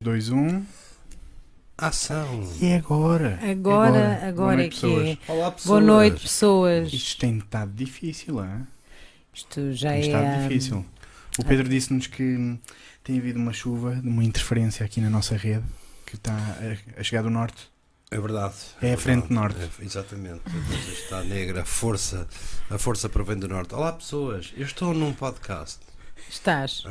2, 1. Ação! E agora? Agora Boa é noite, que é. Olá, pessoas! Boa noite, pessoas. Isto tem estado difícil, hein? Isto já Tem é. estado difícil. O Pedro disse-nos que tem havido uma chuva, uma interferência aqui na nossa rede, que está a chegar do norte. É verdade. É a frente norte. Exatamente. A coisa está negra, a força provém do norte. Olá, pessoas! Eu estou num podcast. Estás.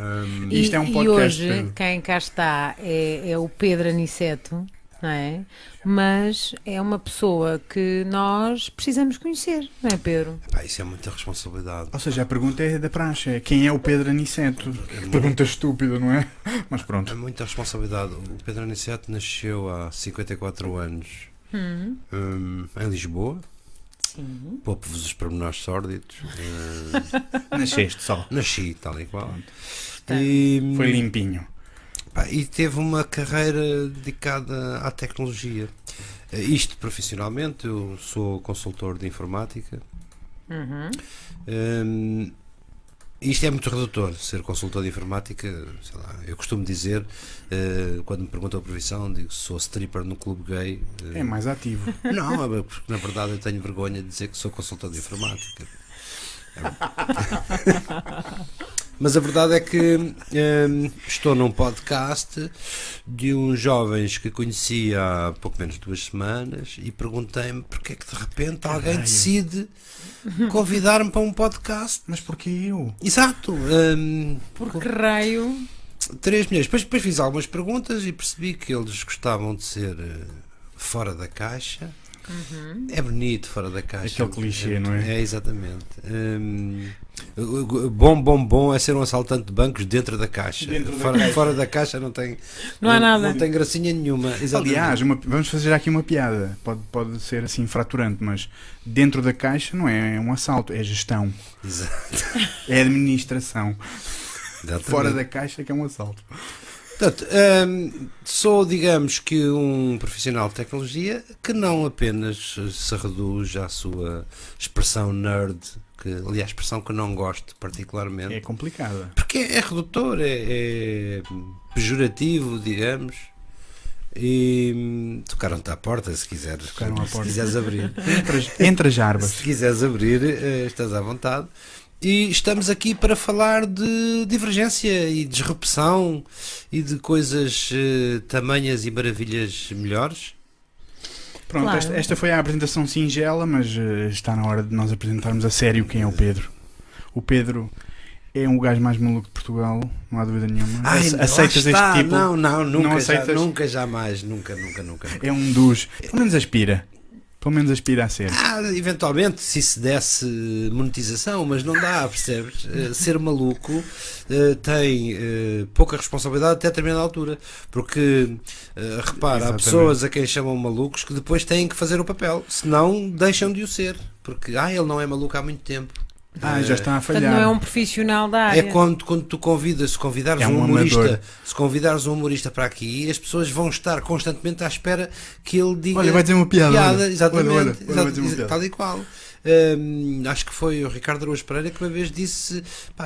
Isto é um E podcast, hoje, Pedro. quem cá está é o Pedro Aniceto, não é? Mas é uma pessoa que nós precisamos conhecer, não é, Pedro? Epá, isso é muita responsabilidade. Ou seja, a pergunta é da praxe. É quem é o Pedro Aniceto? Que pergunta estúpida, não é? Mas É pronto. muita responsabilidade. O Pedro Aniceto nasceu há 54 anos em Lisboa. Sim. Poupo-vos os pormenores sórdidos. Nasceste só. Nasci, tal e qual. Tá. E, Foi limpinho. pá, e teve uma carreira dedicada à tecnologia. Isto profissionalmente, eu sou consultor de informática. Uhum. Isto é muito redutor, ser consultor de informática. Sei lá, eu costumo dizer, quando me perguntam a profissão, digo que sou stripper no clube gay. É mais ativo. Não, porque na verdade eu tenho vergonha de dizer que sou consultor de informática. Mas a verdade é que estou num podcast de uns jovens que conheci há pouco menos de 2 semanas e perguntei-me porque é que de repente alguém Caralho. decide convidar-me para um podcast. Mas porquê eu? Exato. Por que raio? 3 milhões. Depois fiz algumas perguntas e percebi que eles gostavam de ser fora da caixa. É bonito fora da caixa. Aquele clichê, não é? É, exatamente. Bom é ser um assaltante de bancos dentro da caixa. Dentro da caixa. Fora da caixa não tem, Não há nada. Não tem gracinha nenhuma. Exatamente. Aliás, vamos fazer aqui uma piada. Pode ser assim fraturante, mas dentro da caixa não é um assalto, é gestão, Exato. é administração. Exatamente. Fora da caixa que é um assalto. Portanto, sou, digamos que, um profissional de tecnologia que não apenas se reduz à sua expressão nerd, que, aliás, expressão que não gosto particularmente, É complicada. porque é redutor, é pejorativo, digamos. E tocaram-te à porta, se quiseres, Tocaram à se porta. quiseres abrir. Entre as árvores. Se quiseres abrir, estás à vontade. E estamos aqui para falar de divergência e disrupção e de coisas tamanhas e maravilhas melhores. Pronto, Claro. esta foi a apresentação singela, mas está na hora de nós apresentarmos a sério quem é o Pedro. O Pedro é um gajo mais maluco de Portugal, não há dúvida nenhuma. Aceitas lá está. este tipo? Não, nunca, aceitas? nunca jamais, nunca. É um dos. Pelo menos aspira. Pelo menos aspira a ser. Eventualmente, se isso desse monetização, mas não dá, percebes? Ser maluco tem pouca responsabilidade até determinada altura, porque repara, Exatamente. há pessoas a quem chamam malucos que depois têm que fazer o papel, senão deixam de o ser, porque ele não é maluco há muito tempo. Já está a Portanto, falhar. não é um profissional da área. É quando tu convidares, se convidares É um um humorista, amador. se convidares um humorista para aqui, as pessoas vão estar constantemente à espera que ele diga Olha, vai dizer uma piada. olha. exatamente, Olha, vai dizer uma piada. tal e qual. Acho que foi o Ricardo Araújo Pereira que uma vez disse: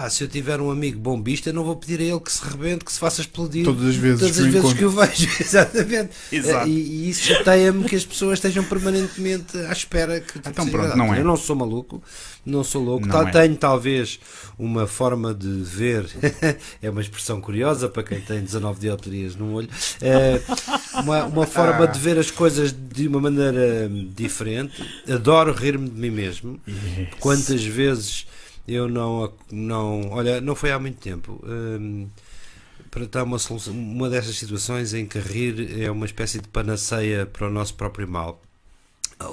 se eu tiver um amigo bombista, não vou pedir a ele que se rebente, que se faça explodir Todas as vezes que o vejo. Exatamente. Exato. E isso chateia-me que as pessoas estejam permanentemente à espera que Então seja pronto, verdade. não é. Eu não sou maluco, não sou louco. Não é. Tenho talvez uma forma de ver, é uma expressão curiosa para quem tem 19 dioptrias no olho, uma forma de ver as coisas de uma maneira diferente. Adoro rir-me de mim mesmo. Yes. Quantas vezes eu olha, não foi há muito tempo, para dar uma solução, uma dessas situações em que rir é uma espécie de panaceia para o nosso próprio mal.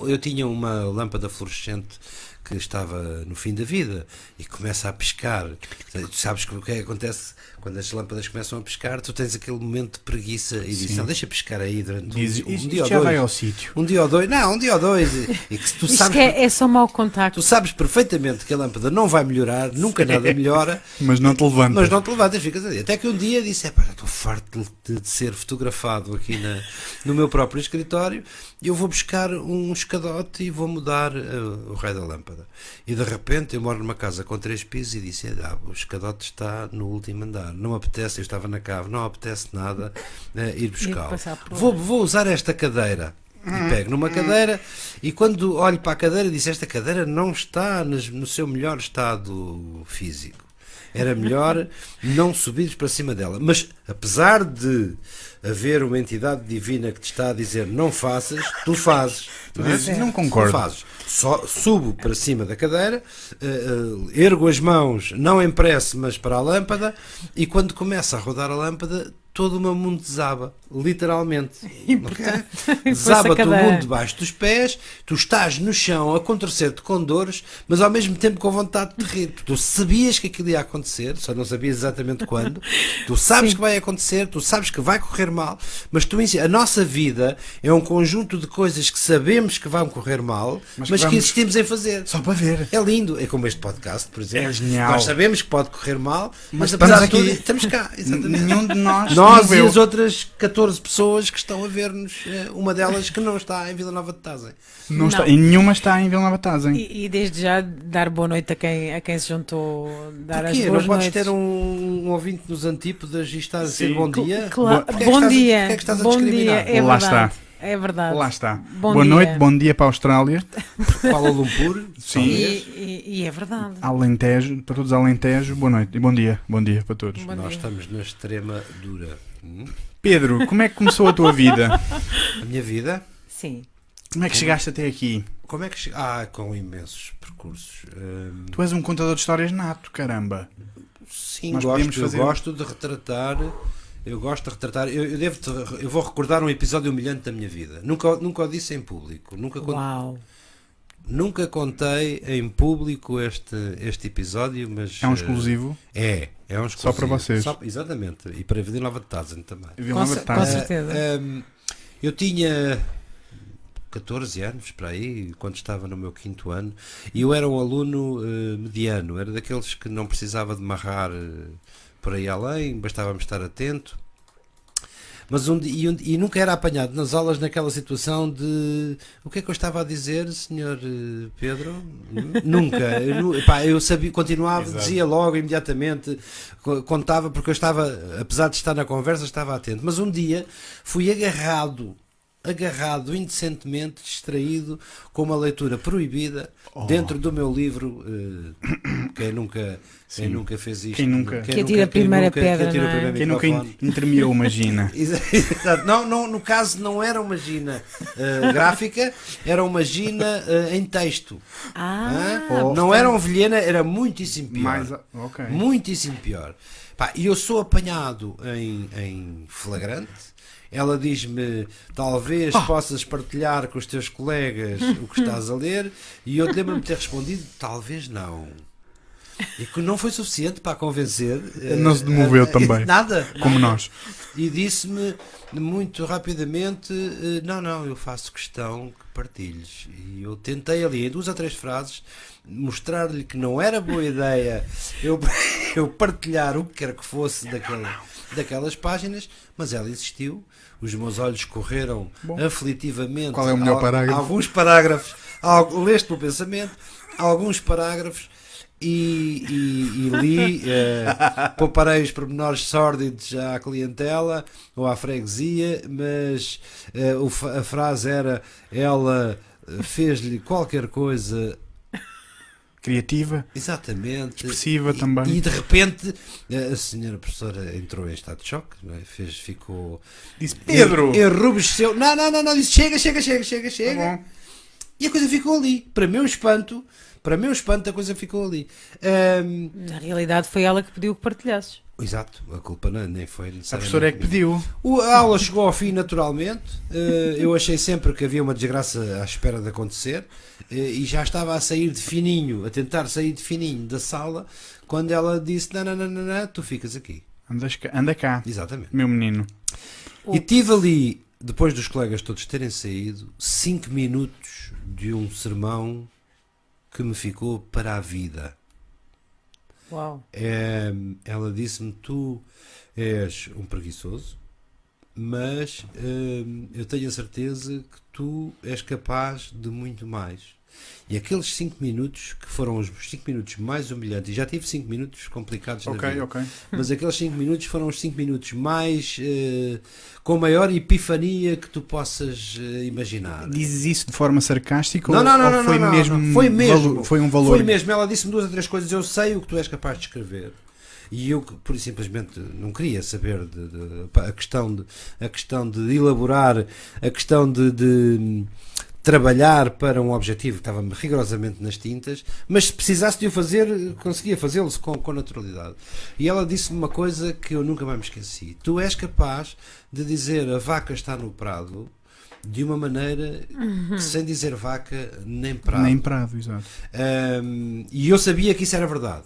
Eu tinha uma lâmpada fluorescente que estava no fim da vida e começa a piscar. Tu sabes o que é que acontece quando as lâmpadas começam a piscar? Tu tens aquele momento de preguiça e dizes: Sim. não, deixa piscar aí durante Diz, um isto dia ou já vai dois. ao sítio. Um dia ou dois, e que tu Isto sabes, é só mau contacto. tu sabes perfeitamente que a lâmpada não vai melhorar, nunca nada melhora, Mas não te levantas. mas não te levantas, ficas ali. Até que um dia disse: estou farto de ser fotografado aqui no meu próprio escritório, e eu vou buscar um escadote e vou mudar o raio da lâmpada. lâmpada. E de repente eu moro numa casa com 3 pisos e disse: o escadote está no último andar, não apetece, eu estava na cave, não apetece nada ir buscá-lo. passar por lá. Vou usar esta cadeira. E pego numa cadeira e quando olho para a cadeira disse: esta cadeira não está no seu melhor estado físico. Era melhor não subires para cima dela. Mas apesar de haver uma entidade divina que te está a dizer não faças, tu fazes. Tu dizes, não concordo. Tu fazes. Só subo para cima da cadeira, ergo as mãos, não em prece, mas para a lâmpada, e quando começa a rodar a lâmpada, todo o meu mundo desaba, literalmente. Desaba-te o mundo debaixo dos pés, tu estás no chão a contorcer-te com dores, mas ao mesmo tempo com vontade de rir. Tu sabias que aquilo ia acontecer, só não sabias exatamente quando. Tu sabes que vai acontecer, tu sabes que vai correr mal, mas a nossa vida é um conjunto de coisas que sabemos que vão correr mal, mas que insistimos em fazer. Só para ver. É lindo, é como este podcast, por exemplo. É genial. Nós sabemos que pode correr mal, mas estamos apesar de tudo, aqui. estamos cá. Exatamente. Nenhum de nós Nós e viu. as outras 14 pessoas que estão a ver-nos, uma delas que não está em Vila Nova de Tazem. Não está, e nenhuma está em Vila Nova de Tazem. E desde já dar boa noite a quem se juntou, dar Porquê? as boas Não podes noites. ter um ouvinte nos antípodas e estar a dizer Sim. bom dia? Claro. Porquê é que Bom estás a- dia, porquê é que estás a bom discriminar? dia, é Lá verdade. está. É verdade. Lá está. Bom Boa dia. noite, bom dia para a Austrália, Kuala Lumpur? Sim. E é verdade. Alentejo, para todos Alentejo, boa noite e bom dia para todos. Bom Nós dia. estamos na extrema dura. Pedro, como é que começou a tua vida? A minha vida? Sim. Como é que chegaste até aqui? Como é que chega? Com imensos percursos. Tu és um contador de histórias nato, caramba. Sim, Nós podíamos eu fazer- gosto de retratar. Eu gosto de retratar. Eu vou recordar um episódio humilhante da minha vida. Nunca o disse em público. Uau. Nunca contei em público este episódio, mas É um exclusivo. É um exclusivo. Só para vocês. Exatamente. E para a Vila Nova de Tazem também. Vila Nova de Com Tazem. certeza. Eu tinha 14 anos, para aí, quando estava no meu 5º ano, e eu era um aluno mediano, era daqueles que não precisava de marrar por aí além, bastava-me estar atento. Mas e nunca era apanhado nas aulas naquela situação de o que é que eu estava a dizer, senhor Pedro? Nunca. Eu sabia, continuava, Exato. dizia logo, imediatamente, contava, porque eu estava, apesar de estar na conversa, estava atento. Mas um dia fui agarrado indecentemente, distraído, com uma leitura proibida dentro do meu livro. Quem nunca fez isto? Quem nunca- Que atira a primeira pedra, atira o não é? primeiro Quem nunca microfone. intermeou uma gina? Exato. Não, no caso não era uma gina gráfica, era uma gina em texto. Não era um vilhena, era muitíssimo pior. Mais, ok. Muitíssimo pior. E eu sou apanhado em flagrante. Ela diz-me: talvez possas partilhar com os teus colegas o que estás a ler, e eu lembro-me de ter respondido: talvez não. E que não foi suficiente para a convencer. Não se demoveu também. Nada. Como nós. E disse-me muito rapidamente: não, eu faço questão que partilhes. E eu tentei ali, em 2 ou 3 frases, mostrar-lhe que não era boa ideia eu partilhar o que quer que fosse daquelas páginas, mas ela insistiu. Os meus olhos correram aflitivamente. Qual é o melhor parágrafo? Alguns parágrafos, leste o pensamento, alguns parágrafos. E li, pouparei os pormenores sórdidos à clientela ou à freguesia, mas a frase era: ela fez-lhe qualquer coisa. Criativa, Exatamente. expressiva também. E de repente a senhora professora entrou em estado de choque, não é? Ficou. Disse: Pedro! Enrubesceu. Não, disse: chega. Tá bom. E a coisa ficou ali. Para meu espanto, a coisa ficou ali. Na realidade foi ela que pediu que partilhasses. Exato, a culpa nem foi A necessariamente. professora é que pediu. A aula chegou ao fim naturalmente. Eu achei sempre que havia uma desgraça à espera de acontecer, e já estava a sair de fininho, a tentar sair de fininho da sala, quando ela disse: não, tu ficas aqui. Anda cá, Exatamente. meu menino. E tive ali, depois dos colegas todos terem saído, 5 minutos de um sermão que me ficou para a vida. Uau. Ela disse-me: tu és um preguiçoso, mas eu tenho a certeza que tu és capaz de muito mais. E aqueles 5 minutos, que foram os 5 minutos mais humilhantes, e já tive 5 minutos complicados na vida, Ok. mas aqueles 5 minutos foram os 5 minutos mais com a maior epifania que tu possas imaginar. Dizes isso de forma sarcástica Não, ou, não, não, ou não, foi não, mesmo, não. Foi mesmo. foi um valor? Foi mesmo. Ela disse-me 2 ou 3 coisas. Eu sei o que tu és capaz de escrever. E eu, por simplesmente, não queria saber a questão de elaborar, a questão de trabalhar para um objetivo que estava rigorosamente nas tintas, mas se precisasse de o fazer, conseguia fazê-lo com naturalidade. E ela disse-me uma coisa que eu nunca mais me esqueci: tu és capaz de dizer a vaca está no prado de uma maneira sem dizer vaca nem prado. Nem prado, exato. E eu sabia que isso era verdade.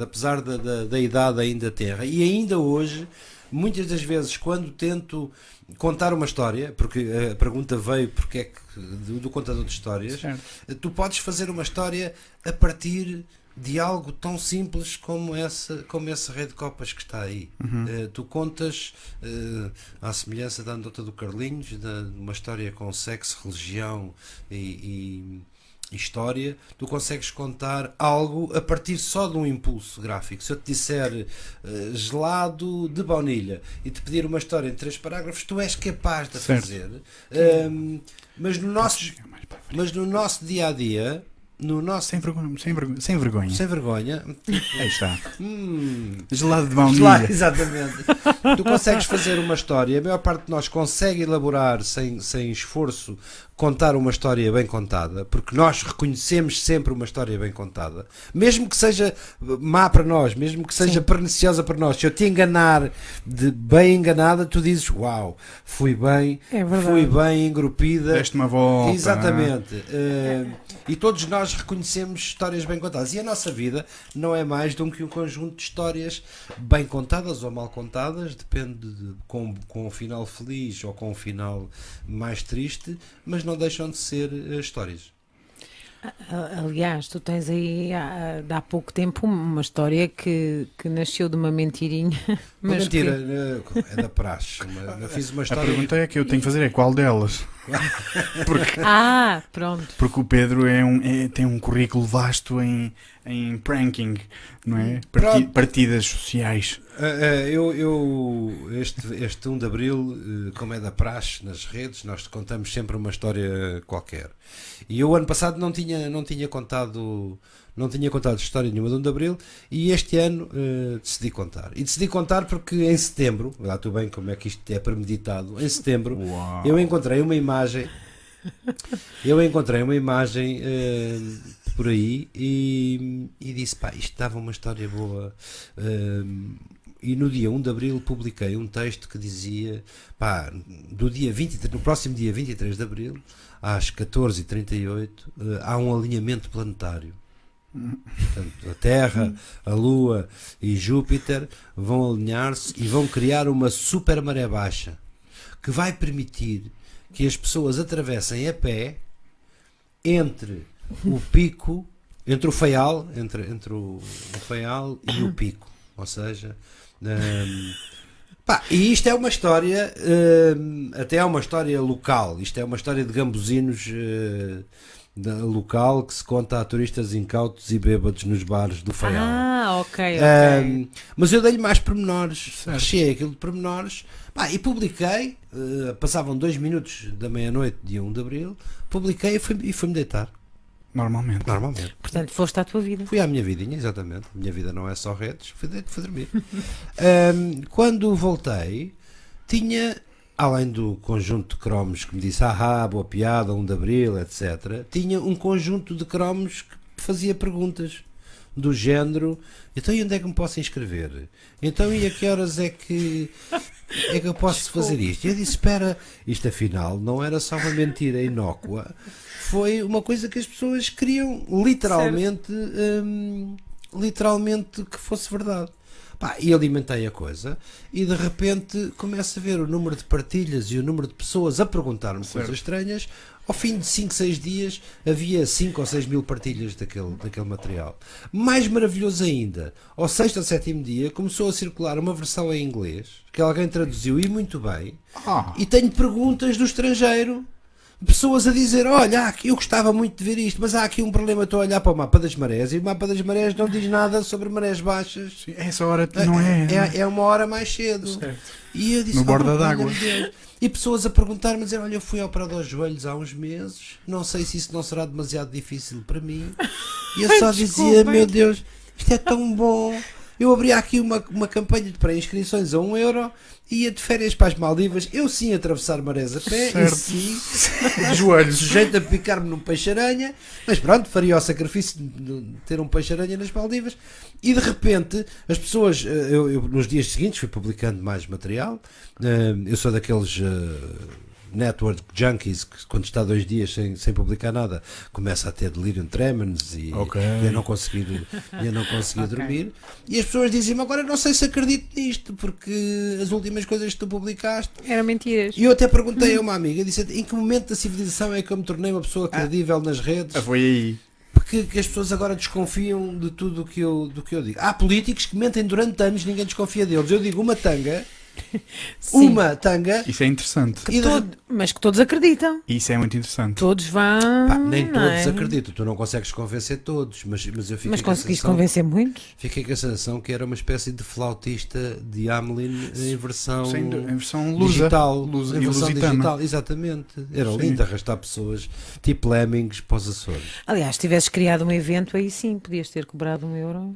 Apesar da idade ainda tenra. E ainda hoje, muitas das vezes, quando tento contar uma história, porque a pergunta veio porque é que do contador de histórias, Certo. tu podes fazer uma história a partir de algo tão simples como esse rei de copas que está aí. Tu contas, à semelhança da anedota do Carlinhos, uma história com sexo, religião e história, tu consegues contar algo a partir só de um impulso gráfico. Se eu te disser gelado de baunilha e te pedir uma história em 3 parágrafos, tu és capaz de a Certo. fazer. Mas no nosso dia a dia, Sem vergonha. sem vergonha, Aí está. Gelado de baunilha. Claro, exatamente. Tu consegues fazer uma história, a maior parte de nós consegue elaborar sem esforço, contar uma história bem contada, porque nós reconhecemos sempre uma história bem contada, mesmo que seja má para nós, mesmo que seja perniciosa para nós. Se eu te enganar de bem enganada, tu dizes: uau, fui bem engrupida. Deste uma volta. Exatamente. E todos nós reconhecemos histórias bem contadas. E a nossa vida não é mais do que um conjunto de histórias bem contadas ou mal contadas, depende com um final feliz ou com um final mais triste, mas não deixam de ser histórias. Aliás, tu tens aí há pouco tempo uma história que nasceu de uma mentirinha. Uma Mas mentira, é da praxe. Eu fiz uma A história. pergunta é que eu tenho que fazer é qual delas? Pronto. Porque o Pedro tem um currículo vasto em pranking, não é? Pronto. Partidas sociais. Este 1 de Abril, como é da praxe nas redes, nós contamos sempre uma história qualquer. E eu ano passado não tinha contado história nenhuma de 1 de Abril, e este ano decidi contar. E decidi contar porque em setembro, lá tu bem como é que isto é premeditado, em setembro Uau. eu encontrei uma imagem por aí e disse: pá, isto dava uma história boa. E no dia 1 de Abril publiquei um texto que dizia: pá, no próximo dia 23 de Abril, às 14h38, há um alinhamento planetário. Portanto, a Terra, a Lua e Júpiter vão alinhar-se e vão criar uma super maré baixa que vai permitir que as pessoas atravessem a pé entre o pico, entre o faial, entre o faial e o pico. Ou seja, e isto é uma história, até é uma história local. Isto é uma história de gambuzinos local que se conta a turistas incautos e bêbados nos bares do Faial. Ok. Mas eu dei-lhe mais pormenores, Certo. recheei aquilo de pormenores, e publiquei. Passavam 2 minutos da meia-noite de 1 de Abril, publiquei e fui-me deitar. Normalmente. Portanto, foste à tua vida. Fui à minha vidinha, exatamente. A minha vida não é só redes, fui dormir. Quando voltei, tinha, além do conjunto de cromos que me disse: boa piada, 1 de Abril, etc., tinha um conjunto de cromos que fazia perguntas do género: então, e onde é que me posso inscrever? Então, e a que horas é que eu posso fazer isto? E eu disse: espera, isto afinal não era só uma mentira inócua, foi uma coisa que as pessoas queriam literalmente que fosse verdade. E alimentei a coisa e de repente começo a ver o número de partilhas e o número de pessoas a perguntar-me coisas estranhas. Ao fim de 5, 6 dias havia 5 ou 6 mil partilhas daquele material. Mais maravilhoso ainda, ao 6º ou 7º dia começou a circular uma versão em inglês que alguém traduziu e muito bem, e tenho perguntas do estrangeiro pessoas a dizer, olha, eu gostava muito de ver isto, mas há aqui um problema, estou a olhar para o mapa das marés e o mapa das marés não diz nada sobre marés baixas. Sim, essa hora não é. É uma hora mais cedo. Certo. E eu disse, No borda olha, d'água. meu Deus. E pessoas a perguntar-me, a dizer, olha, eu fui operado aos joelhos há uns meses, não sei se isso não será demasiado difícil para mim. E eu só dizia, meu Deus, isto é tão bom. Eu abri aqui uma campanha de pré-inscrições a €1 e ia de férias para as Maldivas. Eu sim atravessar marés a pé, Certo. e sim, De joelhos. sujeito a picar-me num peixe-aranha, mas pronto, faria o sacrifício de ter um peixe-aranha nas Maldivas. E de repente, as pessoas, eu nos dias seguintes fui publicando mais material. Eu sou daqueles network junkies que quando está 2 dias sem publicar nada começa a ter delirium tremens e Ok. a não conseguir dormir, e as pessoas dizem-me, agora não sei se acredito nisto porque as últimas coisas que tu publicaste. Eram mentiras. E eu até perguntei a uma amiga, disse, em que momento da civilização é que eu me tornei uma pessoa credível nas redes? Foi aí. Porque que as pessoas agora desconfiam de tudo do que eu digo. Há políticos que mentem durante anos, ninguém desconfia deles. Eu digo uma tanga, Sim. Isso é interessante. e de Mas que todos acreditam. Isso é muito interessante. Todos vão. Pá, nem não todos é? acreditam, tu não consegues convencer todos, mas eu fiquei Mas com a conseguiste sensação- convencer muitos? Fiquei com a sensação que era uma espécie de flautista de Hamelin em versão Em versão lusa. digital, Lusa em e versão lusitana. digital, exatamente. Era Sim. lindo arrastar pessoas tipo lemmings para os Açores. Aliás, se tivesses criado um evento, aí sim podias ter cobrado €1.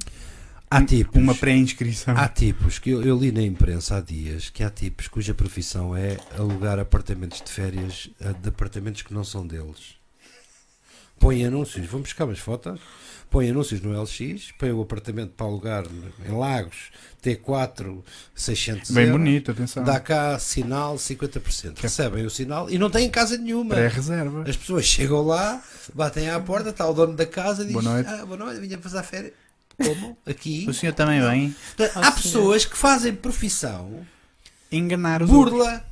Há tipos, Uma pré-inscrição. há tipos que eu li na imprensa há dias que há tipos cuja profissão é alugar apartamentos de férias de apartamentos que não são deles. Põem anúncios, vão buscar umas fotos, põem anúncios no LX, põem o apartamento para alugar em Lagos, T4, 600 Bem euros. bonito, atenção. Dá cá sinal 50%. Recebem o sinal e não têm casa nenhuma. Pré-reserva. As pessoas chegam lá, batem à porta, está o dono da casa e diz: Boa noite. boa noite, vinha passar férias. Como? Aqui. O senhor também vem? Portanto, há pessoas que fazem profissão Enganar os outros. burla.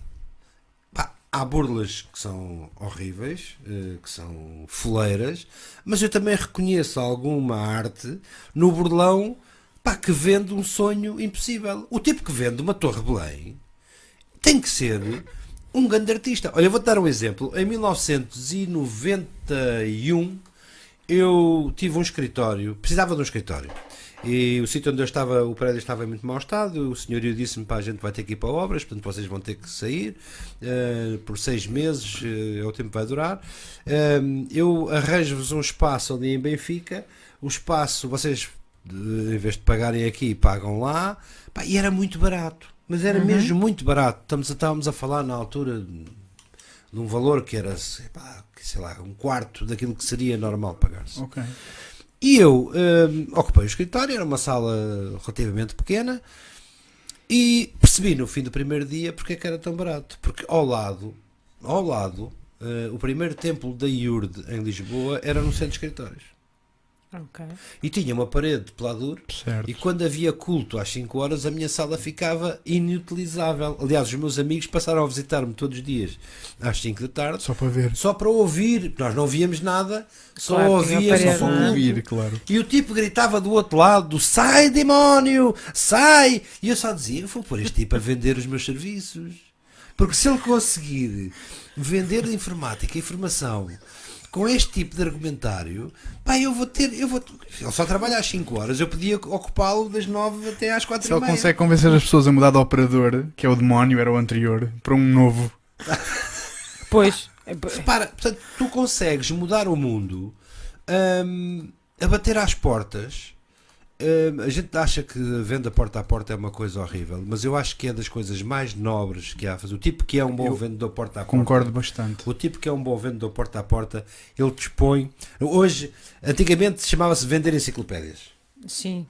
Pá, há burlas que são horríveis, que são foleiras, mas eu também reconheço alguma arte no burlão, pá, que vende um sonho impossível. O tipo que vende uma Torre Belém tem que ser um grande artista. Olha, eu vou-te dar um exemplo. Em 1991 eu tive um escritório, precisava de um escritório. E o sítio onde eu estava, o prédio estava em muito mau estado. O senhorio disse-me: pá, a gente vai ter que ir para obras, portanto vocês vão ter que sair por 6 meses, é o tempo que vai durar. Eu arranjo-vos um espaço ali em Benfica. O espaço, vocês, em vez de pagarem aqui, pagam lá. Pá, e era muito barato, mas era mesmo muito barato. Estávamos a falar na altura de um valor que era, sei lá, um quarto daquilo que seria normal pagar-se. Ok. E eu ocupei o escritório, era uma sala relativamente pequena, e percebi no fim do primeiro dia porque é que era tão barato. Porque ao lado, o primeiro templo da IURD em Lisboa era no centro de escritórios. Ok. E tinha uma parede de peladuro. Certo. E quando havia culto às 5 horas, a minha sala ficava inutilizável. Aliás, os meus amigos passaram a visitar-me todos os dias às 5 da tarde, Só para ver. só para ouvir. Nós não víamos nada, só Claro, tinha a ouvíamos parede, o Só não é? culto. ouvir, claro. E o tipo gritava do outro lado: sai, demónio, sai! E eu só dizia: eu vou pôr este tipo a vender os meus serviços. Porque se ele conseguir vender informática e informação com este tipo de argumentário, pá, ele só trabalha às 5 horas, eu podia ocupá-lo das 9 até às 4 Se e ele meia. consegue convencer as pessoas a mudar de operador, que é o demónio, era o anterior, para um novo. Pois. Repara, portanto, tu consegues mudar o mundo a bater às portas. A gente acha que a venda porta a porta é uma coisa horrível, mas eu acho que é das coisas mais nobres que há a fazer. O tipo que é um bom vendedor porta a porta, Concordo bastante. o tipo que é um bom vendedor porta a porta, ele dispõe. Hoje, antigamente chamava-se vender enciclopédias. Sim.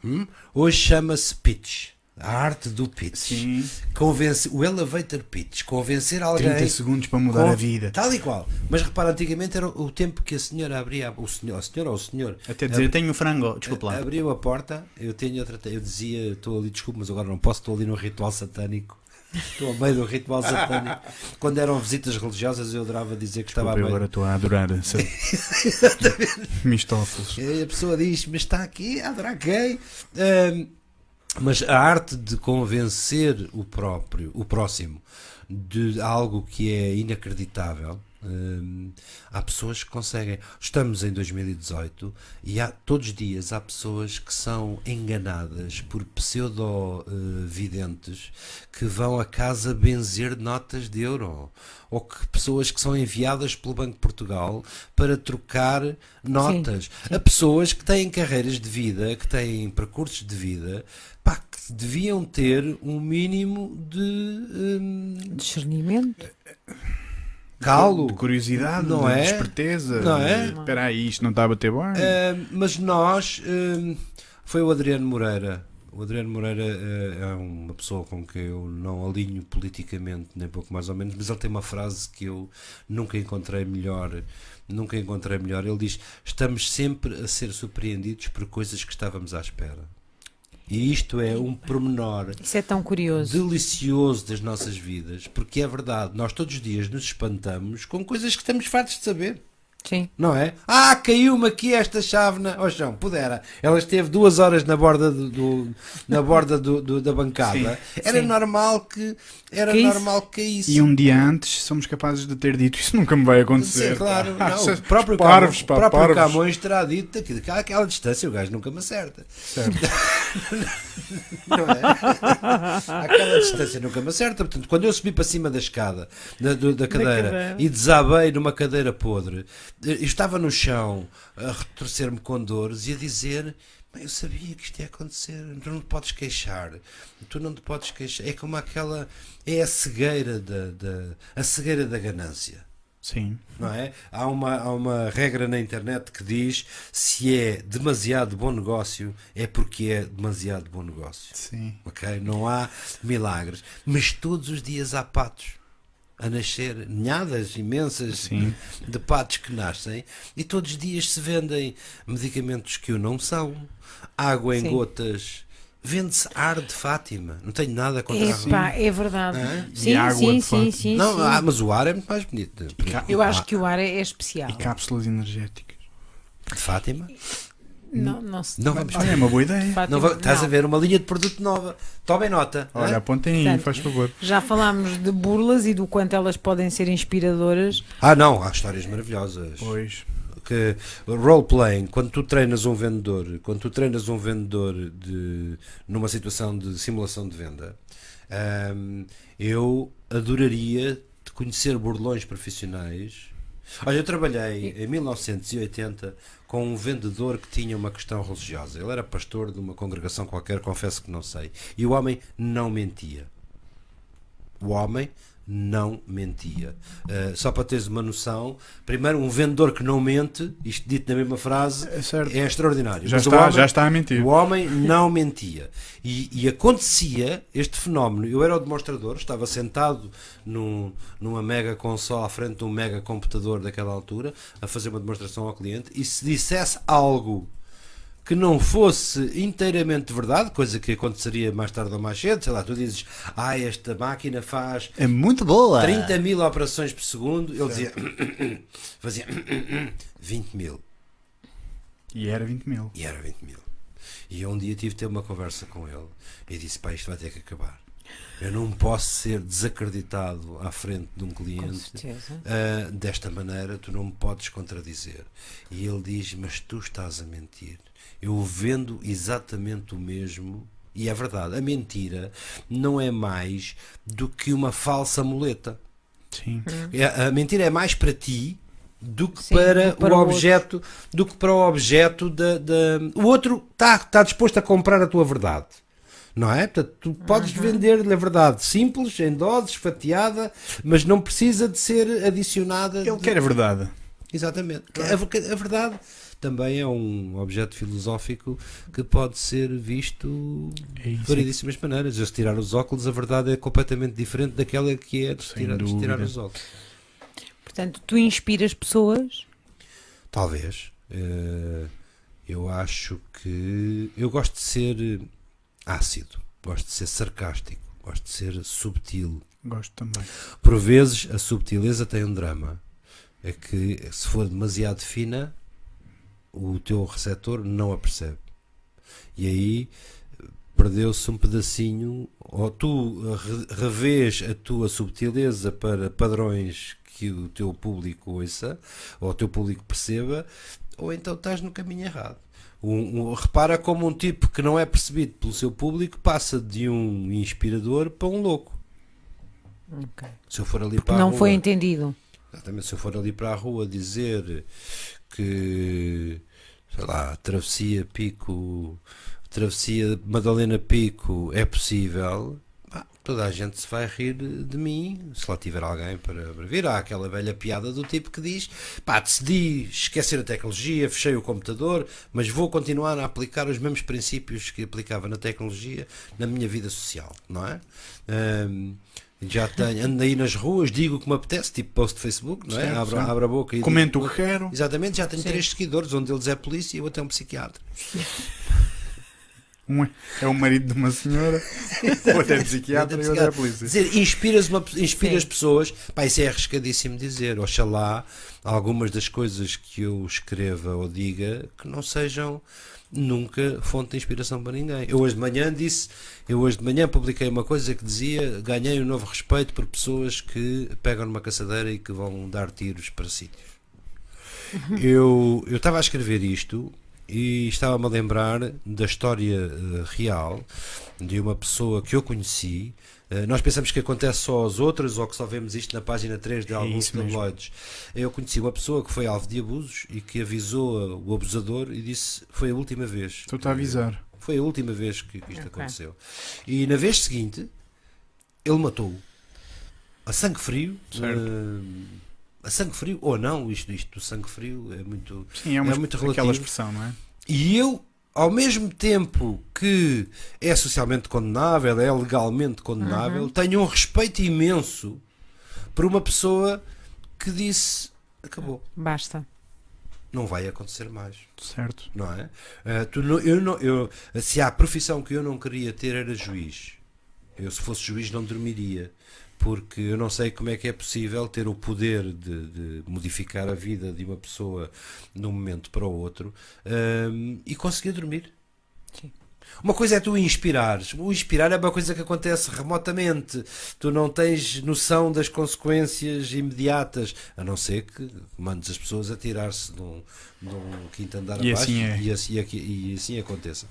Hoje chama-se pitch. A arte do pitch. Sim. O elevator pitch. Convencer alguém. 30 segundos para mudar a vida. Tal e qual. Mas repara, antigamente era o tempo que a senhora abria, a senhora ou o senhor Até dizer, eu tenho frango, desculpa lá. abriu a porta, eu dizia, estou ali, desculpe, mas agora não posso, estou ali num ritual satânico. Estou a meio do ritual satânico. Quando eram visitas religiosas, eu adorava dizer que estava a Desculpa, eu meio. agora estou a adorar Mistófeles. E a pessoa diz, mas está aqui a adorar quem? Mas a arte de convencer o próximo de algo que é inacreditável, Há pessoas que conseguem. Estamos em 2018 e todos os dias há pessoas que são enganadas por pseudo-videntes que vão a casa benzer notas de euro, ou que pessoas que são enviadas pelo Banco de Portugal para trocar notas. Há pessoas que têm carreiras de vida, que têm percursos de vida, pá, que deviam ter um mínimo de Discernimento. calo, de curiosidade, não de é? esperteza. Não é? Espera aí, isto não está a bater bem. Mas nós, foi o Adriano Moreira. O Adriano Moreira é uma pessoa com quem eu não alinho politicamente, nem pouco mais ou menos, mas ele tem uma frase que eu nunca encontrei melhor. Nunca encontrei melhor. Ele diz: estamos sempre a ser surpreendidos por coisas que estávamos à espera. E isto é um pormenor Isso é tão curioso. delicioso das nossas vidas, porque é verdade, nós todos os dias nos espantamos com coisas que estamos fartos de saber. Sim. Não é? Caiu-me aqui esta chávena. Oh, João, pudera. Ela esteve 2 horas na borda na borda da bancada. Sim. Era Sim. normal que caísse. E um dia antes somos capazes de ter dito isso nunca me vai acontecer. Sim, claro. Ah, Não, vocês- o próprio, parvos, pá, o próprio parvos. Camões terá dito que àquela distância o gajo nunca me acerta. Certo. Não é? Aquela distância nunca me acerta. Portanto, quando eu subi para cima da escada da cadeira cadeira. e desabei numa cadeira podre, eu estava no chão a retorcer-me com dores e a dizer: "Bem, eu sabia que isto ia acontecer, tu não te podes queixar, tu não te podes queixar." É como aquela, é a cegueira a cegueira da ganância. Sim. Não é? Há uma regra na internet que diz: se é demasiado bom negócio, é porque é demasiado bom negócio. Sim. Ok? Não há milagres. Mas todos os dias há patos a nascer, ninhadas imensas Sim. de patos que nascem, e todos os dias se vendem medicamentos que o não são, água em Sim. gotas, vende-se ar de Fátima. Não tenho nada contra a Epá, é verdade. Hã? Sim, E água sim, de sim, fato. sim, Não, sim. mas o ar é muito mais bonito. Eu acho que o ar é especial. E cápsulas energéticas. De Fátima? Não se Não vamos Olha, é uma boa ideia. Não, estás a ver uma linha de produto nova. Tomem nota. Olha, hã? apontem aí, Portanto, faz favor. Já falámos de burlas e do quanto elas podem ser inspiradoras. Não, há histórias maravilhosas. Pois. Que role-playing, quando tu treinas um vendedor, numa situação de simulação de venda, eu adoraria de conhecer burlões profissionais. Olha, eu trabalhei em 1980 com um vendedor que tinha uma questão religiosa. Ele era pastor de uma congregação qualquer, confesso que não sei. E o homem não mentia. O homem não mentia. Só para teres uma noção, primeiro, um vendedor que não mente, isto dito na mesma frase, É certo. é extraordinário. Já Mas está, o homem, já está a mentir. o homem não mentia. E acontecia este fenómeno. Eu era o demonstrador, estava sentado numa mega console à frente de um mega computador daquela altura, a fazer uma demonstração ao cliente, e se dissesse algo que não fosse inteiramente verdade, coisa que aconteceria mais tarde ou mais cedo, sei lá, tu dizes: esta máquina faz É muito boa. 30 mil operações por segundo, ele dizia, fazia 20 mil. E era 20 mil. E era 20 mil. E eu um dia tive de ter uma conversa com ele e disse: pá, isto vai ter que acabar. Eu não posso ser desacreditado à frente de um Com cliente certeza. desta maneira, tu não me podes contradizer. E ele diz: mas tu estás a mentir. Eu vendo exatamente o mesmo. E é verdade, a mentira não é mais do que uma falsa muleta. Sim. A mentira é mais para ti do que Sim, para, do que para o o objeto, do que para o objeto o outro está disposto a comprar a tua verdade. Não é? Portanto, tu podes vender-lhe a verdade simples, em doses, fatiada, mas não precisa de ser adicionada. Ele quer a verdade. Exatamente. A verdade também é um objeto filosófico que pode ser visto É isso. de variedíssimas maneiras. Eu, se tirar os óculos, a verdade é completamente diferente daquela que é de Sem tirar dúvida. os óculos. Portanto, tu inspiras pessoas. Talvez. Eu acho que eu gosto de ser ácido, gosto de ser sarcástico, gosto de ser subtil. Gosto também. Por vezes a subtileza tem um drama. É que se for demasiado fina, o teu receptor não a percebe. E aí perdeu-se um pedacinho, ou tu revês a tua subtileza para padrões que o teu público ouça, ou o teu público perceba, ou então estás no caminho errado. Repara como um tipo que não é percebido pelo seu público passa de um inspirador para um louco. Ok. Se eu for ali para a Não rua, foi entendido. exatamente, se eu for ali para a rua dizer que, sei lá, travessia Madalena Pico é possível, toda a gente se vai rir de mim, se lá tiver alguém para vir. Há aquela velha piada do tipo que diz: decidi esquecer a tecnologia, fechei o computador, mas vou continuar a aplicar os mesmos princípios que aplicava na tecnologia na minha vida social, não é? Já tenho, ando aí nas ruas, digo o que me apetece, tipo post de Facebook, não é? Certo, Abro certo. a boca e Comento digo, o que quero. exatamente, já tenho Sim. 3 seguidores, um deles é polícia e o outro é um psiquiatra. Um é o marido de uma senhora, o outro é psiquiatra e o outro é a polícia. Dizer, inspira as Sim. pessoas, isso é arriscadíssimo dizer. Oxalá algumas das coisas que eu escreva ou diga que não sejam nunca fonte de inspiração para ninguém. Eu hoje de manhã publiquei uma coisa que dizia: ganhei um novo respeito por pessoas que pegam numa caçadeira e que vão dar tiros para sítios. Eu estava a escrever isto e estava-me a lembrar da história real de uma pessoa que eu conheci. Nós pensamos que acontece só aos outros ou que só vemos isto na página 3 de alguns isso mesmo. tabloides. Eu conheci uma pessoa que foi alvo de abusos e que avisou o abusador e disse: foi a última vez. Estou-te a avisar. Foi a última vez que isto Ok. aconteceu. E na vez seguinte ele matou-o a sangue frio. Certo. A sangue frio ou não, isto do sangue frio é muito. Sim, é muito aquela relativo. expressão, não é? E eu, ao mesmo tempo que é socialmente condenável, é legalmente condenável, tenho um respeito imenso por uma pessoa que disse: acabou, Basta. não vai acontecer mais, Certo. não é? Se há profissão que eu não queria ter era juiz. Eu, se fosse juiz, não dormiria, porque eu não sei como é que é possível ter o poder de modificar a vida de uma pessoa de um momento para o outro, e conseguir dormir. Sim. Uma coisa é tu inspirares. O inspirar é uma coisa que acontece remotamente. Tu não tens noção das consequências imediatas, a não ser que mandes as pessoas a tirar-se de um quinto andar E abaixo assim é. e assim aconteça.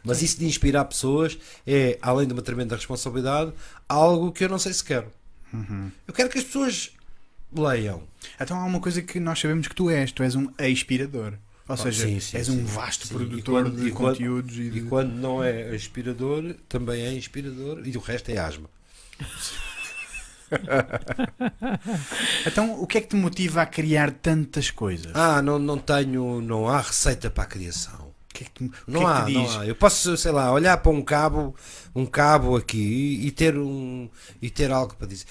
Mas isso de inspirar pessoas é, além de uma tremenda responsabilidade, algo que eu não sei se quero. Eu quero que as pessoas leiam. Então há uma coisa que nós sabemos que tu és um expirador. Ou seja, sim, és sim. um vasto Sim, produtor de e quando- conteúdos e de... E quando não é inspirador, também é inspirador, e o resto é asma. Então o que é que te motiva a criar tantas coisas? Não há receita para a criação. O que é que te, o que Não é que há, te não diz? há. Eu posso, sei lá, olhar para um cabo aqui e ter algo para dizer.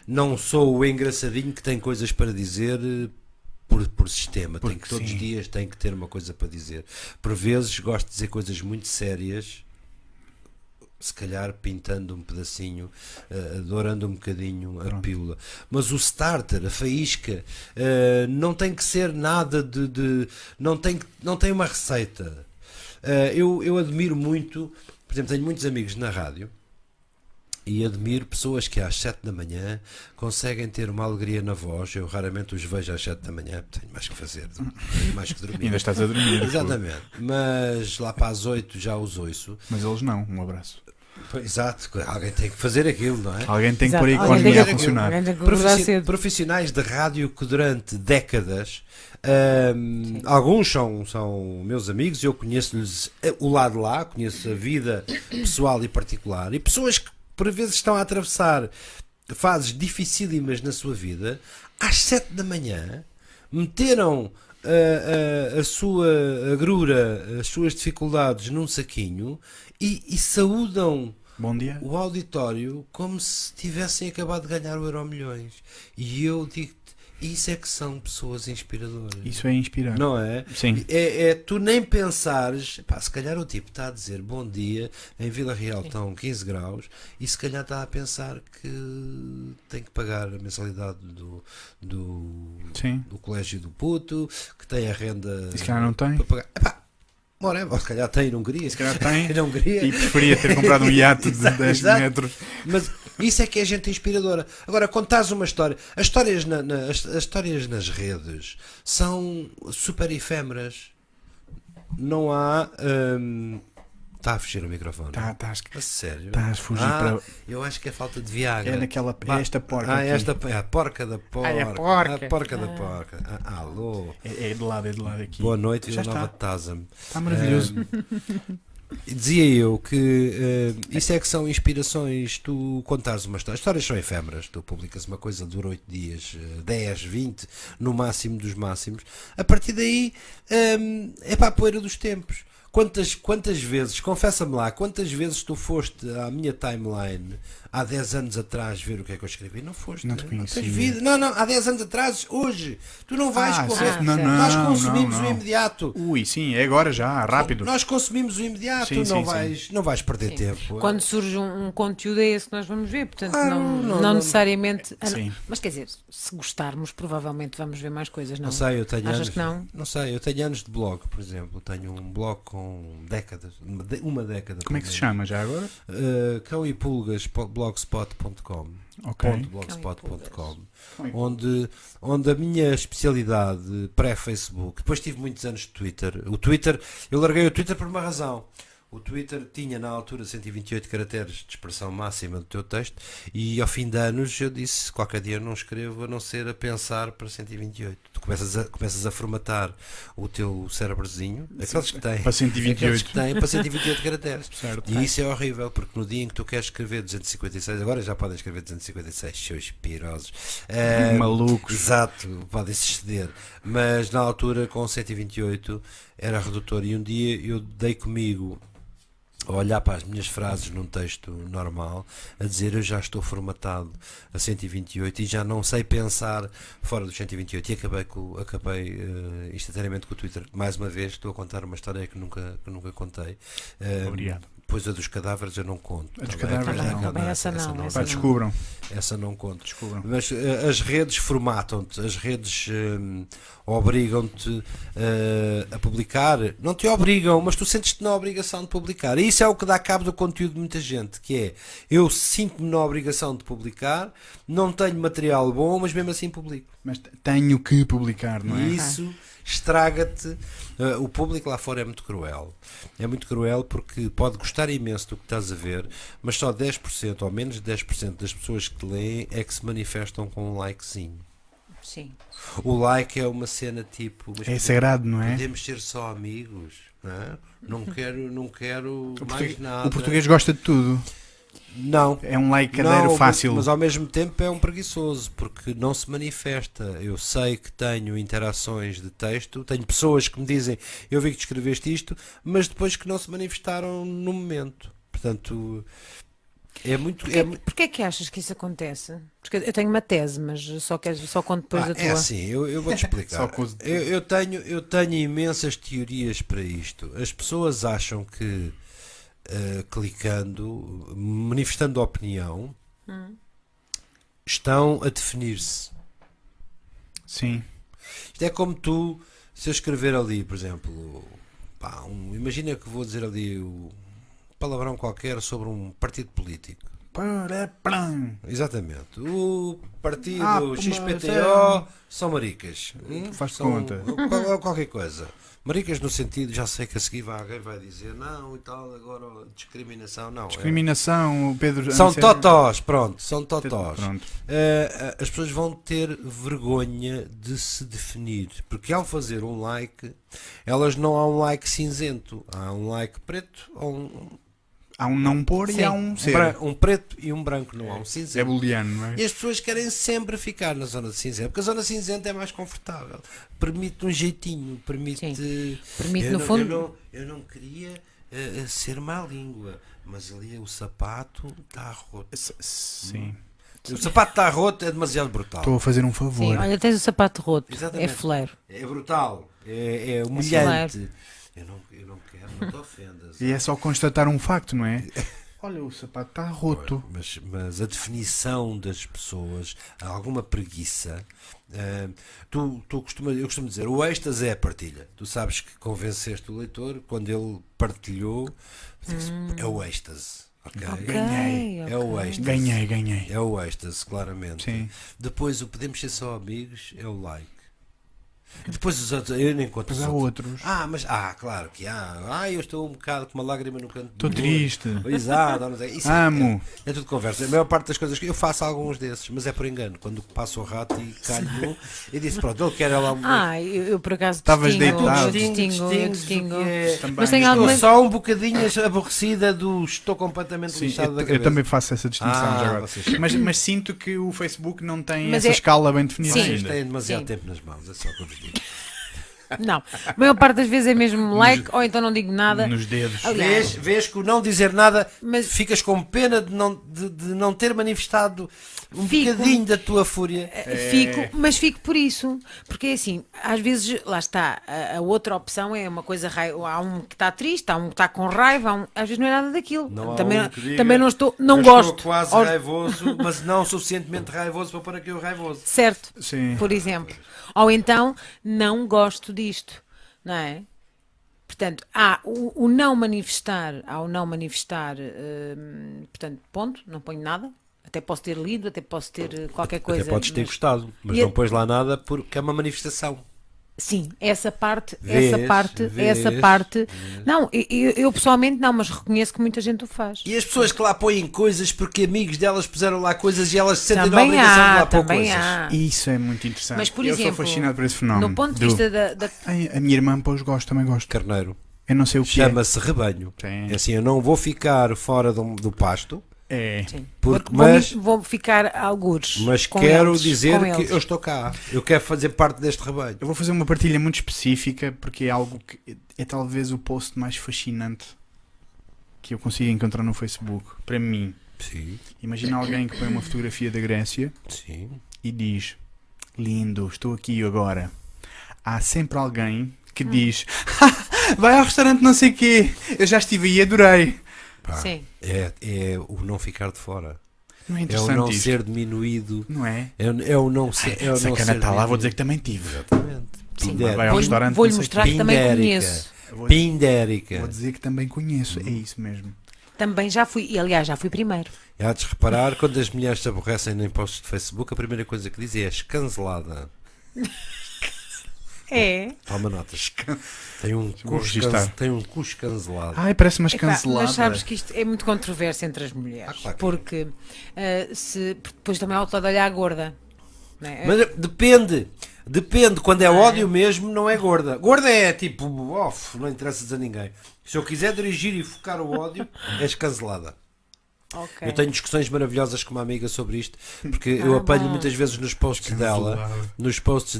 Não sou o engraçadinho que tem coisas para dizer por sistema. Tem Porque que todos sim. os dias tem que ter uma coisa para dizer. Por vezes gosto de dizer coisas muito sérias, se calhar pintando um pedacinho, dourando um bocadinho a Pronto. pílula. Mas o starter, a faísca, não tem que ser nada não tem uma receita. Eu admiro muito, por exemplo, tenho muitos amigos na rádio e admiro pessoas que às 7 da manhã conseguem ter uma alegria na voz. Eu raramente os vejo às 7 da manhã, tenho mais que fazer, tenho mais que dormir. Ainda estás a dormir. Exatamente, mas lá para as 8 já os ouço. Mas eles não. Um abraço. Exato, alguém tem que fazer aquilo, não é? Alguém tem que Exato. pôr a Alguém tem economia a que- funcionar. alguém tem que acordar cedo. Profissionais de rádio que durante décadas, alguns são meus amigos, eu conheço-lhes o lado lá, conheço a vida pessoal e particular, e pessoas que por vezes estão a atravessar fases dificílimas na sua vida, às 7 da manhã meteram a sua agrura, as suas dificuldades num saquinho e saúdam Bom dia. o auditório como se tivessem acabado de ganhar o Euromilhões. E eu digo-te, isso é que são pessoas inspiradoras. Isso é inspirar. Não é? Sim. É tu nem pensares, se calhar o tipo está a dizer bom dia, em Vila Real estão 15 graus, e se calhar está a pensar que tem que pagar a mensalidade Sim. do colégio do puto, que tem a renda E se calhar não tem. para pagar. Ora, ou se calhar tem na Hungria. Se calhar tem. Na Hungria. E preferia ter comprado um iate de Exato, 10 exato. metros. Mas isso é que é gente inspiradora. Agora, contares uma história. As histórias, as histórias nas redes são super efêmeras. Não há. Está a fugir o microfone. Estás A sério? a fugir para. Eu acho que é falta de Viagra. É naquela. É esta porca. Ah, aqui. é a porca da porca. é a porca. A porca da porca. Alô. É de lado aqui. Boa noite, Já Vila Nova está. de Tazam. Está maravilhoso. Dizia eu que isso é que são inspirações. Tu contares uma história. As histórias são efêmeras. Tu publicas uma coisa, dura 8 dias, 10, 20, no máximo dos máximos. A partir daí é para a poeira dos tempos. Quantas vezes, confessa-me lá, quantas vezes tu foste à minha timeline há 10 anos atrás ver o que é que eu escrevi? Não foste. Não te conhecia. tens vida. Não, há 10 anos atrás, hoje. Tu não vais correr. certo. Nós consumimos não. o imediato. Ui, sim, é agora já, rápido. Nós consumimos o imediato, Sim, não, sim, não vais perder Sim. tempo. Quando surge um conteúdo é esse que nós vamos ver, portanto Claro, não necessariamente. Sim. Mas quer dizer, se gostarmos, provavelmente vamos ver mais coisas, não? Não sei, eu tenho Achas anos. que não? Não sei, eu tenho anos de blog, por exemplo. Tenho um blog com décadas, uma década. Como é que se chama já agora? Cão e Pulgas blogspot.com. Ok. .blogspot.com, onde a minha especialidade pré-Facebook, depois tive muitos anos de Twitter. O Twitter, eu larguei o Twitter por uma razão. O Twitter tinha na altura 128 caracteres de expressão máxima do teu texto e ao fim de anos eu disse, qualquer dia eu não escrevo a não ser a pensar para 128. Tu começas a formatar o teu cérebrozinho, aqueles que têm Para 128. aqueles que têm para 128 caracteres. Certo. E isso é horrível, porque no dia em que tu queres escrever 256, agora já podem escrever 256, seus pirosos. Malucos. Exato, podem se exceder. Mas na altura, com 128, era redutor. E um dia eu dei comigo a olhar para as minhas frases num texto normal, a dizer eu já estou formatado a 128 e já não sei pensar fora dos 128 e acabei instantaneamente com o Twitter. Mais uma vez estou a contar uma história que nunca contei. Obrigado. Pois a dos cadáveres eu não conto. A dos Tá bem? cadáveres não. Também essa não. Pá, descubram. Essa não conto. Descubram. Mas as redes formatam-te, as redes obrigam-te a publicar. Não te obrigam, mas tu sentes-te na obrigação de publicar. E isso é o que dá cabo do conteúdo de muita gente, que é, eu sinto-me na obrigação de publicar, não tenho material bom, mas mesmo assim publico. Mas tenho que publicar, não é? E isso estraga-te. O público lá fora é muito cruel. É muito cruel porque pode gostar imenso do que estás a ver, mas só 10% ou menos de 10% das pessoas que te leem é que se manifestam com um likezinho. Sim. O like é uma cena tipo. Mas É sagrado, não é? podemos ser só amigos, não é? Não quero O mais português, nada. o português gosta de tudo. Não. É um likeadeiro Não, fácil. mas ao mesmo tempo é um preguiçoso, porque não se manifesta. Eu sei que tenho interações de texto, tenho pessoas que me dizem eu vi que tu escreveste isto, mas depois que não se manifestaram no momento. Portanto, é muito. Porquê é que achas que isso acontece? Porque eu tenho uma tese, mas só conto depois da tua. É assim, eu vou-te explicar. Só com- eu tenho imensas teorias para isto. As pessoas acham que clicando, manifestando opinião, estão a definir-se. Sim. Isto é como tu, se eu escrever ali, por exemplo, imagina que vou dizer ali um palavrão qualquer sobre um partido político. Exatamente. O partido XPTO são maricas. Faz São conta. qualquer coisa. Maricas no sentido, já sei que a seguir alguém vai dizer não e tal, agora discriminação. Não. Discriminação, o Pedro. São Anselmo- totós, pronto, são totós. Pronto. As pessoas vão ter vergonha de se definir, porque ao fazer um like, elas não há um like cinzento, há um like preto ou Há um não pôr Sim. e há um ser. um preto e um branco, não há um É cinzento. booleano, não é? E as pessoas querem sempre ficar na zona de cinzento, porque a zona cinzenta é mais confortável, permite um jeitinho, permite. Permite, eu no não, fundo. eu não queria ser má língua, mas ali o sapato está roto. Sim. O sapato está roto, é demasiado brutal. Estou a fazer um favor. Sim, olha, tens o sapato roto. Exatamente. É fleiro. É brutal, é humilhante. Eu não quero, não te ofendas. E é só constatar um facto, não é? Olha, o sapato está roto. Mas a definição das pessoas, há alguma preguiça. Eu costumo dizer, o êxtase é a partilha. Tu sabes que convenceste o leitor quando ele partilhou, é o êxtase. Ok? Ganhei. É o êxtase. Ganhei. É o êxtase, claramente. Sim. Depois o podemos ser só amigos é o like. E depois os outros, eu nem conto Mas os há outros. outros. Claro que há. Eu estou um bocado com uma lágrima no canto Estou do olho. triste. Exato, não sei. Isso Amo. é tudo conversa. A maior parte das coisas que eu faço alguns desses, mas é por engano. Quando passo o rato e calho um, eu disse: pronto, ele quer lá um. Eu por acaso Estavas distingo, deitado. eu distingo. Também. Mas tenho Estou algumas... só um bocadinho aborrecida do estou completamente Sim, lixado da eu cabeça. também faço essa distinção já agora. vocês Mas sinto que o Facebook não tem Mas essa é- escala bem definida Sim. Vocês ainda. têm demasiado Sim. tempo nas mãos, é só o que eu vos digo. Não, a maior parte das vezes é mesmo like, ou então não digo nada. Nos dedos. Aliás, Vês que o não dizer nada, Mas- ficas com pena de não ter manifestado um Fico. bocadinho da tua fúria. Mas fico por isso, porque assim, às vezes, lá está, a outra opção é uma coisa, há um que está triste, há um que está com raiva, às vezes não é nada daquilo. Não há também, um que diga, também não estou, não eu gosto. Estou quase Ou- raivoso, mas não suficientemente raivoso para pôr aqui o raivoso. Certo, Sim. por exemplo. Ou então, não gosto disto, não é? Portanto, há o não manifestar, portanto, ponto, não ponho nada. Até posso ter lido, até posso ter qualquer coisa. Até podes ter mas- gostado, mas E não a- pões lá nada porque é uma manifestação. Sim, essa parte, Vês. não, eu pessoalmente não, mas reconheço que muita gente o faz. E as pessoas que lá põem coisas porque amigos delas puseram lá coisas e elas se sentem na Também obrigação de há, lá pôr também coisas. há. Isso é muito interessante. Mas, por eu exemplo, sou fascinado por esse fenómeno. No ponto de do- vista da Ai, a minha irmã pôs gosto, também gosto. Carneiro. Eu não sei o que é. Chama-se rebanho. Sim. É assim, eu não vou ficar fora do pasto, É. sim. Porque- Vou ficar algures. mas com quero eles, dizer com que eles. eu estou cá. Eu quero fazer parte deste rebanho. Eu vou fazer uma partilha muito específica porque é algo que é talvez o post mais fascinante que eu consigo encontrar no Facebook. Para mim, Sim, imagina alguém que põe uma fotografia da Grécia sim. e diz: lindo, estou aqui agora. Há sempre alguém que diz: vai ao restaurante não sei quê, eu já estive aí e adorei. Pá, Sim. é o não ficar de fora. Não é É o interessante não isto? ser diminuído. Não é? É o não ser. É o não Sacana ser está lá, vou diminuído. dizer que também tive. Exatamente. Sim. Pindérica. Vai ao restaurante, Vou-lhe não sei mostrar que também Pindérica. conheço. Vou Pindérica. dizer que também conheço, é isso mesmo. Também já fui, e aliás, já fui primeiro. E há de reparar, quando as mulheres se aborrecem em posts de Facebook, a primeira coisa que dizem é escancelada. É. Toma notas. Tem um Vou registar. curso cancelado. Ai, parece umas Epá, canceladas. mas sabes que isto é muito controverso entre as mulheres. Claro que é. Porque depois também há o lado olhar gorda. Não é? Mas depende. Depende. Quando é ódio mesmo, não é gorda. Gorda é tipo, off, não interessas a ninguém. Se eu quiser dirigir e focar o ódio, és cancelada. Ok. Eu tenho discussões maravilhosas com uma amiga sobre isto, porque eu apanho bom. muitas vezes nos posts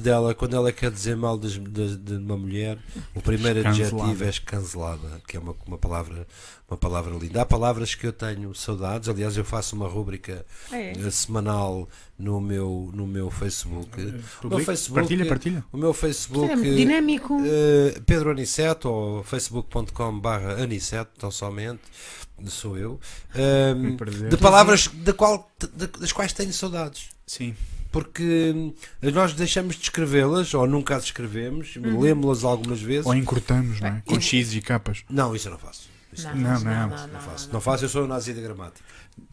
dela, quando ela quer dizer mal de uma mulher, o primeiro Escancelada. adjetivo é escancelada, que é uma palavra linda. Há palavras que eu tenho saudades, aliás, eu faço uma rúbrica semanal no meu Facebook. O meu Facebook, Partilha. O meu Facebook É muito dinâmico. Pedro Aniceto, ou facebook.com/Aniceto, tão somente, sou eu, Prazer. de palavras das quais tenho saudades. Sim. Porque nós deixamos de escrevê-las, ou nunca as escrevemos, lemos-las algumas vezes. Ou encurtamos, não é? Com X e capas. Não, isso eu não faço. Isso Não. não faço. Eu sou o nazi da gramática.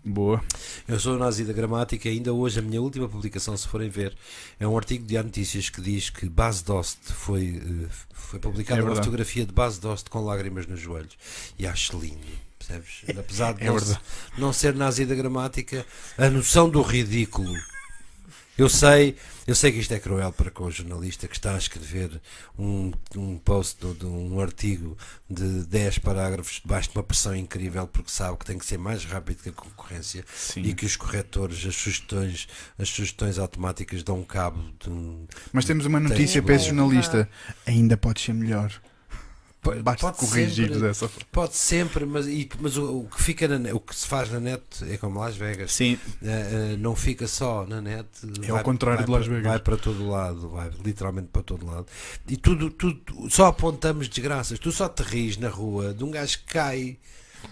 Boa. Eu sou o nazi da gramática e ainda hoje a minha última publicação, se forem ver, é um artigo de Há Notícias que diz que Bas Dost foi publicada uma verdade. fotografia de Bas Dost com lágrimas nos joelhos. E acho lindo, percebes? Apesar de É verdade. não ser nazi da gramática, a noção do ridículo. Eu sei que isto é cruel para com o jornalista que está a escrever um post de um artigo de 10 parágrafos debaixo de uma pressão incrível porque sabe que tem que ser mais rápido que a concorrência. Sim. E que os corretores, as sugestões automáticas dão cabo de Mas temos uma notícia para esse jornalista. Ainda pode ser melhor. Basta Pode corrigir sempre. dessa. Pode sempre, mas o que fica o que se faz na net é como Las Vegas. Sim. Não fica só na net. É ao contrário de Las Vegas. Vai para todo lado, vai literalmente para todo lado. E tudo só apontamos desgraças. Tu só te ris na rua de um gajo que cai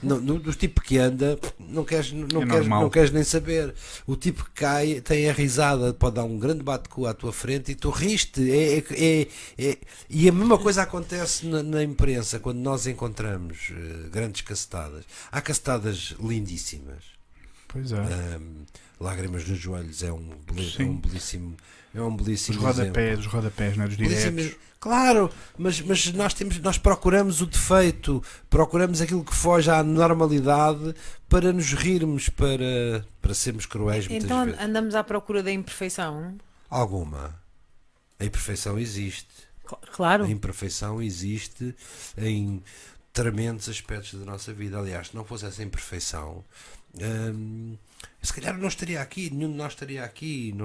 do tipo que anda, não queres, normal. não queres nem saber. O tipo que cai tem a risada, pode dar um grande bate-cu à tua frente e tu riste. E a mesma coisa acontece na imprensa quando nós encontramos grandes cacetadas. Há cacetadas lindíssimas. Pois é. Lágrimas nos joelhos é um Sim. belíssimo. É um Os belíssimo rodapés, os rodapés, não é? Dos diretos. belíssimo. Claro, mas nós procuramos o defeito, procuramos aquilo que foge à normalidade para nos rirmos, para sermos cruéis muitas Então vezes. andamos à procura da imperfeição. Alguma. A imperfeição existe. Claro. A imperfeição existe em tremendos aspectos da nossa vida. Aliás, se não fosse essa imperfeição, se calhar eu não estaria aqui, nenhum de nós estaria aqui.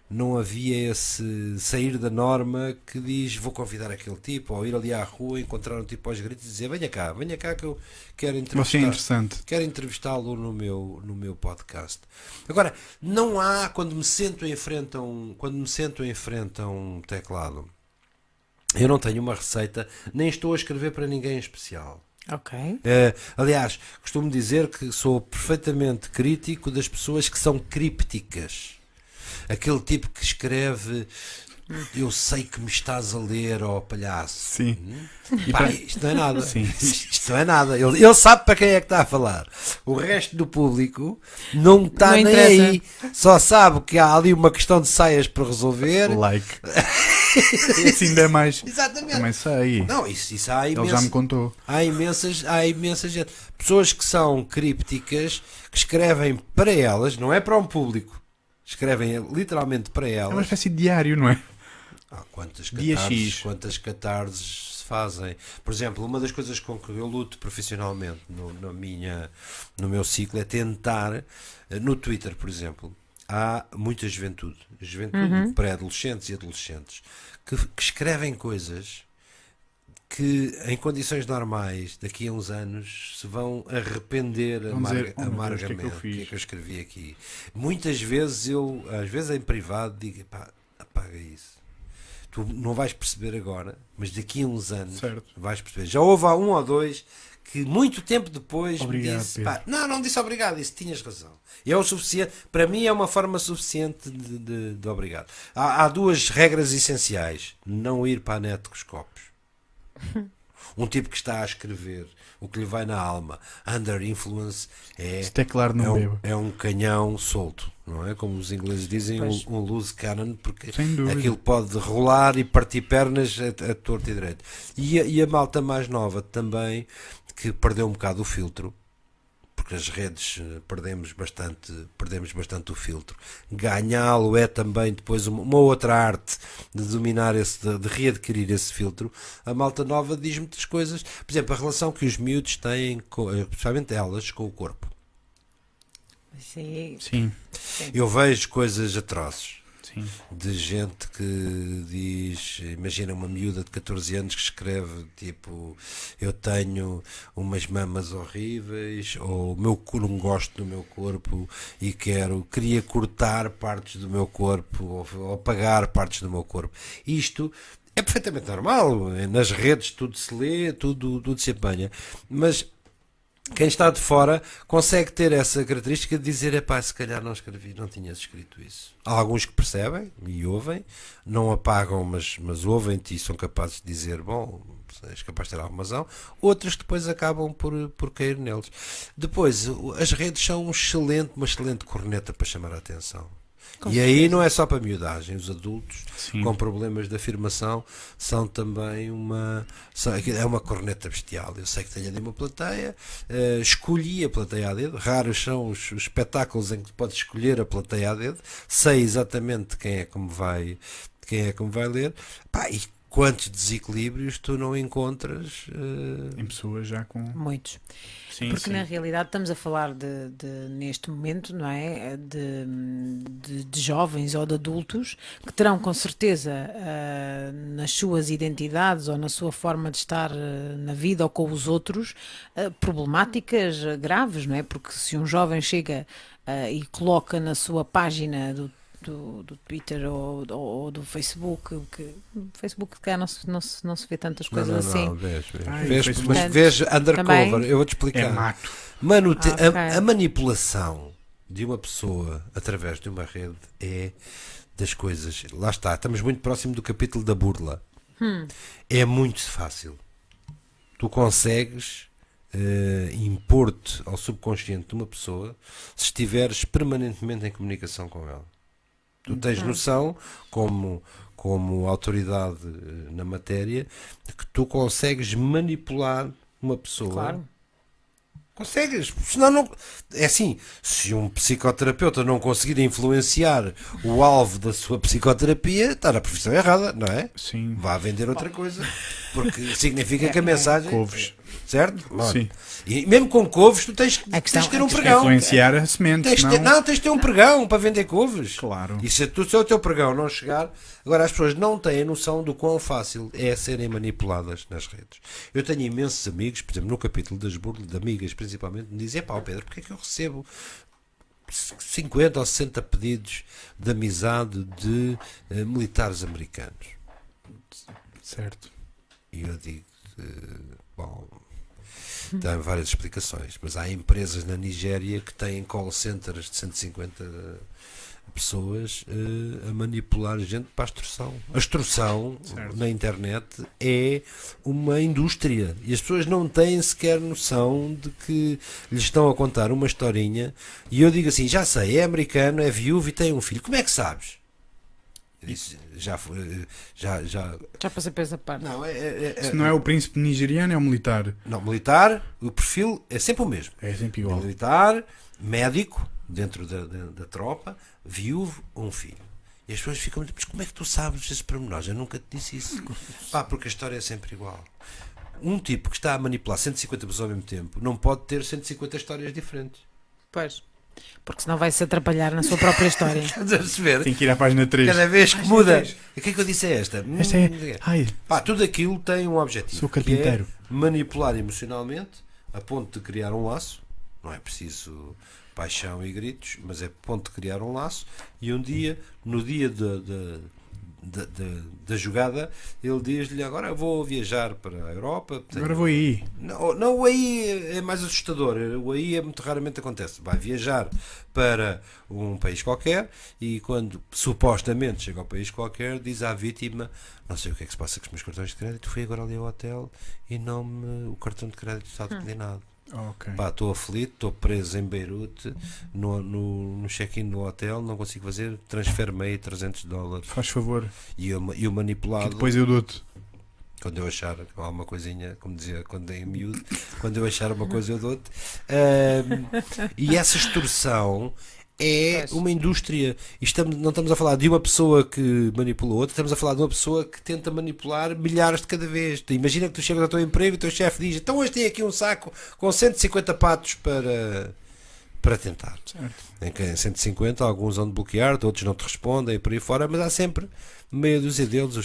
Não havia esse sair da norma que diz vou convidar aquele tipo, ou ir ali à rua, encontrar um tipo aos gritos e dizer venha cá que eu quero Você é interessante. quero entrevistá-lo no meu podcast. Agora, não há, quando me sento em frente a um teclado, eu não tenho uma receita, nem estou a escrever para ninguém em especial. Ok. Aliás, costumo dizer que sou perfeitamente crítico das pessoas que são crípticas. Aquele tipo que escreve eu sei que me estás a ler, ó palhaço. Sim. Pá, isto não é nada. Sim. Isto não é nada. Ele sabe para quem é que está a falar. O resto do público não está Não nem interessa. aí. Só sabe que há ali uma questão de saias para resolver. Like. Esse ainda é mais. Exatamente. Também sei. Não, isso há Ele já me contou. Há imensa gente. Pessoas que são crípticas, que escrevem para elas, não é para um público. Escrevem literalmente para É uma elas. espécie de diário, não é? Dia X. Quantas catarses se fazem. Por exemplo, uma das coisas com que eu luto profissionalmente no meu ciclo é tentar, no Twitter, por exemplo, há muita juventude pré-adolescentes e adolescentes, que escrevem coisas que em condições normais daqui a uns anos se vão arrepender Vão dizer, "Oh, meu Deus, amargamente. o que é que eu O fiz?" que é que eu escrevi aqui? Muitas vezes às vezes em privado digo, pá, apaga isso. Tu não vais perceber agora, mas daqui a uns anos Certo. vais perceber. Já houve um ou dois que muito tempo depois Obrigado, me disse, Pedro. pá, não disse obrigado, disse tinhas razão. E é o suficiente, para mim é uma forma suficiente de obrigado. Há duas regras essenciais: não ir para a net com os copos. Um tipo que está a escrever o que lhe vai na alma, under influence, Se teclar não bebo. é um canhão solto, não é? Como os ingleses dizem, Pois. um loose cannon, porque Sem dúvida. aquilo pode rolar e partir pernas a torto e direito. E a malta mais nova também, que perdeu um bocado o filtro, porque as redes perdemos bastante o filtro. Ganhá-lo é também depois uma outra arte de dominar de readquirir esse filtro. A malta nova diz muitas coisas, por exemplo, a relação que os miúdos têm, especialmente elas, com o corpo. Sim. Sim, Eu vejo coisas atrozes. sim. De gente que diz, imagina uma miúda de 14 anos que escreve tipo, eu tenho umas mamas horríveis, ou não gosto do meu corpo e queria cortar partes do meu corpo, ou apagar partes do meu corpo. Isto é perfeitamente normal, nas redes tudo se lê, tudo se apanha, mas quem está de fora consegue ter essa característica de dizer, epá, se calhar não escrevi, não tinhas escrito isso. Há alguns que percebem e ouvem, não apagam, mas ouvem-te e são capazes de dizer, bom, és capaz de ter alguma razão. Outros depois acabam por cair neles. Depois, as redes são uma excelente corneta para chamar a atenção. E aí não é só para miudagem, os adultos Sim. com problemas de afirmação são também é uma corneta bestial. Eu sei que tenho ali uma plateia, escolhi a plateia a dedo, raros são os espetáculos em que podes escolher a plateia a dedo, sei exatamente quem é que me vai ler. Pá, e quantos desequilíbrios tu não encontras Em pessoas já com. Muitos. Sim, Porque sim. na realidade estamos a falar neste momento, não é? De jovens ou de adultos que terão com certeza nas suas identidades ou na sua forma de estar na vida ou com os outros problemáticas graves, não é? Porque se um jovem chega e coloca na sua página do do Twitter ou do Facebook, que no Facebook cá não se vê tantas coisas assim. Mas vês undercover, Também? eu vou-te É explicar. mato. Mano, Ok. a manipulação de uma pessoa através de uma rede é das coisas. Lá está, estamos muito próximo do capítulo da burla. É muito fácil. Tu consegues impor-te ao subconsciente de uma pessoa se estiveres permanentemente em comunicação com ela. Tu tens noção, como autoridade na matéria, de que tu consegues manipular uma pessoa. Claro. Consegues, senão não. É assim, se um psicoterapeuta não conseguir influenciar o alvo da sua psicoterapia, está na profissão errada, não é? Sim. Vá vender outra coisa. Porque significa que a mensagem. Couves. Certo? Sim. E mesmo com couves, tu tens A questão- de ter um a pregão. Influenciar a semente, Tens de ter um pregão para vender couves. Claro. E se o teu pregão não chegar, agora as pessoas não têm noção do quão fácil é serem manipuladas nas redes. Eu tenho imensos amigos, por exemplo, no capítulo das burlas, de amigas principalmente, me dizem: pá, Pedro, porque é que eu recebo 50 ou 60 pedidos de amizade de militares americanos? Certo. E eu digo: bom, tem várias explicações, mas há empresas na Nigéria que têm call centers de 150 pessoas a manipular gente para a extorsão. A extorsão Certo. na internet é uma indústria e as pessoas não têm sequer noção de que lhes estão a contar uma historinha. E eu digo assim: já sei, é americano, é viúvo e tem um filho. Como é que sabes? Eu disse: já Já passei por essa parte. não, Se não é o príncipe nigeriano, é o militar. não, militar, o perfil é sempre o mesmo. É sempre igual. Militar, médico, dentro da tropa, viúvo, um filho. E as pessoas ficam: mas como é que tu sabes esses pormenores? Eu nunca te disse isso. Pá, porque a história é sempre igual. Um tipo que está a manipular 150 pessoas ao mesmo tempo não pode ter 150 histórias diferentes. Pois. Porque senão vai-se atrapalhar na sua própria história. Estás a perceber? Tem que ir à página 3. Cada vez que muda. O que é que eu disse a esta? Esta é. Ai, Pá, tudo aquilo tem um objetivo. Sou que carpinteiro. é manipular emocionalmente a ponto de criar um laço. Não é preciso paixão e gritos, mas é a ponto de criar um laço. E um dia, no dia da jogada, ele diz-lhe: agora eu vou viajar para a Europa. agora vou aí. Não, o aí é mais assustador. O aí é muito raramente acontece. Vai viajar para um país qualquer e quando supostamente chega ao país qualquer, diz à vítima: não sei o que é que se passa com os meus cartões de crédito, fui agora ali ao hotel e o cartão de crédito está declinado. Ok. Pá, estou aflito, estou preso em Beirute, no check-in do hotel, não consigo fazer, transfere-me aí $300. Faz favor. E o Que manipulado, depois eu dou-te. quando eu achar alguma coisinha, como dizia quando é miúdo, quando eu achar uma coisa eu dou-te. E essa extorsão é Pois. uma indústria. Não estamos a falar de uma pessoa que manipula outra, estamos a falar de uma pessoa que tenta manipular milhares de cada vez. Imagina que tu chegas ao teu emprego e o teu chefe diz: então hoje tem aqui um saco com 150 patos para tentar. Certo. Em que em 150 alguns vão bloquear, outros não te respondem e por aí fora, mas há sempre meia dúzia deles.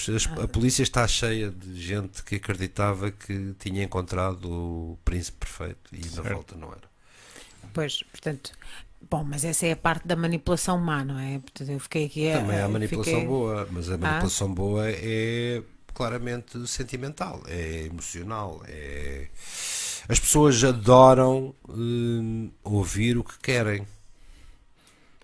A polícia está cheia de gente que acreditava que tinha encontrado o príncipe perfeito e na Certo. volta não era. Pois, portanto. Bom, mas essa é a parte da manipulação má, não é? Portanto, eu fiquei aqui a. Também há manipulação fiquei- boa, mas a manipulação boa é claramente sentimental, é emocional, as pessoas adoram ouvir o que querem.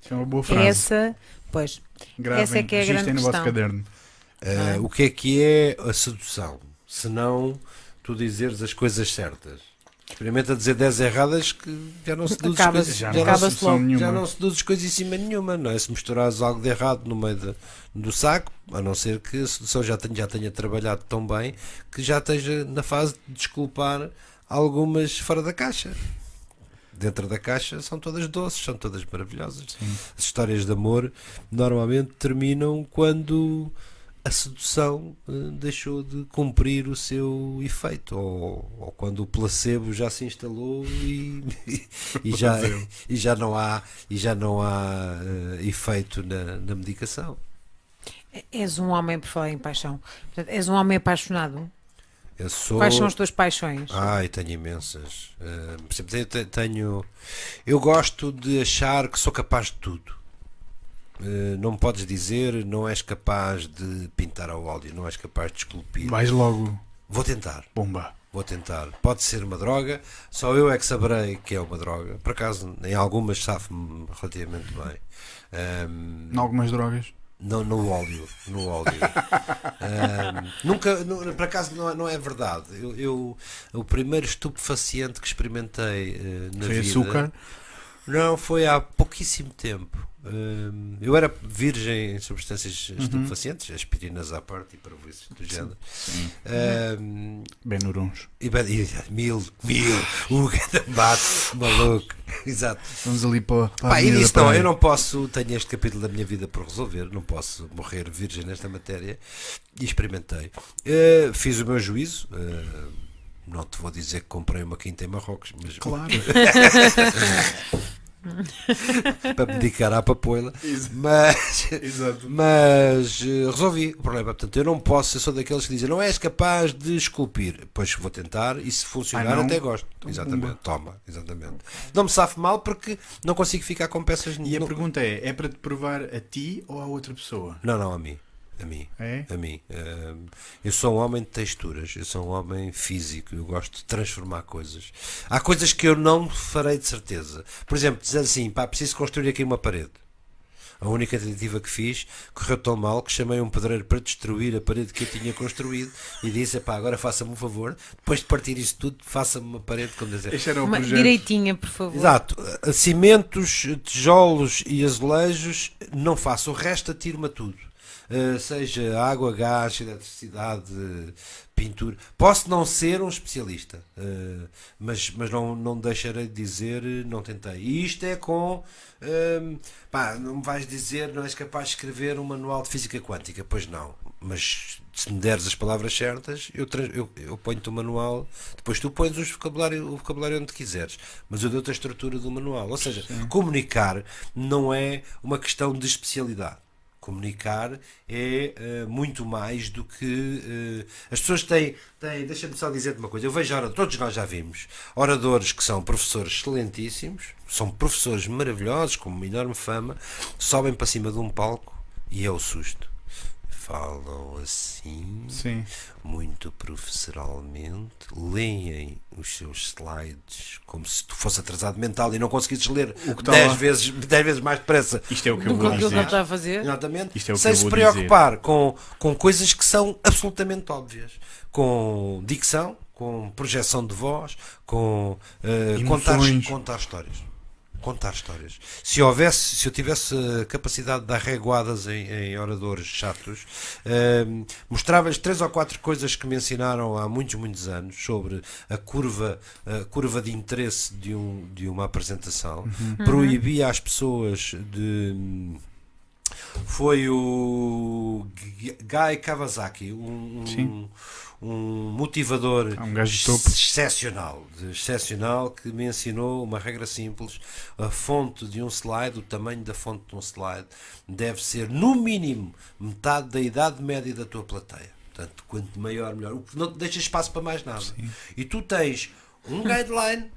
Isso é uma boa frase. Pois, Gravem, essa é que é a registrem grande no vosso questão. caderno. O que é a sedução? Se não tu dizeres as coisas certas. Experimenta dizer 10 erradas que já não seduzes Acaba-se- coisas, Já já não há não, acaba-se solução logo. nenhuma. já não seduzes coisíssima nenhuma, não é? Se misturares algo de errado no meio do saco, a não ser que a sedução já tenha trabalhado tão bem que já esteja na fase de desculpar algumas fora da caixa. Dentro da caixa são todas doces, são todas maravilhosas. As histórias de amor normalmente terminam quando a sedução deixou de cumprir o seu efeito, ou quando o placebo já se instalou e já não há efeito na medicação. És um homem, por falar em paixão. Portanto, és um homem apaixonado. Eu sou... Quais são as tuas paixões? Ai, tenho imensas. Por exemplo, eu gosto de achar que sou capaz de tudo. Não me podes dizer não és capaz de pintar ao óleo, não és capaz de esculpir. Vais logo, Vou tentar. bomba. Vou tentar. Pode ser uma droga, só eu é que saberei que é uma droga. Por acaso, em algumas safo-me relativamente bem. Em algumas drogas. Não, no óleo. No óleo. Nunca, por acaso, não é verdade. O primeiro estupefaciente que experimentei na Foi vida. açúcar. Não, foi há pouquíssimo tempo. Eu era virgem em substâncias estupefacientes, aspirinas à parte e parvoíces do género. Sim. Benuruns. E mil, o gambate, maluco, exato. Vamos ali para a Pá, e Avenida disse: da não, Praia. eu não posso, tenho este capítulo da minha vida por resolver, não posso morrer virgem nesta matéria. E experimentei. Fiz o meu juízo. Não te vou dizer que comprei uma quinta em Marrocos, mas Claro. para me dedicar à papoila. Exato. Mas resolvi o problema. Portanto, eu não posso, eu sou daqueles que dizem: não és capaz de esculpir. Pois vou tentar e se funcionar, não? até gosto. Então, Exatamente, pumba. toma, exatamente. Não me safo mal porque não consigo ficar com peças. E a pergunta é para te provar a ti ou a outra pessoa? Não, a mim. A mim. É? A mim. Eu sou um homem de texturas, eu sou um homem físico, eu gosto de transformar coisas. Há coisas que eu não farei de certeza. Por exemplo, dizer assim: pá, preciso construir aqui uma parede. A única tentativa que fiz correu tão mal que chamei um pedreiro para destruir a parede que eu tinha construído e disse: pá, agora faça-me um favor, depois de partir isto tudo, faça-me uma parede com dizer. Este era o Uma projeto. direitinha, por favor. Exato, cimentos, tijolos e azulejos, não faço, o resto atiro-me a tudo. Seja água, gás, eletricidade, pintura. Posso não ser um especialista, mas não deixarei de dizer não tentei. E isto é com pá, não me vais dizer não és capaz de escrever um manual de física quântica, pois não, mas se me deres as palavras certas eu ponho-te o manual, depois tu pões o vocabulário onde quiseres, mas eu dou-te a estrutura do manual. Ou seja, comunicar não é uma questão de especialidade. Comunicar é muito mais do que as pessoas têm. Deixa-me só dizer-te uma coisa. Eu vejo, todos nós já vimos oradores que são professores excelentíssimos, são professores maravilhosos, com uma enorme fama, sobem para cima de um palco e é o susto. Falam assim, Sim. muito professoralmente, leem os seus slides como se tu fosse atrasado mental e não conseguisses ler O que está 10 lá. vezes mais depressa. Isto é o que eu Do vou que aquilo que ele dizer. está a fazer. Exatamente. Isto é o que Sem eu se vou preocupar com coisas que são absolutamente óbvias, com dicção, com projeção de voz, com Emoções. contar histórias. Contar histórias. Se eu tivesse a capacidade de dar reguadas em oradores chatos, mostrava-lhes 3 ou 4 coisas que me ensinaram há muitos anos sobre a curva de interesse de uma apresentação. Proibia às pessoas de. Foi o Guy Kawasaki, Sim. um motivador Um gajo de topo. excepcional, que me ensinou uma regra simples: a fonte de um slide, o tamanho da fonte de um slide deve ser no mínimo metade da idade média da tua plateia. Portanto, quanto maior, melhor. Não te deixa espaço para mais nada. Sim. E tu tens um guideline,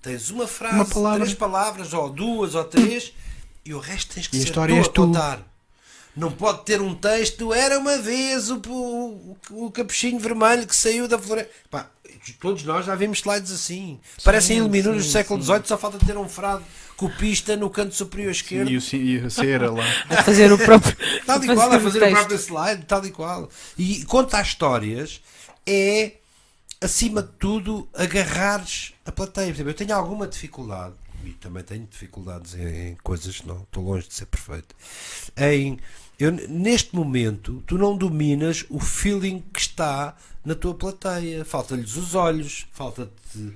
tens uma frase, Uma palavra. 3 palavras, ou 2 ou 3, e o resto tens que E a ser história tu és a tu. contar. Não pode ter um texto: era uma vez o capuchinho vermelho que saiu da floresta. Pá, todos nós já vimos slides assim. Parecem iluminuros do século XVIII, só falta ter um frade copista no canto superior esquerdo. E a cera lá. A fazer o próprio. Tal e qual, a fazer o texto. próprio slide, tal e qual. E contar histórias é, acima de tudo, agarrares a plateia. Por exemplo, eu tenho alguma dificuldade, e também tenho dificuldades em coisas, não estou longe de ser perfeito, neste momento, tu não dominas o feeling que está na tua plateia. Falta-lhes os olhos, falta-te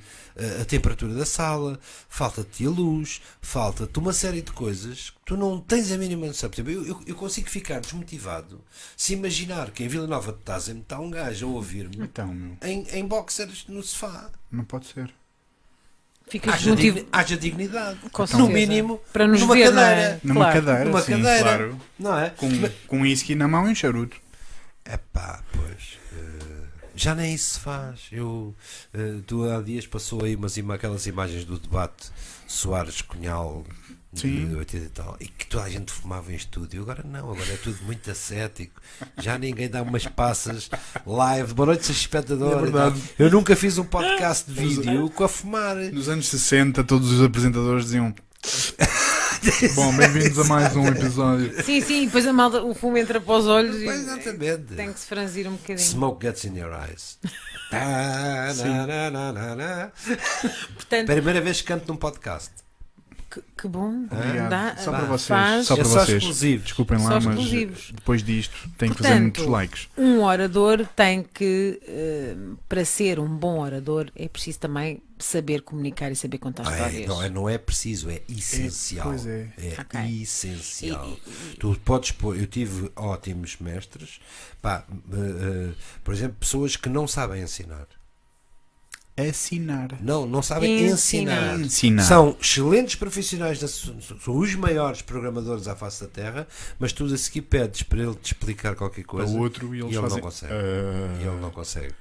a temperatura da sala, falta-te a luz, falta-te uma série de coisas que tu não tens a mínima noção. Por exemplo, eu consigo ficar desmotivado se imaginar que em Vila Nova de Tazem está um gajo a ouvir-me Então, meu, em boxers no sofá. não pode ser. Ficas desmotivado. Haja dignidade. Com No certeza. mínimo, Para nos numa ver, não cadeira. é? Numa Claro. cadeira, Numa sim, cadeira. claro. Não é? Com whisky na mão e um charuto. Epá, pois. Já nem isso se faz. Tu há dias passou aí aquelas imagens do debate Soares Cunhal Sim. de 80 e tal, e que toda a gente fumava em estúdio. Agora não, agora é tudo muito ascético. Já ninguém dá umas passas live. Boa noite, espectador. É verdade. Eu nunca fiz um podcast de vídeo com a fumar. Nos anos 60, todos os apresentadores diziam: bom, bem-vindos a mais um episódio. Sim, sim, depois a malta, o fumo entra para os olhos Pois, e exatamente. tem que se franzir um bocadinho. Smoke gets in your eyes. Portanto, Primeira vez que canto num podcast. que bom. Obrigado. Dá- Só para vocês. faz- Só para É só vocês. exclusivos. Desculpem Só lá, mas exclusivos. depois disto tenho que fazer Portanto, muitos likes. Um orador tem que, para ser um bom orador, é preciso também saber comunicar e saber contar histórias. Não é preciso, é essencial. pois é. Ok. Essencial. Tu podes pôr, eu tive ótimos mestres, pá, por exemplo, pessoas que não sabem ensinar. Assinar. Não sabem Ensinar. Ensinar. São excelentes profissionais, são os maiores programadores à face da Terra, mas tu a seguir pedes para ele te explicar qualquer Para coisa o outro e eles e ele fazem. não consegue. E ele não consegue.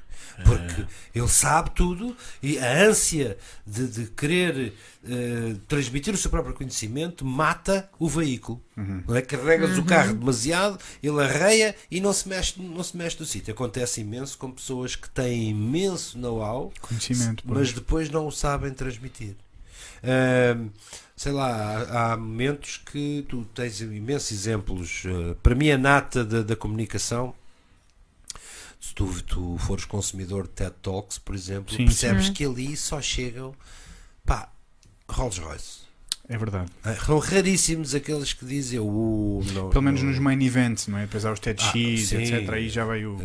Porque ele sabe tudo e a ânsia de querer transmitir o seu próprio conhecimento mata o veículo. Não é? Carregas o carro demasiado, ele arreia e não se mexe do sítio. Acontece imenso com pessoas que têm imenso know-how, Conhecimento. pois. mas depois não o sabem transmitir. Sei lá, há momentos que tu tens imensos exemplos. Para mim, a nata da comunicação, se tu fores consumidor de TED Talks, por exemplo, Sim, percebes que ali só chegam, pá, Rolls Royce. É verdade. São raríssimos aqueles que dizem não, Pelo menos não- nos main events, não é? Depois há os TEDx, sim. etc. Aí já vai o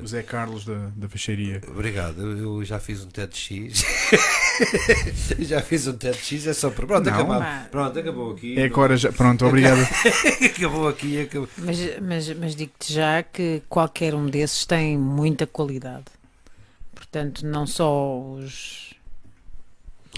Zé Carlos da peixaria. Obrigado, eu já fiz um TEDx. Já fiz um TEDx, é só para. Pronto, Não. acabou aqui. É agora já. Pronto, obrigado. Acabou aqui. Acabou. Mas digo-te já que qualquer um desses tem muita qualidade. Portanto, não só os.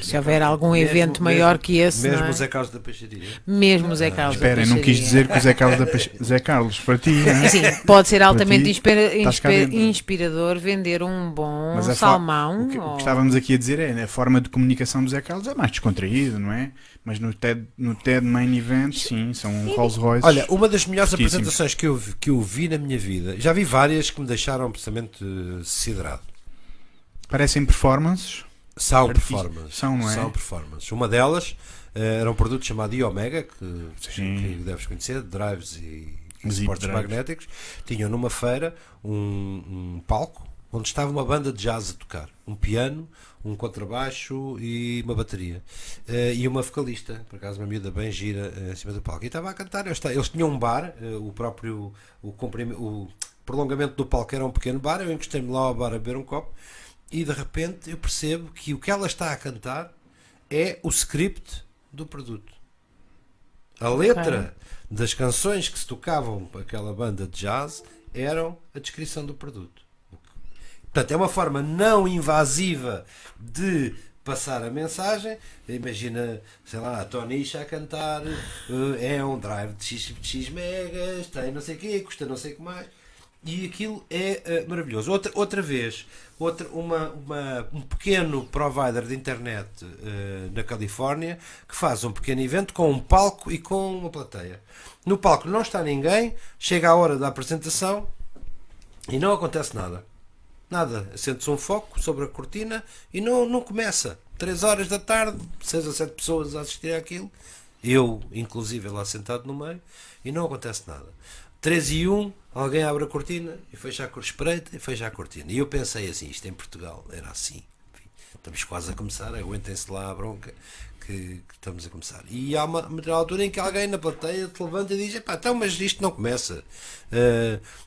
Se houver algum Mesmo- evento maior que esse, Mesmo não é? o Zé Carlos da Peixaria. Mesmo o Zé Carlos da Esperem, não quis Peixaria. dizer que o Zé Carlos Zé Carlos, para ti, não é? Assim, pode ser altamente ti, estás cá dentro. inspirador vender um bom Mas a salmão. O que ou- estávamos aqui a dizer é, né, a forma de comunicação do Zé Carlos é mais descontraído, não é? Mas no TED Main Event, sim, são Rolls Royce. Olha, uma das melhores Fortíssimos. apresentações que eu vi na minha vida, já vi várias que me deixaram absolutamente siderado. Parecem performances. Sound Artista- performance. são, não é? Sound performance. Uma delas era um produto chamado iOmega, Sim. que deves conhecer, drives e Zip suportes drives. magnéticos. Tinham numa feira um palco onde estava uma banda de jazz a tocar. Um piano, um contrabaixo e uma bateria. E uma vocalista, por acaso uma miúda bem gira, em cima do palco. E estava a cantar. Eles tinham um bar, o prolongamento do palco era um pequeno bar. Eu encostei-me lá ao bar a beber um copo. E de repente eu percebo que o que ela está a cantar é o script do produto. A letra das canções que se tocavam para aquela banda de jazz eram a descrição do produto. Portanto, é uma forma não invasiva de passar a mensagem. Imagina, sei lá, a Tonisha a cantar, é um drive de X megas, tem não sei o quê, custa não sei o que mais. E aquilo é maravilhoso. Outra vez, um pequeno provider de internet na Califórnia que faz um pequeno evento com um palco e com uma plateia. No palco não está ninguém, chega a hora da apresentação e não acontece nada. Nada. Sente-se um foco sobre a cortina e não começa. 3 horas da tarde, 6 ou 7 pessoas a assistir àquilo, eu inclusive lá sentado no meio, e não acontece nada. 3 e 1, alguém abre a cortina e fecha espreita e fecha a cortina. E eu pensei assim, isto em Portugal era assim. Enfim, estamos quase a começar, aguentem-se lá a bronca que estamos a começar. E há uma altura em que alguém na plateia te levanta e diz, epá, então, mas isto não começa.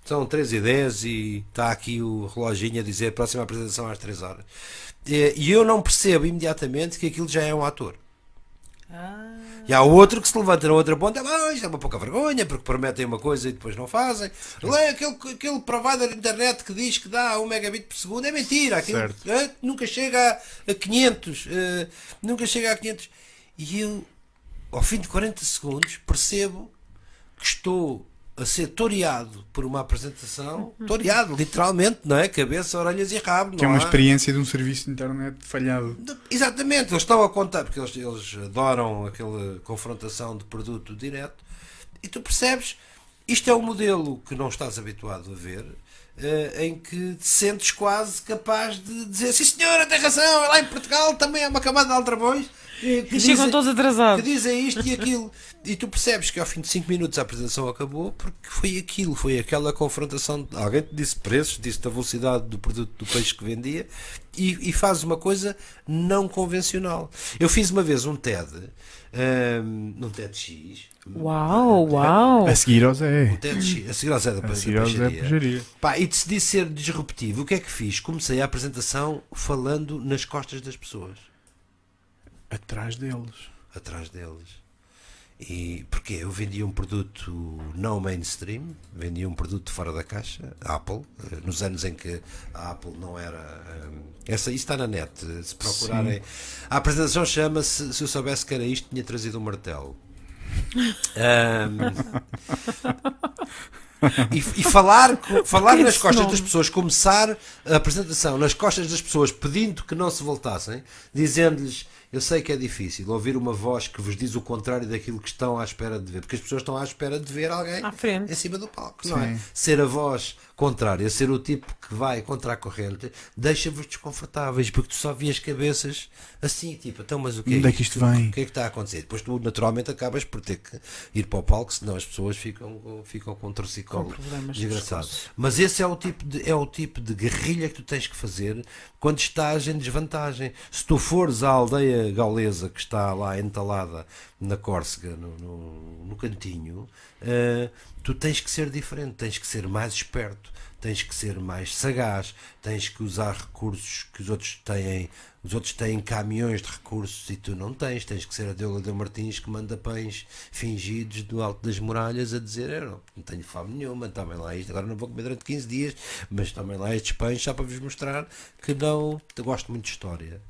São 3 e 10 e está aqui o reloginho a dizer próxima apresentação às 3 horas. E eu não percebo imediatamente que aquilo já é um ator. E há outro que se levanta na outra ponta, isto é uma pouca vergonha, porque prometem uma coisa e depois não fazem. É aquele provider de internet que diz que dá 1 megabit por segundo, é mentira, aquilo nunca chega a 500, nunca chega a 500. E eu, ao fim de 40 segundos, percebo que estou a ser toreado por uma apresentação, toreado, literalmente, não é? Cabeça, orelhas e rabo. Que é não uma há? experiência de um serviço de internet falhado. Exatamente, eles estão a contar, porque eles adoram aquela confrontação de produto direto, e tu percebes, isto é um modelo que não estás habituado a ver, em que te sentes quase capaz de dizer, sim senhora, tem razão, lá em Portugal também é uma camada de aldrabões E chegam todos que atrasados. dizem isto e aquilo, e tu percebes que ao fim de 5 minutos a apresentação acabou porque foi aquilo, foi aquela confrontação. Alguém te disse preços, disse a velocidade do produto, do peixe que vendia, e faz uma coisa não convencional. Eu fiz uma vez um TED, num TEDx. Uau! A seguir ao Zé. Um TEDx, a seguir ao Zé da A seguir ao Zé peixaria. Pajaria. Pá, e decidi ser disruptivo. O que é que fiz? Comecei a apresentação falando nas costas das pessoas, Atrás deles. atrás deles. E porque eu vendia um produto não mainstream, vendia um produto fora da caixa, Apple, nos anos em que a Apple não era. Isso está na net, se procurarem. A apresentação chama-se Se eu soubesse que era isto, tinha trazido um martelo. E falar nas costas das pessoas, começar a apresentação nas costas das pessoas, pedindo que não se voltassem, dizendo-lhes: eu sei que é difícil ouvir uma voz que vos diz o contrário daquilo que estão à espera de ver, porque as pessoas estão à espera de ver alguém À frente. em cima do palco, não é? Sim. Ser a voz contrária, ser o tipo que vai contra a corrente, deixa-vos desconfortáveis, porque tu só vias cabeças assim, tipo, então, mas o que é Onde é que isto vem? O que é que está a acontecer? Depois tu naturalmente acabas por ter que ir para o palco, senão as pessoas ficam com um torcicolo Com problemas de desgraçado. pescoço. Mas esse é o tipo de guerrilha que tu tens que fazer quando estás em desvantagem. Se tu fores à aldeia gaulesa que está lá entalada na Córcega, no cantinho, tu tens que ser diferente, tens que ser mais esperto, tens que ser mais sagaz, tens que usar recursos que os outros têm. Os outros têm caminhões de recursos e tu não tens que ser a Deolada Martins que manda pães fingidos do alto das muralhas a dizer: eu não tenho fome nenhuma, tomem lá isto, agora não vou comer durante 15 dias, mas tomem lá estes pães só para vos mostrar que não. Eu gosto muito de história.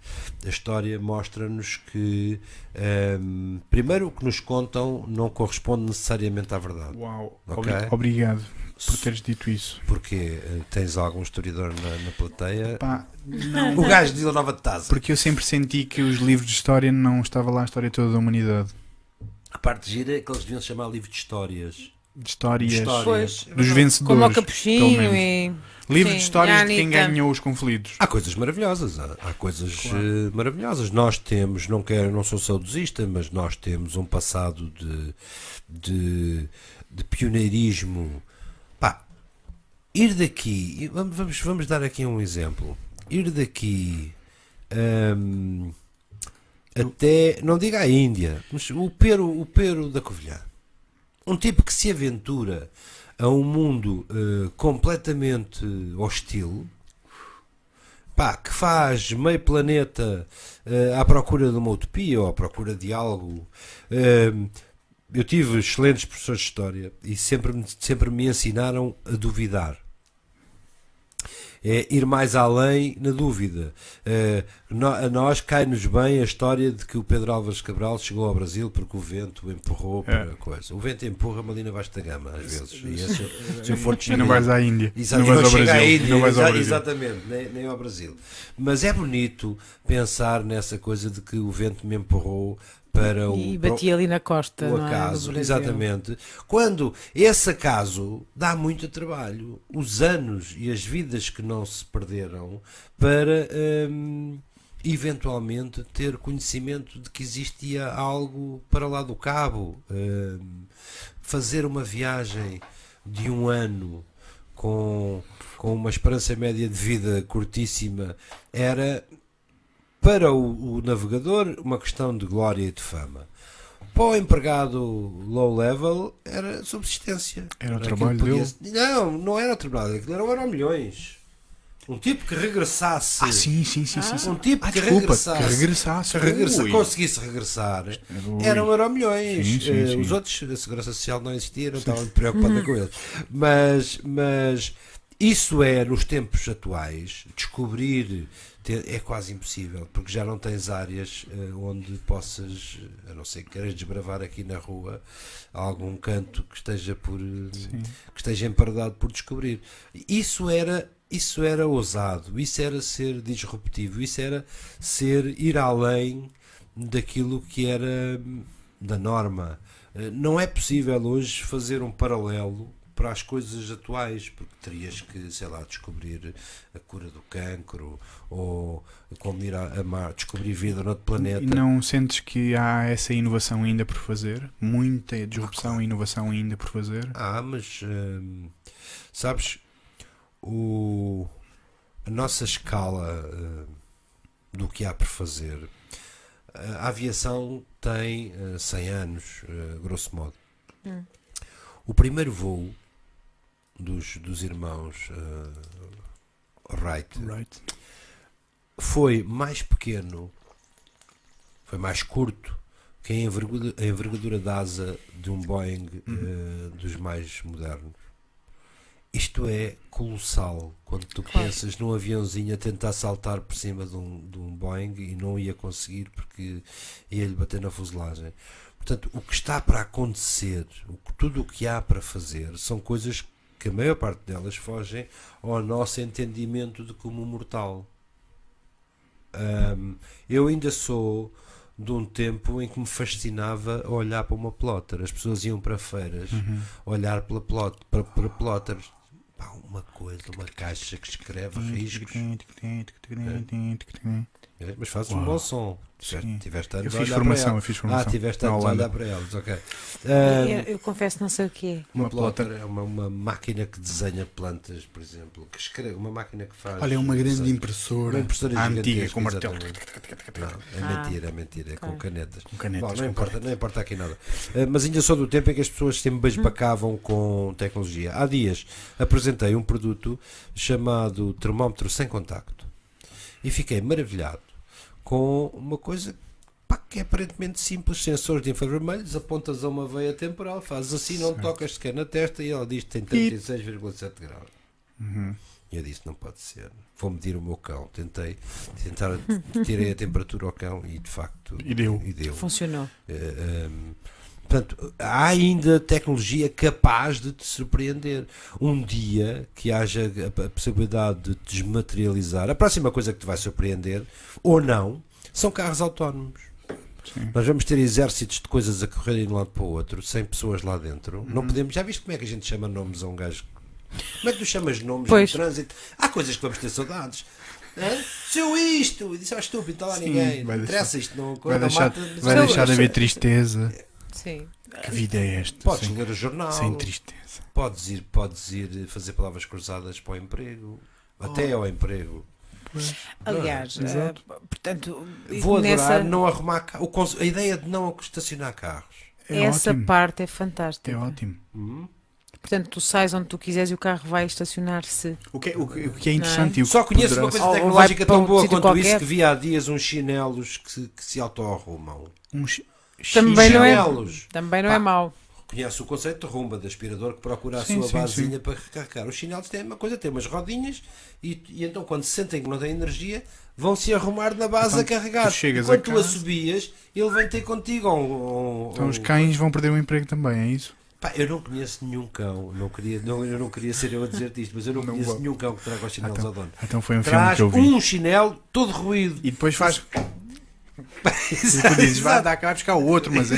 A história mostra-nos que primeiro o que nos contam não corresponde necessariamente à verdade. Uau. Ok. Obrigado por teres dito isso. Porque tens algum historiador na plateia. Pá, não. O gajo de Vila Nova de Taza. Porque eu sempre senti que os livros de história não estava lá a história toda da humanidade. A parte gira é que eles deviam se chamar livro de histórias. De histórias. De história. Pois, Dos vencedores. como o pelo capuchinho menos. e... Livro Sim, de histórias e a de quem Anitta. ganhou os conflitos. Há coisas maravilhosas, há coisas Claro. maravilhosas. Nós temos, não sou saudosista, mas nós temos um passado de pioneirismo. Pá, ir daqui, vamos dar aqui um exemplo. Ir daqui até, não diga a Índia, mas o Pero da Covilhã. Um tipo que se aventura a um mundo completamente hostil, pá, que faz meio planeta à procura de uma utopia ou à procura de algo. Eu tive excelentes professores de história e sempre me ensinaram a duvidar. É ir mais além na dúvida. A nós cai-nos bem a história de que o Pedro Álvares Cabral chegou ao Brasil porque o vento o empurrou para a coisa. O vento empurra-me ali na Vasta Gama, às vezes. E se eu for E não vais à Índia. Exato, não vais ao chega Brasil. à Índia, não vais ao Brasil. exatamente, nem ao Brasil. Mas é bonito pensar nessa coisa de que o vento me empurrou para E bati ali na costa, o não é, do acaso, Brasil. exatamente. Quando esse acaso dá muito trabalho, os anos e as vidas que não se perderam para eventualmente ter conhecimento de que existia algo para lá do cabo, fazer uma viagem de um ano com uma esperança média de vida curtíssima era, para o navegador, uma questão de glória e de fama. Para o empregado low level era subsistência. Era o Aquilo trabalho dele. Não era o trabalho, aquilo era o Euromilhões. Um tipo que regressasse. Ah, sim. Um tipo que desculpa, regressasse. que regressasse. Ui. Conseguisse regressar. Ui. Eram Euromilhões. Sim. Os outros, a Segurança Social não existia, não estava muito preocupada com eles. Mas isso é, nos tempos atuais, descobrir é quase impossível, porque já não tens áreas onde possas, a não ser que queiras desbravar aqui na rua algum canto que esteja que esteja emparedado por descobrir. Isso era ousado, isso era ser disruptivo, isso era ir além daquilo que era da norma. Não é possível hoje fazer um paralelo para as coisas atuais, porque terias que, sei lá, descobrir a cura do cancro ou como ir a Marte, descobrir vida noutro planeta. E não sentes que há essa inovação ainda por fazer? Muita disrupção e inovação ainda por fazer? Mas sabes, a nossa escala do que há por fazer, a aviação tem 100 anos, grosso modo. O primeiro voo dos irmãos Wright foi mais pequeno, foi mais curto que a envergadura da asa de um Boeing dos mais modernos. Isto é colossal quando tu pensas num aviãozinho a tentar saltar por cima de um Boeing e não ia conseguir porque ia-lhe bater na fuselagem. Portanto, o que está para acontecer, tudo o que há para fazer, são coisas que a maior parte delas fogem ao nosso entendimento de como mortal. Eu ainda sou de um tempo em que me fascinava olhar para uma plotter. As pessoas iam para feiras olhar para plotters. Pá, uma coisa, uma caixa que escreve riscos. Mas fazes um bom som. Tiveste anos a olhar para elas. Tiveste anos a olhar para elas, ok. Eu confesso, não sei o que é. Uma plotter é uma máquina que desenha plantas, por exemplo, que escreve, uma máquina que faz. Olha, é uma grande impressora. Uma impressora antiga, com martelo. Não, é mentira, é com canetas. Bom, não importa aqui nada. Mas ainda sou do tempo em que as pessoas sempre basbacavam com tecnologia. Há dias apresentei um produto chamado termómetro sem contacto e fiquei maravilhado com uma coisa que é aparentemente simples, sensores de infravermelhos, apontas a uma veia temporal, fazes assim, não tocas sequer na testa e ela diz que tem 36,7 graus. E eu disse, não pode ser, vou medir o meu cão, tirei a temperatura ao cão e de facto e deu. Funcionou. Portanto, há ainda tecnologia capaz de te surpreender. Um dia que haja a possibilidade de desmaterializar, a próxima coisa que te vai surpreender, ou não, são carros autónomos. Sim. Nós vamos ter exércitos de coisas a correrem de um lado para o outro, sem pessoas lá dentro. Não podemos. Já viste como é que a gente chama nomes a um gajo? Como é que tu chamas nomes no trânsito? Há coisas que vamos ter saudades. Seu isto! E disse, estúpido, não está lá ninguém. Não interessa isto. Não, vai deixar de haver tristeza. Sim. Que vida é esta? Podes ler o jornal. Sem tristeza. Podes ir fazer palavras cruzadas para o emprego. Até ao emprego. Aliás, portanto, vou adorar não arrumar carros. A ideia de não estacionar carros. Essa parte é fantástica. É ótimo. Portanto, tu sais onde tu quiseres e o carro vai estacionar-se. O que é interessante. Só conheço uma coisa tecnológica tão boa quanto isso, que vi há dias uns chinelos que se auto-arrumam. Também não é mau. Conhece o conceito de rumba, de aspirador que procura a sua basezinha para recarregar. Os chinelos têm uma coisa, têm umas rodinhas e então quando se sentem que não têm energia, vão-se arrumar na base a carregar. Quando tu assobias, ele vem ter contigo. Então os cães vão perder o emprego também, é isso? Eu não conheço nenhum cão, eu não queria ser eu a dizer isto, mas eu não conheço nenhum cão que traga os chinelos ao dono. Então foi um filme que eu vi. Um chinelo todo ruído. E depois faz... E tu dizes, vai buscar o outro, mas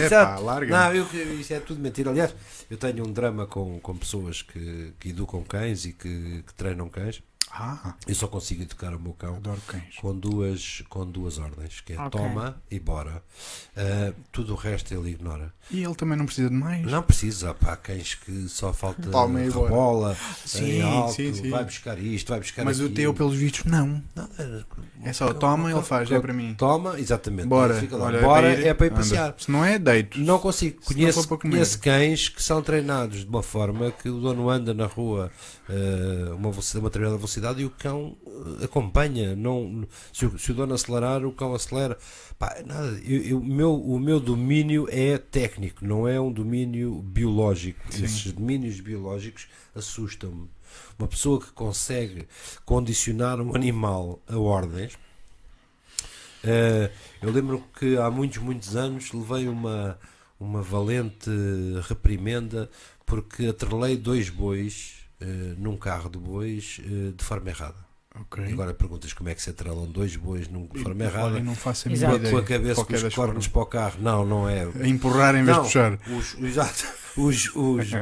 larga. Não, isso é tudo mentira. Aliás, eu tenho um drama com pessoas que educam cães e que treinam cães. Eu só consigo educar o meu cão. Adoro cães. Com duas ordens, que é toma e bora. Tudo o resto ele ignora. E ele também não precisa de mais? Não precisa, há cães que só falta bola, vai buscar isto, vai buscar mas aquilo. O teu, pelos vistos, não. É só toma, ele faz, é para mim. Toma, exatamente. Bora, é para ir passear. Se não é, deito. Não consigo. Conheço cães que são treinados de uma forma que o dono anda na rua uma determinada velocidade e o cão acompanha. Se o dono acelerar, o cão acelera. O meu domínio é técnico, não é um domínio biológico. Sim. Esses domínios biológicos assustam-me. Uma pessoa que consegue condicionar um animal a ordens, Eu lembro que há muitos anos levei uma valente reprimenda porque atrelei 2 bois num carro de bois de forma errada. Ok. Agora perguntas como é que se atrelam 2 bois de forma Olha, errada, não faço a Exato. mínima com a ideia. cabeça com Qualquer os das cornos formas. para o carro. Não é. A empurrar em vez de Não, puxar. exato. Os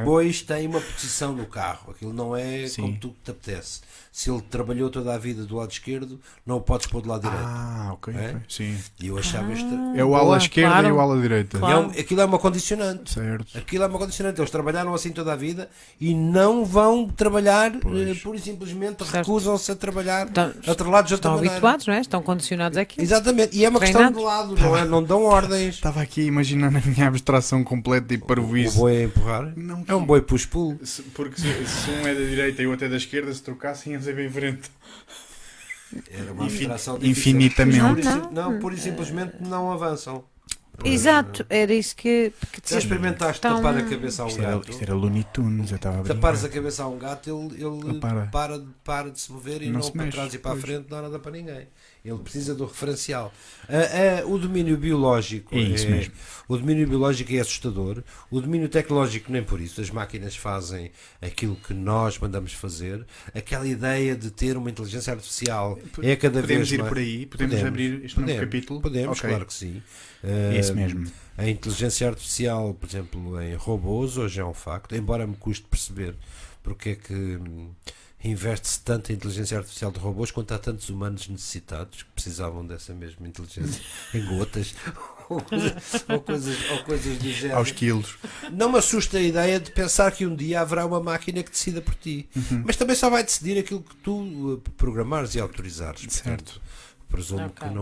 bois têm uma posição no carro. Aquilo não é Sim. como tu te apetece. Se ele trabalhou toda a vida do lado esquerdo, não o podes pôr do lado direito. Ah, ok. É? Ok. Sim. E eu achava isto. É o Boa, ala esquerda claro. e o ala direita. Claro. Aquilo é uma condicionante. Certo. Aquilo é uma condicionante. Eles trabalharam assim toda a vida e não vão trabalhar, Pois. pura e simplesmente Certo. recusam-se a trabalhar Estão, atrelados de outra estão maneira. habituados, não é? Estão condicionados àquilo. Exatamente. E é uma questão Treinados. de lado, não dão ordens. Estava aqui imaginando a minha abstração completa e O parvoíce. boi a empurrar. Não, É um boi push-pull. Porque se um é da direita e o outro é da esquerda, se trocassem ia ser em frente. Era uma Infin- abstração difícil. infinitamente. Não, pura e simplesmente não avançam. Exato, era isso que Já experimentaste Estão- tapar a cabeça a um Isto era, gato? isto era Looney Tunes, eu estava a brincar. Tapares a cabeça a um gato, ele Ele para de se mover e Não não se para mexe, trás e para a pois. frente, não há nada para ninguém. Ele precisa do referencial. O domínio biológico É isso mesmo. o domínio biológico é assustador. O domínio tecnológico nem por isso. As máquinas fazem aquilo que nós mandamos fazer. Aquela ideia de ter uma inteligência artificial é cada Podemos vez ir mais... por aí? Podemos abrir este novo capítulo? Podemos, Ok. claro que sim. Esse mesmo. A inteligência artificial, por exemplo, em robôs, hoje é um facto, embora me custe perceber porque é que investe-se tanto em inteligência artificial de robôs quando há tantos humanos necessitados que precisavam dessa mesma inteligência em gotas ou coisas do género. Aos quilos. Não me assusta a ideia de pensar que um dia haverá uma máquina que decida por ti, mas também só vai decidir aquilo que tu programares e autorizares. Certo. Portanto, presumo Ok. que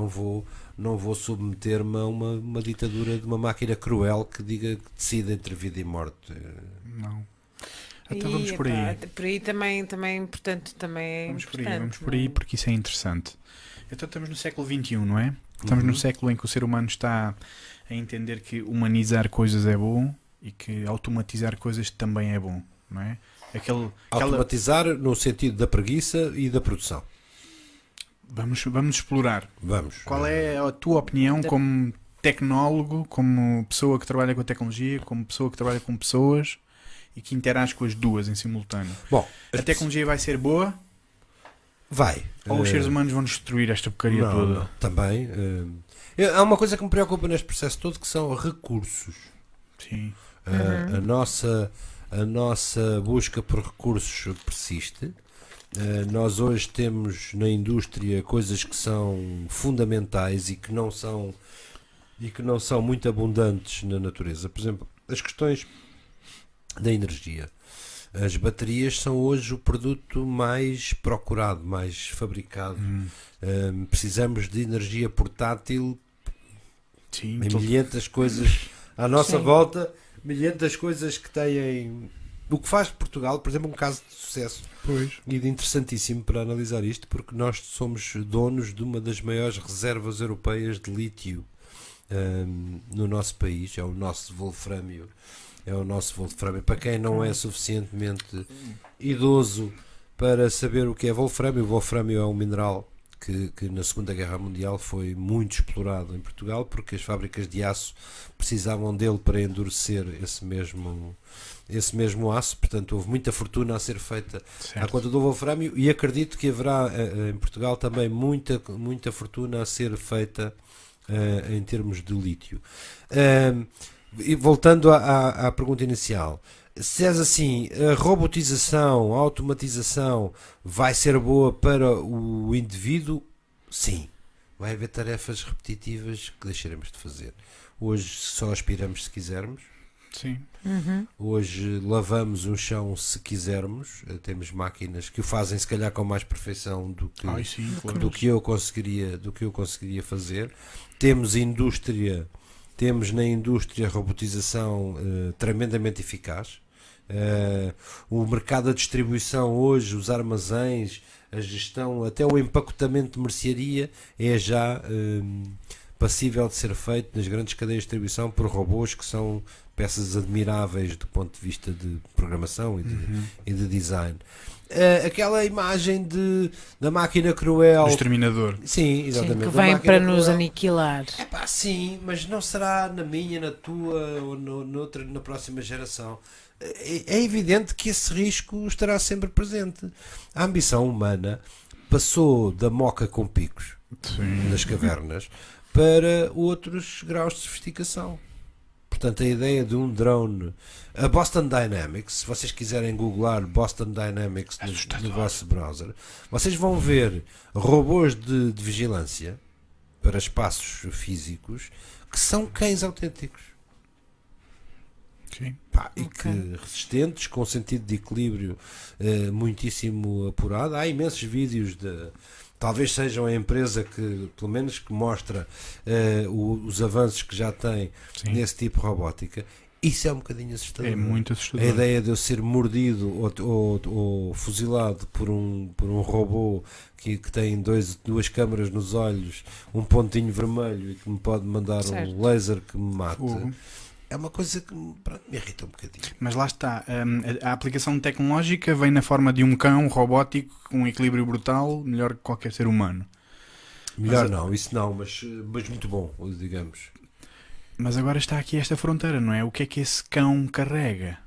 não vou submeter-me a uma ditadura de uma máquina cruel que diga que decide entre vida e morte. Não. Então vamos por aí. Por aí também, portanto, também é Vamos por aí, importante. vamos por aí porque isso é interessante. Então estamos no século XXI, não é? Estamos no século em que o ser humano está a entender que humanizar coisas é bom e que automatizar coisas também é bom, não é? Aquela... Automatizar no sentido da preguiça e da produção. Vamos explorar. Vamos. Qual é a tua opinião como tecnólogo, como pessoa que trabalha com a tecnologia, como pessoa que trabalha com pessoas e que interage com as duas em simultâneo? Bom, A tecnologia vai ser boa vai. ou os seres humanos vão destruir esta porcaria Não, toda? não, também. Há uma coisa que me preocupa neste processo todo que são recursos. Sim. A nossa busca por recursos persiste. Nós hoje temos na indústria coisas que são fundamentais e que não são muito abundantes na natureza. Por exemplo, as questões da energia. As baterias são hoje o produto mais procurado, mais fabricado. Precisamos de energia portátil Sim. em milhentas coisas à nossa Sim. volta, milhentas coisas que têm. O que faz de Portugal, por exemplo, um caso de sucesso Pois. e de interessantíssimo para analisar isto, porque nós somos donos de uma das maiores reservas europeias de lítio no nosso país, é o nosso wolframio. Para quem não é suficientemente idoso para saber o que é wolframio, o wolframio é um mineral que na Segunda Guerra Mundial foi muito explorado em Portugal, porque as fábricas de aço precisavam dele para endurecer esse mesmo aço. Portanto, houve muita fortuna a ser feita à Certo. conta do wolframio, e acredito que haverá em Portugal também muita fortuna a ser feita em termos de lítio. E voltando à pergunta inicial, se és assim, a robotização, a automatização vai ser boa para o indivíduo? Sim. Vai haver tarefas repetitivas que deixaremos de fazer. Hoje só aspiramos se quisermos. Sim. Hoje lavamos um chão se quisermos. Temos máquinas que o fazem se calhar com mais perfeição do que, Ai, sim, claro. do que eu conseguiria fazer. Temos na indústria a robotização tremendamente eficaz. O mercado da distribuição hoje, os armazéns, a gestão, até o empacotamento de mercearia é já passível de ser feito nas grandes cadeias de distribuição por robôs que são peças admiráveis do ponto de vista de programação e de design. Aquela imagem da máquina cruel. Do exterminador. Sim, exatamente. Sim, que da vem máquina para nos cruel. aniquilar. Sim, mas não será na minha, na tua ou noutra, na próxima geração. É evidente que esse risco estará sempre presente. A ambição humana passou da moca com picos Sim. nas cavernas para outros graus de sofisticação. Portanto, a ideia de um drone, a Boston Dynamics, se vocês quiserem googlar Boston Dynamics no vosso browser, vocês vão ver robôs de vigilância para espaços físicos que são cães autênticos. Sim. E que resistentes, com sentido de equilíbrio muitíssimo apurado. Há imensos vídeos talvez sejam a empresa que, pelo menos, que mostra os avanços que já tem Sim. nesse tipo de robótica. Isso é um bocadinho assustador. É muito A assustador. ideia de eu ser mordido ou fuzilado por um robô que tem duas câmaras nos olhos, um pontinho vermelho e que me pode mandar Certo. um laser que me mate. Fogo. É uma coisa que me irrita um bocadinho. Mas lá está, a aplicação tecnológica vem na forma de um cão robótico com um equilíbrio brutal, melhor que qualquer ser humano. Melhor não, isso não, mas muito bom, digamos. Mas agora está aqui esta fronteira, não é? O que é que esse cão carrega?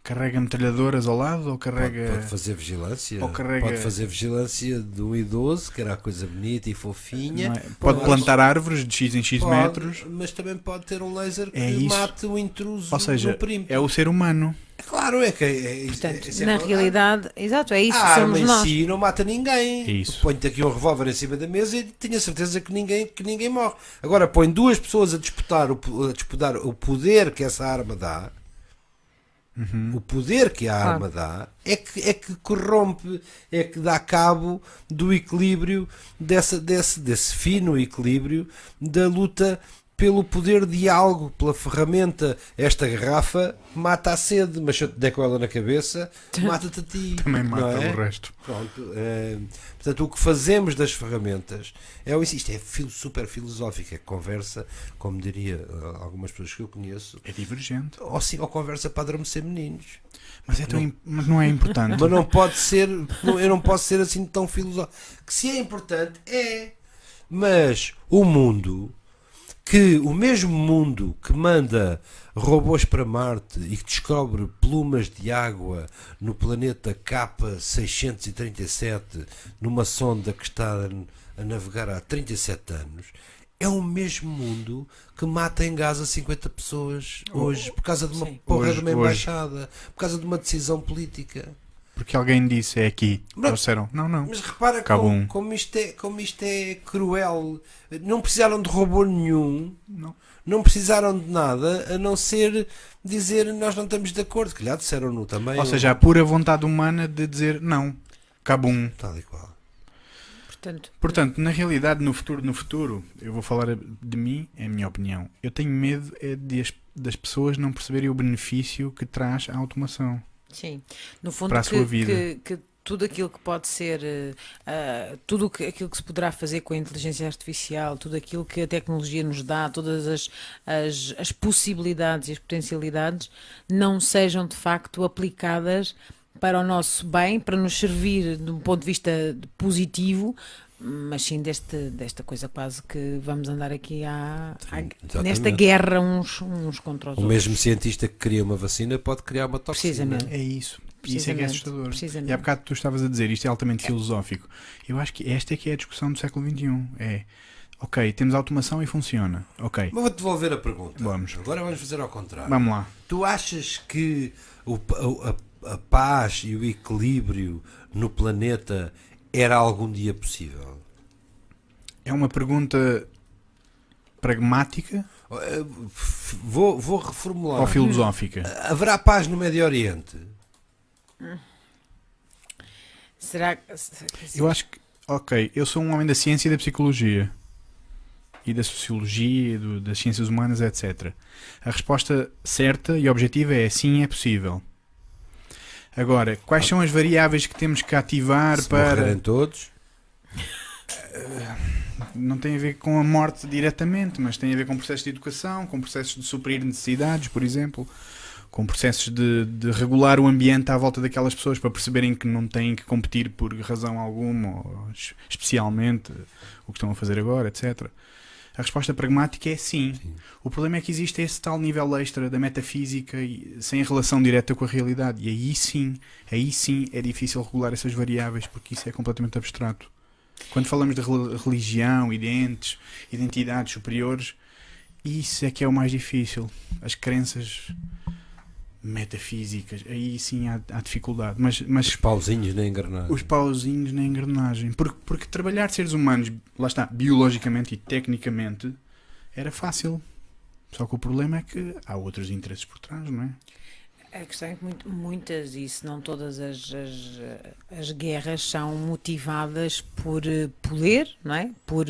Carrega metralhadoras ao lado ou carrega... Pode fazer vigilância. Ou carrega- Pode fazer vigilância de um idoso, que era a coisa bonita e fofinha. Não é? Pode Mas- plantar árvores de X em X Pode, metros. mas também pode ter um laser que É isso. mate o intruso Ou seja, no perímetro. é o ser humano. Claro, é que Portanto, isso é na claro. realidade, exato, é isso, A arma somos em nós. si não mata ninguém. É isso. Põe-te aqui um revólver em cima da mesa e tenho a certeza que ninguém morre. Agora põe duas pessoas a disputar o poder que essa arma dá. O poder que a arma dá é que corrompe, é que dá cabo do equilíbrio desse fino equilíbrio da luta pelo poder de algo, pela ferramenta. Esta garrafa mata a sede, mas se eu te der com ela na cabeça, mata-te a ti. Também não mata é? o resto. Pronto, portanto, o que fazemos das ferramentas isto é super filosófico, é conversa, como diria algumas pessoas que eu conheço, É divergente. ou conversa para adormecer meninos. Mas, mas não é importante. Mas não pode ser, eu não posso ser assim tão filosófico. Que se é importante, mas o mesmo mundo que manda robôs para Marte e que descobre plumas de água no planeta K637 numa sonda que está a navegar há 37 anos, é o mesmo mundo que mata em Gaza 50 pessoas hoje por causa de uma porra Hoje- de uma embaixada, por causa de uma decisão política. Porque alguém disse é aqui. Mas- Eles disseram, não. Mas repara Cabum. como isto é cruel. Não precisaram de robô nenhum, não precisaram de nada a não ser dizer nós não estamos de acordo. Que já disseram-no também. Ou seja, a pura vontade humana de dizer não. Cabum. Tal e qual. Portanto, na realidade, no futuro, eu vou falar de mim, é a minha opinião. Eu tenho medo das pessoas não perceberem o benefício que traz a automação. Sim, no fundo Para a sua vida. que tudo aquilo que pode ser, aquilo que se poderá fazer com a inteligência artificial, tudo aquilo que a tecnologia nos dá, todas as possibilidades e as potencialidades, não sejam de facto aplicadas para o nosso bem, para nos servir de um ponto de vista positivo, mas sim desta coisa quase que vamos andar aqui exatamente. nesta guerra uns contra os O outros. mesmo cientista que cria uma vacina pode criar uma toxina. Precisamente. É isso. Isso é que é assustador. Precisamente. E há bocado tu estavas a dizer, isto é altamente filosófico. Eu acho que esta é que é a discussão do século XXI. É, ok, temos automação e funciona. Ok, Mas vou-te devolver a pergunta. Vamos. Agora vamos fazer ao contrário. vamos lá. Tu achas que a paz e o equilíbrio no planeta era algum dia possível? É uma pergunta pragmática Vou reformular. ou filosófica? Haverá paz no Médio Oriente? Será que... Eu acho que, ok, eu sou um homem da ciência e da psicologia e da sociologia, das ciências humanas, etc. A resposta certa e objetiva é sim, é possível. Agora, quais são as variáveis que temos que ativar Se para... morrerem todos? não tem a ver com a morte diretamente, mas tem a ver com processos de educação, com processos de suprir necessidades, por exemplo, com processos de regular o ambiente à volta daquelas pessoas para perceberem que não têm que competir por razão alguma, ou especialmente o que estão a fazer agora, etc. A resposta pragmática é sim. O problema é que existe esse tal nível extra da metafísica sem relação direta com a realidade. E aí sim é difícil regular essas variáveis, porque isso é completamente abstrato. Quando falamos de religião, identidades superiores, isso é que é o mais difícil. As crenças metafísicas, aí sim há dificuldade. Mas os pauzinhos na engrenagem. Os pauzinhos na engrenagem. Porque trabalhar seres humanos, lá está, biologicamente e tecnicamente, era fácil. Só que o problema é que há outros interesses por trás, não é? A questão é que muitas, e se não todas as guerras são motivadas por poder, não é? Por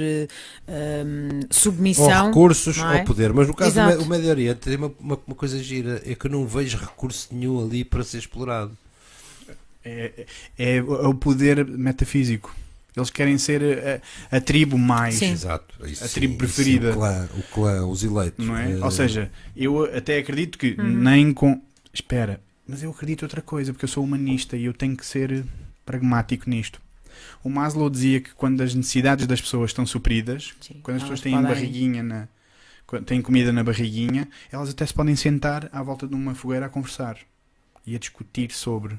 submissão. Ou recursos, não é? ou poder. Mas no caso Exato. do Médio Oriente tem uma coisa gira, é que eu não vejo recurso nenhum ali para ser explorado. É o poder metafísico. Eles querem ser a tribo mais... Sim. Exato. Isso, A tribo sim, preferida. O clã, os eleitos. Não é? Ou seja, eu até acredito que nem com... Espera, mas eu acredito outra coisa, porque eu sou humanista e eu tenho que ser pragmático nisto. O Maslow dizia que quando as necessidades das pessoas estão supridas, Sim, quando as elas pessoas têm podem- barriguinha quando têm comida na barriguinha, elas até se podem sentar à volta de uma fogueira a conversar e a discutir sobre.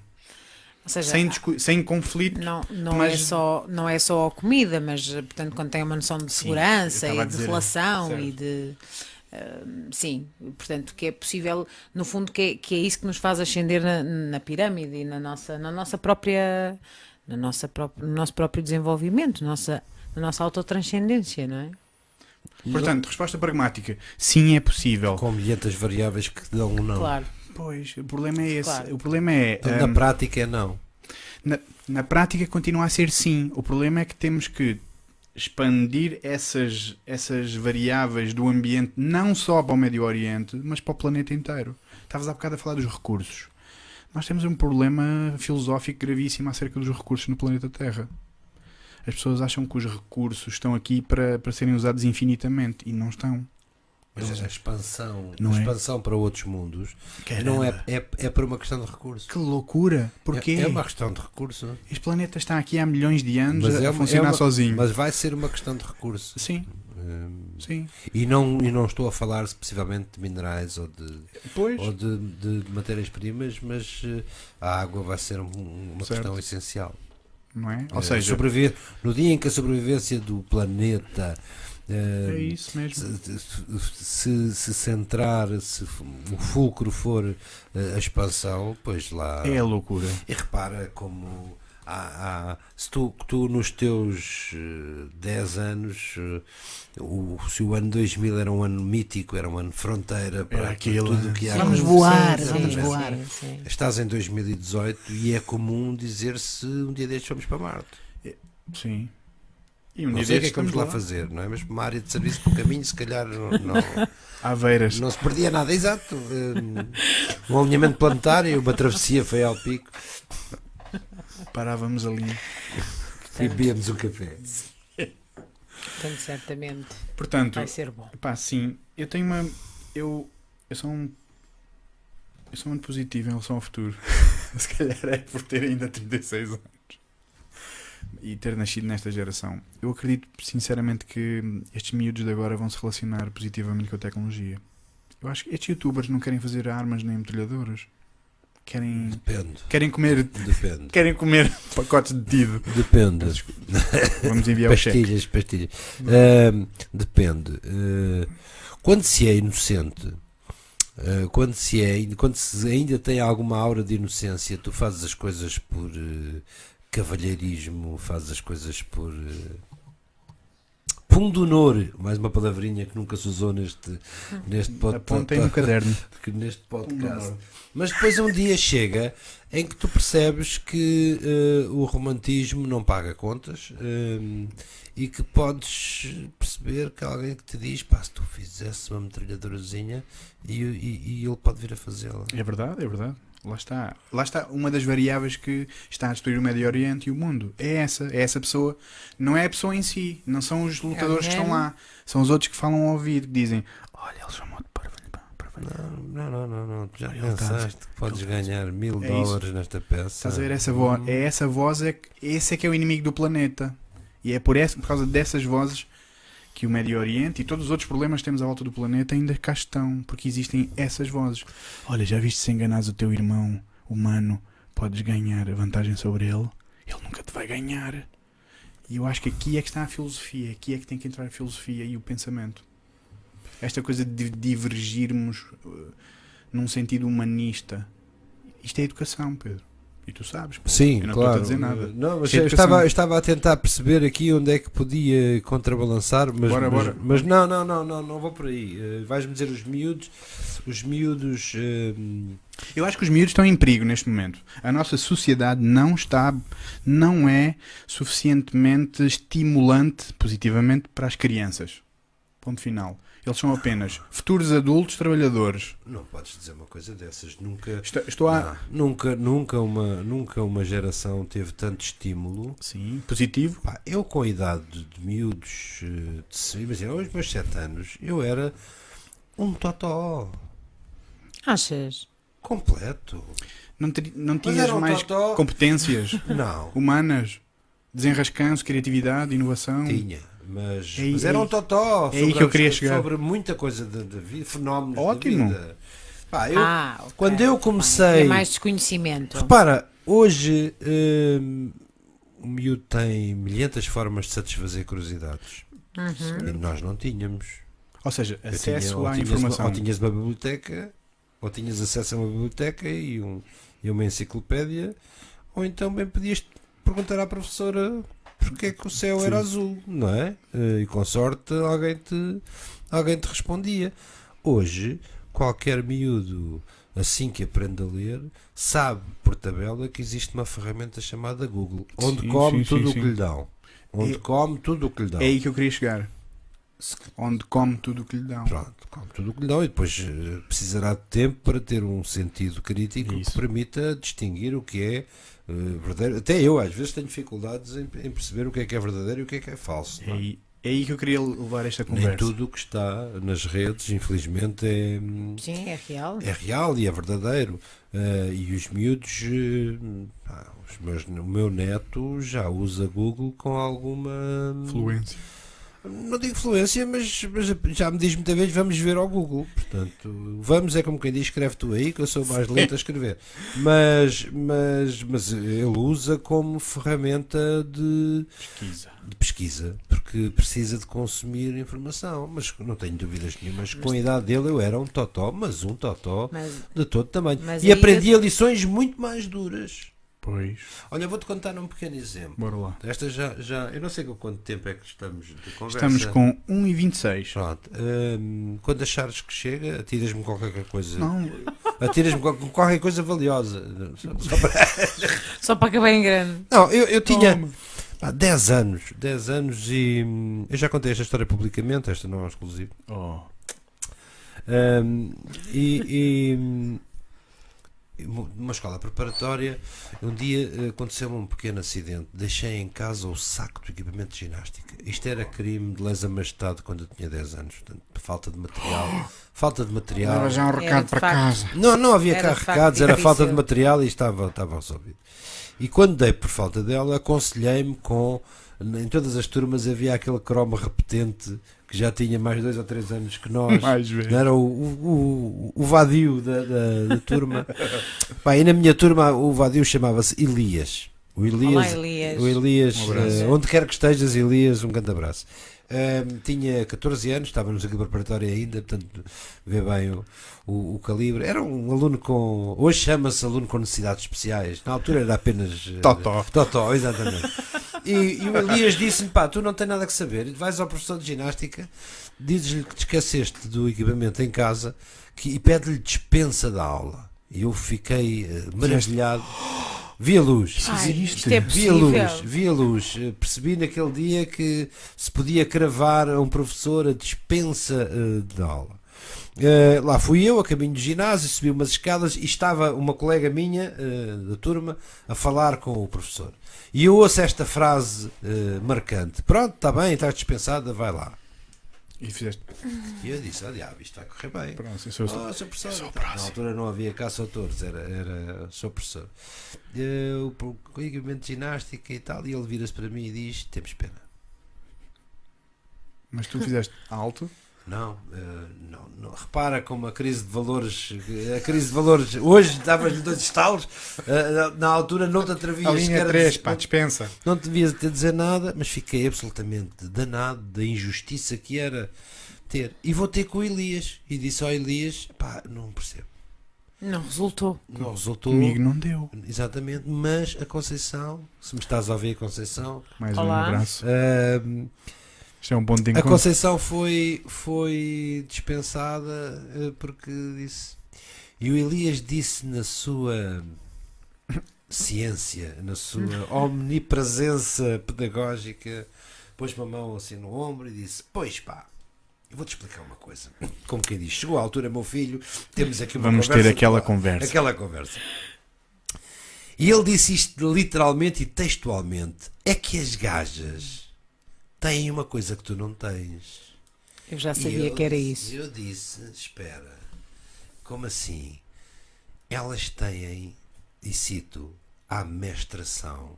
Ou seja, Sem conflito. Mas- não é só a comida, mas portanto quando tem uma noção de Sim, segurança eu estava e a de dizer, relação certo. e de sim, portanto que é possível, no fundo que é isso que nos faz ascender na pirâmide e na nossa própria no nosso próprio desenvolvimento, na nossa autotranscendência, não é? Portanto, resposta pragmática. Sim, é possível. Com milhentas variáveis que dão um não. Claro. Pois, o problema é esse. Claro. O problema é... Então, na prática é não. Na prática continua a ser sim. O problema é que temos que expandir essas variáveis do ambiente não só para o Médio Oriente, mas para o planeta inteiro. Estavas há bocado a falar dos recursos. Nós temos um problema filosófico gravíssimo acerca dos recursos no planeta Terra. As pessoas acham que os recursos estão aqui para serem usados infinitamente e não estão. Mas a expansão, Não é? para outros mundos Caramba. não é por uma questão de recurso. Que loucura! Porquê? É uma questão de recurso. Este planeta está aqui há milhões de anos Mas a funcionar sozinho. Mas vai ser uma questão de recurso. Sim, sim. E não estou a falar especificamente de minerais ou Pois. de matérias-primas, mas a água vai ser uma Certo. questão essencial. Não é? Ou seja, Sobreviver, no dia em que a sobrevivência do planeta é isso mesmo. se centrar, se o fulcro for a expansão, pois lá. É a loucura. E repara como se tu nos teus 10 anos, se o ano 2000 era um ano mítico, era um ano fronteira para aquilo. tudo o que há. Vamos Sim, voar, sim, vamos sim, voar. sim, sim. Estás em 2018 e é comum dizer-se um dia destes vamos para Marte. Sim. E um Não dia sei o que é destes que vamos estamos lá fazer, não é? Mas uma área de serviço pelo caminho, se calhar Aveiras. não se perdia nada. Exato. Um alinhamento planetário, uma travessia foi ao pico Parávamos ali. e bebíamos um café. Portanto, certamente Portanto, vai ser bom. pá, sim, eu tenho uma. Eu sou muito positivo em relação ao futuro. Se calhar é por ter ainda 36 anos e ter nascido nesta geração. Eu acredito sinceramente que estes miúdos de agora vão se relacionar positivamente com a tecnologia. Eu acho que estes youtubers não querem fazer armas nem metralhadoras. Querem comer pacotes de tido. Depende. Vamos enviar o cheque. Pastilhas. Depende. Quando se é inocente, quando se ainda tem alguma aura de inocência, tu fazes as coisas por cavalheirismo, fazes as coisas por pundonor, mais uma palavrinha que nunca se usou neste Apontem no caderno. neste podcast. Mas depois um dia chega em que tu percebes que o romantismo não paga contas e que podes perceber que alguém que te diz, pá, se tu fizesse uma metralhadorazinha e ele pode vir a fazê-la. É verdade, é verdade. Lá está. Lá está uma das variáveis que está a destruir o Médio Oriente e o mundo. É essa pessoa. Não é a pessoa em si. Não são os lutadores que estão lá. São os outros que falam ao ouvido, que dizem: olha, ele chamou-te parvalho. Não. Já Ele está a pensaste que podes ganhar $1000 nesta peça? Estás a ver essa voz? É essa voz, esse é que é o inimigo do planeta. E é por causa dessas vozes que o Médio Oriente e todos os outros problemas que temos à volta do planeta ainda cá estão, porque existem essas vozes. Olha, já viste, se enganares o teu irmão humano, podes ganhar vantagem sobre ele? Ele nunca te vai ganhar. E eu acho que aqui é que está a filosofia, aqui é que tem que entrar a filosofia e o pensamento. Esta coisa de divergirmos num sentido humanista. Isto é educação, Pedro. E tu sabes, pô. Sim, Eu não claro. estou a dizer nada. Não, mas Isto é educação. eu estava a tentar perceber aqui onde é que podia contrabalançar, mas, Bora. mas não vou por aí. Vais-me dizer os miúdos. Eu acho que os miúdos estão em perigo neste momento. A nossa sociedade não é suficientemente estimulante positivamente para as crianças. Ponto final. Eles são apenas futuros adultos trabalhadores. Não podes dizer uma coisa dessas. Nunca, Estou a... nunca uma geração teve tanto estímulo. Sim, positivo. Pá, eu com a idade de miúdos, imagina, aos meus 7 anos, eu era um totó Achas? completo. Não tinhas era um mais totó. competências Não, humanas, desenrascanço, criatividade, inovação. tinha. Mas É aí- era um totó é aí que eu queria chegar. sobre muita coisa da vida, fenómenos Ótimo. da vida. Pá, Ok. quando eu Tá comecei- bem. É mais desconhecimento. repara, hoje o miúdo tem milhentas formas de satisfazer curiosidades. Uhum. E nós não tínhamos. Ou seja, Eu acesso tinha- ou à tinhas informação. Ou tinhas uma biblioteca, ou tinhas acesso a uma biblioteca e uma enciclopédia, ou então bem podias perguntar à professora porque é que o céu Sim. era azul, não é? E com sorte alguém te respondia. Hoje, qualquer miúdo, assim que aprende a ler, sabe por tabela que existe uma ferramenta chamada Google, onde Sim, come sim, tudo sim, o que sim. lhe dão. Onde É- come tudo o que lhe dão. É aí que eu queria chegar. Onde come tudo o que lhe dão. Pronto, come tudo o que lhe dão e depois precisará de tempo para ter um sentido crítico Isso. que permita distinguir o que é verdadeiro. Até eu às vezes tenho dificuldades em perceber o que é verdadeiro e o que é falso. não é? É aí que eu queria levar esta Nem conversa. tudo o que está nas redes, infelizmente, Sim, é real. é real e é verdadeiro. E os miúdos, o meu neto já usa Google com alguma Fluência. Não digo fluência, mas já me diz muitas vezes vamos ver ao Google. Portanto, vamos é como quem diz, escreve tu aí que eu sou mais lento a escrever. Mas ele usa como ferramenta de pesquisa, porque precisa de consumir informação. Mas não tenho dúvidas nenhumas. Com a idade dele eu era um totó, mas um totó Mas de todo tamanho. Mas E aí aprendia lições muito mais duras. Pois. Olha, vou-te contar um pequeno exemplo. Bora lá. Esta eu não sei com quanto tempo é que estamos de conversa. Estamos com 1,26. Pronto, quando achares que chega, atiras-me qualquer coisa. Não, Atiras-me qualquer coisa valiosa. só para acabar em grande. Não, eu tinha toma. 10 anos e eu já contei esta história publicamente, esta não é exclusiva. Oh. Numa escola preparatória, um dia aconteceu-me um pequeno acidente. Deixei em casa o saco do equipamento de ginástica. Isto era crime de lesa majestade quando eu tinha 10 anos. Portanto, falta de material. Leva já um Era recado de para facto. casa. Não havia Era cá de facto recados, era falta de difícil. material e estava resolvido. E quando dei por falta dela, aconselhei-me em todas as turmas havia aquele cromo repetente que já tinha mais 2 ou 3 anos que nós. Mais velho. Não era o vadio da turma. Pá, e na minha turma o vadio chamava-se Elias. O Olá, Elias, Elias. o Elias Um abraço. onde quer que estejas, Elias, um grande abraço. Tinha 14 anos, estávamos aqui preparatório ainda, portanto, vê bem o calibre. Era um aluno com. Hoje chama-se aluno com necessidades especiais, na altura era apenas. Totó, exatamente. E o Elias disse-me: pá, tu não tens nada que saber, vais ao professor de ginástica, dizes-lhe que te esqueceste do equipamento em casa e pede-lhe dispensa da aula. E eu fiquei maravilhado. Vi a luz. Ai, existe. isto é possível. Vi a luz. Percebi naquele dia que se podia cravar a um professor a dispensa da aula. Lá fui eu, a caminho do ginásio, subi umas escadas e estava uma colega minha da turma a falar com o professor. E eu ouço esta frase marcante: pronto, está bem, estás dispensada, vai lá. E fizeste. E eu disse: oh diabo, isto vai correr bem. Pronto, eu sou, Sr. professor. sou o Na próximo. altura não havia caça-autores, era Sr. professor. O equipamento de ginástica e tal, e ele vira-se para mim e diz: temos pena. Mas tu fizeste alto. Não, não. Repara como a crise de valores, hoje dava-lhe 2 estalos, na altura não te atrevias A linha sequer 3, pá, dispensa. não te devias ter dizer nada, mas fiquei absolutamente danado da injustiça que era ter. E vou ter com o Elias, e disse ao Elias: pá, não percebo. Não resultou. Não resultou. Comigo não deu. Exatamente, mas a Conceição, se me estás a ouvir, Conceição, Mais um Olá. abraço. ah, Isto é um ponto de a encontro. Conceição foi dispensada porque disse. E o Elias disse na sua ciência, na sua omnipresença pedagógica, pôs-me a mão assim no ombro e disse: pois pá, eu vou-te explicar uma coisa. Como quem diz, chegou a altura, meu filho, temos aqui uma Vamos conversa. ter aquela conversa. Aquela conversa. E ele disse isto literalmente e textualmente: é que as gajas têm uma coisa que tu não tens. Eu já E sabia eu que era disse- isso. Eu disse: espera, como assim? Elas têm, e cito, a mestração.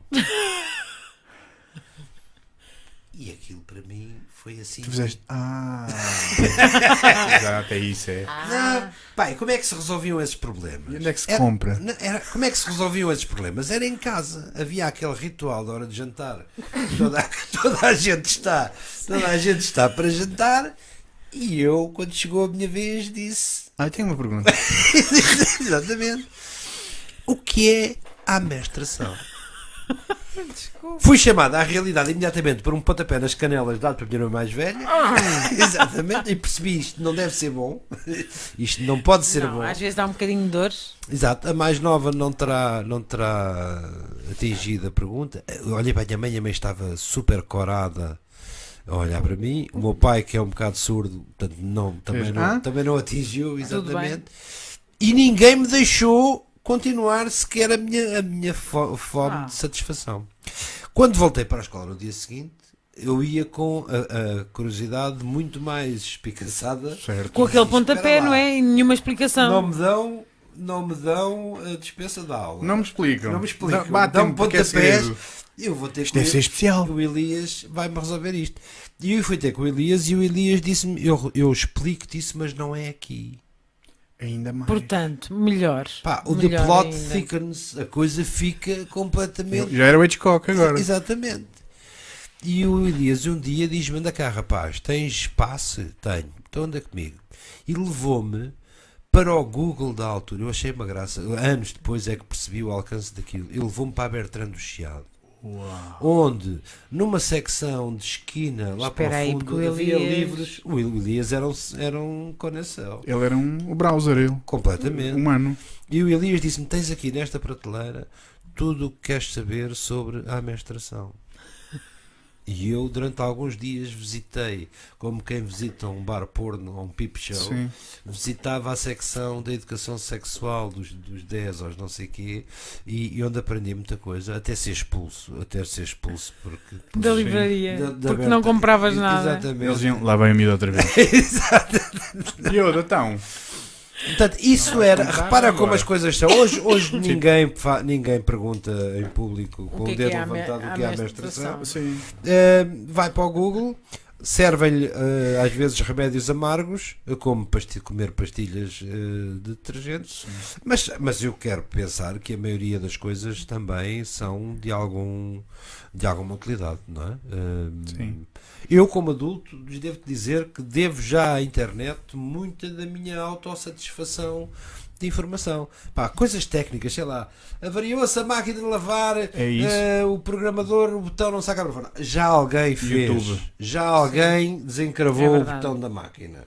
E aquilo para mim foi assim. Tu fizeste. Exato, é isso, é. Não, pai, como é que se resolviam esses problemas? E onde é que se compra? Como é que se resolviam esses problemas? Era em casa. Havia aquele ritual da hora de jantar. Toda a gente está para jantar. E eu, quando chegou a minha vez, disse: Eu tenho uma pergunta. exatamente, o que é a amestração? Fui chamado à realidade imediatamente por um pontapé nas canelas dado para a minha irmã mais velha. Exatamente, e percebi: isto não deve ser bom, isto não pode ser Não, bom. às vezes dá um bocadinho de dor. Exato, a mais nova não terá atingido a pergunta. Olhei para a minha mãe estava super corada a olhar para mim. O meu pai, que é um bocado surdo, portanto, também não atingiu, exatamente. E ninguém me deixou continuar sequer a minha fome de satisfação. Quando voltei para a escola no dia seguinte, eu ia com a curiosidade muito mais espicaçada. Certo. Com aquele Espera pontapé, lá. não é? E nenhuma explicação. Não me dão a dispensa da aula. Não me explicam. Não me explicam. Batem-me Dão porque é pontapés. cedo. Eu vou ter Isto deve ser especial. O Elias vai-me resolver isto. E eu fui ter com o Elias e o Elias disse-me: eu explico-te isso, mas não é aqui. Ainda mais. Portanto, melhor. Pá, o Melhor The Plot ainda. Thickens, a coisa fica completamente. Já era o Hitchcock agora. Exatamente. E o Elias um dia diz-me: anda cá, rapaz, tens espaço? Tenho, então anda comigo. E levou-me para o Google da altura. Eu achei uma graça. Anos depois é que percebi o alcance daquilo. Ele levou-me para a Bertrand do Chiado. Uau. Onde, numa secção de esquina, lá Espera para aí, o fundo, porque o havia Elias- livros. O Elias era um conheceu. Ele era o browser, ele. Completamente. Humano. E o Elias disse-me: tens aqui nesta prateleira tudo o que queres saber sobre a amestração. E eu, durante alguns dias, visitei, como quem visita um bar porno ou um peep show, Sim. visitava a secção da educação sexual dos 10 aos não sei quê, e onde aprendi muita coisa, até ser expulso porque Da Sim. livraria. da Porque Berta- não compravas nada. Exatamente. Eles iam. Lá vem a miúda outra vez. Exato. E eu, então. Portanto, isso Não, era. contar Repara agora. como as coisas são. Hoje ninguém pergunta em público com que o é dedo que é a levantado o que é a amestração. amestração? Sim. Vai para o Google, servem-lhe às vezes remédios amargos, como comer pastilhas de detergentes, mas eu quero pensar que a maioria das coisas também são de alguma utilidade, não é? Sim. Eu, como adulto, lhes devo dizer que devo já à internet muita da minha autossatisfação de informação. Pá, coisas técnicas, sei lá, avariou-se a máquina de lavar, É isso. o programador, o botão não saca para fora. Já alguém fez, YouTube. já alguém desencravou É o verdade. botão da máquina.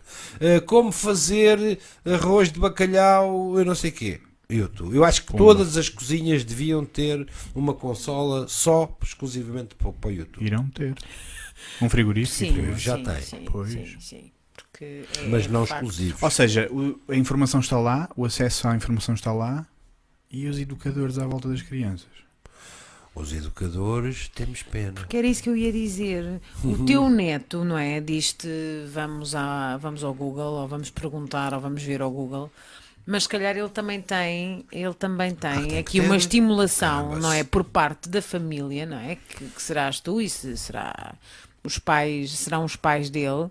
Como fazer arroz de bacalhau, eu não sei o quê. YouTube. Eu acho que Pumba. todas as cozinhas deviam ter uma consola só exclusivamente para o YouTube. Irão ter. Um frigorífico. Sim, e tudo. já sim, tem. sim, Pois. sim, sim. que Mas é não de facto. exclusivos. Ou seja, a informação está lá, o acesso à informação está lá e os educadores à volta das crianças. Os educadores, temos pena. Que era isso que eu ia dizer. O teu neto, não é? Diz-te vamos ao Google, ou vamos perguntar, ou vamos ver ao Google. Mas se calhar ele também tem tem que aqui ter. uma estimulação, Caramba, não é? Por parte da família, não é? Que serás tu e será serão os pais dele,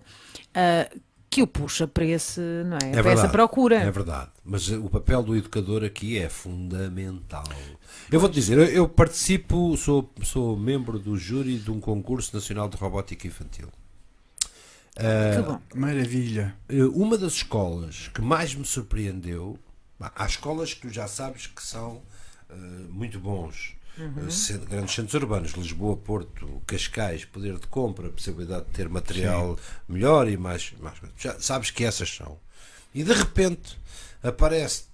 que o puxa para esse, não é? Para essa procura. É verdade. Mas o papel do educador aqui é fundamental. Eu vou-te dizer, eu participo, sou membro do júri de um concurso nacional de robótica infantil. Que bom. Maravilha. Uma das escolas que mais me surpreendeu, há escolas que tu já sabes que são muito bons, grandes centros urbanos, Lisboa, Porto, Cascais, poder de compra, possibilidade de ter material melhor e mais já sabes que essas são. E de repente aparece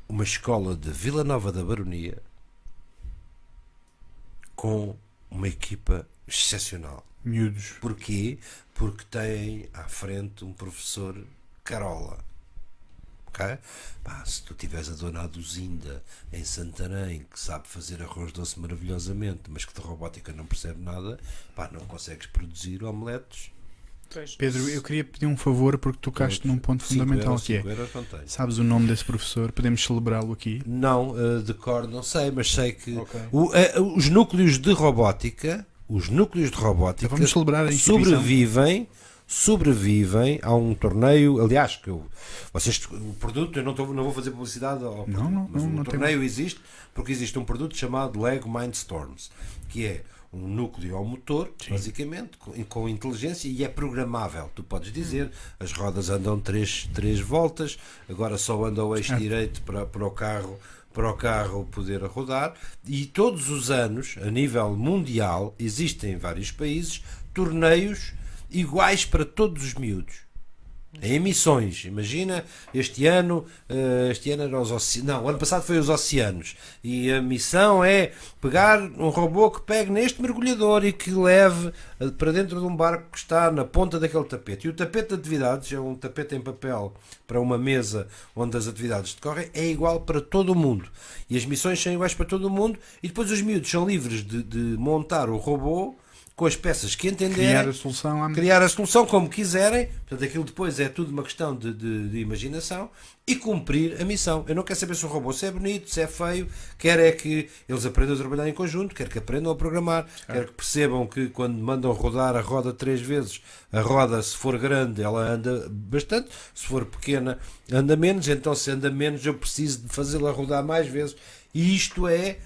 uma escola de Vila Nova da Baronia com uma equipa excepcional. Miúdos. Porquê? Porque tem à frente um professor Carola. Okay? Pá, se tu tiveres a dona Aduzinda em Santarém, que sabe fazer arroz doce maravilhosamente, mas que de robótica não percebe nada, pá, não consegues produzir omeletes. Pedro, eu queria pedir um favor porque tocaste num ponto fundamental que é. Sabes o nome desse professor? Podemos celebrá-lo aqui? Não, de cor não sei, mas sei que Ok. os núcleos de robótica, Então vamos celebrar a instituição. sobrevivem a um torneio. Aliás, o produto, eu não vou fazer publicidade ao produto, mas o torneio existe porque existe um produto chamado Lego Mindstorms, que é um núcleo ao motor, basicamente, com inteligência, e é programável. Tu podes dizer, as rodas andam 3 voltas, agora só anda o eixo direito para o carro poder rodar, e todos os anos, a nível mundial, existem em vários países torneios iguais para todos os miúdos. Em emissões, imagina, este ano era os oceanos, não, o ano passado foi os oceanos, e a missão é pegar um robô que pegue neste mergulhador e que leve para dentro de um barco que está na ponta daquele tapete. E o tapete de atividades é um tapete em papel para uma mesa onde as atividades decorrem, é igual para todo o mundo. E as missões são iguais para todo o mundo, e depois os miúdos são livres de montar o robô com as peças que entenderem, criar a solução como quiserem. Portanto, aquilo depois é tudo uma questão de imaginação e cumprir a missão. Eu não quero saber se o robô se é bonito, se é feio, quero é que eles aprendam a trabalhar em conjunto, quero que aprendam a programar, quero que percebam que quando mandam rodar a roda 3 vezes, a roda, se for grande, ela anda bastante, se for pequena, anda menos, então se anda menos eu preciso de fazê-la rodar mais vezes. E isto é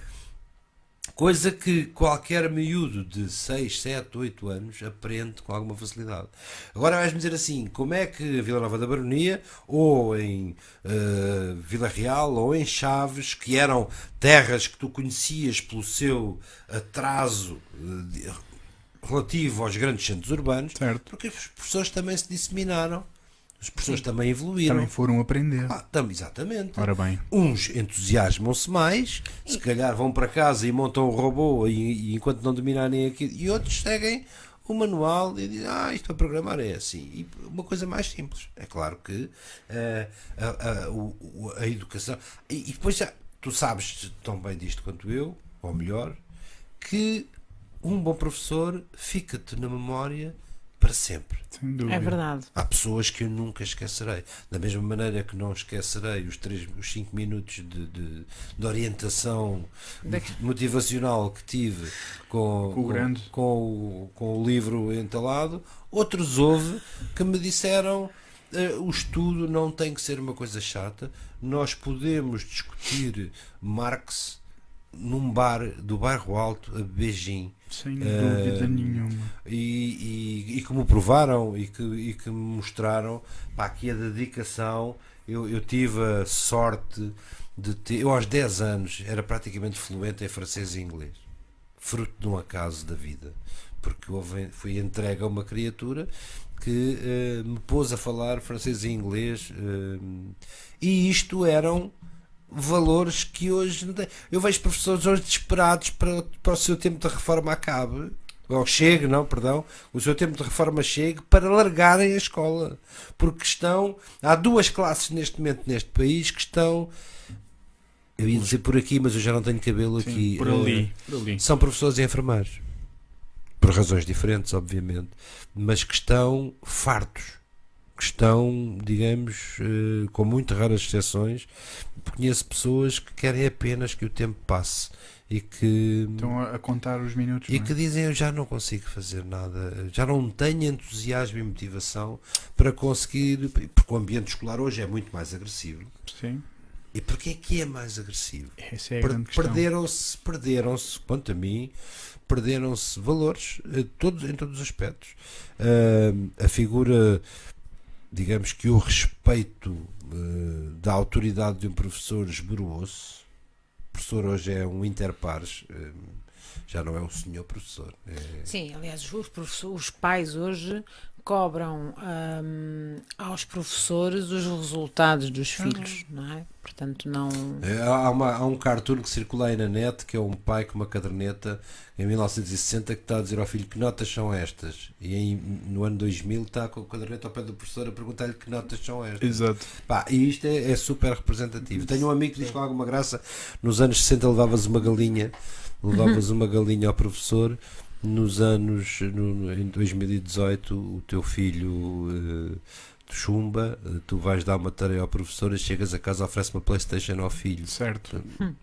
coisa que qualquer miúdo de 6, 7, 8 anos aprende com alguma facilidade. Agora vais-me dizer assim, como é que a Vila Nova da Baronia, ou em Vila Real, ou em Chaves, que eram terras que tu conhecias pelo seu atraso relativo aos grandes centros urbanos, certo, porque os professores também se disseminaram. As pessoas também evoluíram. Também foram aprender. Exatamente. Ora bem. Uns entusiasmam-se mais, se calhar vão para casa e montam o robô e enquanto não dominarem aquilo, e outros seguem o manual e dizem, isto para programar é assim. E uma coisa mais simples. É claro que a educação... E depois já, tu sabes tão bem disto quanto eu, ou melhor, que um bom professor fica-te na memória para sempre. Sem dúvida. É verdade. Há pessoas que eu nunca esquecerei. Da mesma maneira que não esquecerei os 5 minutos de orientação motivacional que tive com o livro entalado, outros houve que me disseram o estudo não tem que ser uma coisa chata, nós podemos discutir Marx num bar do Bairro Alto a beijinho. Sem dúvida nenhuma. E que me provaram e que me mostraram que a dedicação, eu tive a sorte de ter, eu aos 10 anos era praticamente fluente em francês e inglês, fruto de um acaso da vida, porque fui entregue a uma criatura que me pôs a falar francês e inglês, e isto eram valores que hoje não tem. Eu vejo professores hoje desesperados para o seu tempo de reforma acabe ou chegue, não, perdão, o seu tempo de reforma chegue para largarem a escola. Porque há duas classes neste momento neste país que estão, eu ia dizer por aqui, mas eu já não tenho cabelo Sim, aqui. por ali. São professores e enfermeiros. Por razões diferentes, obviamente, mas que estão fartos, que estão, digamos, com muito raras exceções. Conheço pessoas que querem apenas que o tempo passe e que Estão a contar os minutos. e não é? que dizem: eu já não consigo fazer nada, já não tenho entusiasmo e motivação para conseguir, porque o ambiente escolar hoje é muito mais agressivo. Sim, E porquê é que é mais agressivo? essa é a grande questão. Perderam-se, quanto a mim, perderam-se valores em todos os aspectos. A figura, digamos que o respeito da autoridade de um professor esboroou-se. O professor hoje é um interpares, já não é um senhor professor. Sim, aliás, os pais hoje cobram aos professores os resultados dos filhos, não é? Portanto, não. Há um cartoon que circula aí na net que é um pai com uma caderneta em 1960 que está a dizer ao filho: que notas são estas? E no ano 2000 está com a caderneta ao pé do professor a perguntar-lhe que notas são estas. Exato. Pá, e isto é super representativo. Tenho um amigo que diz com alguma graça: nos anos 60 levavas uma galinha ao professor. Em 2018 o teu filho chumba, tu vais dar uma tarefa ao professor e chegas a casa, oferece uma PlayStation ao filho. Certo.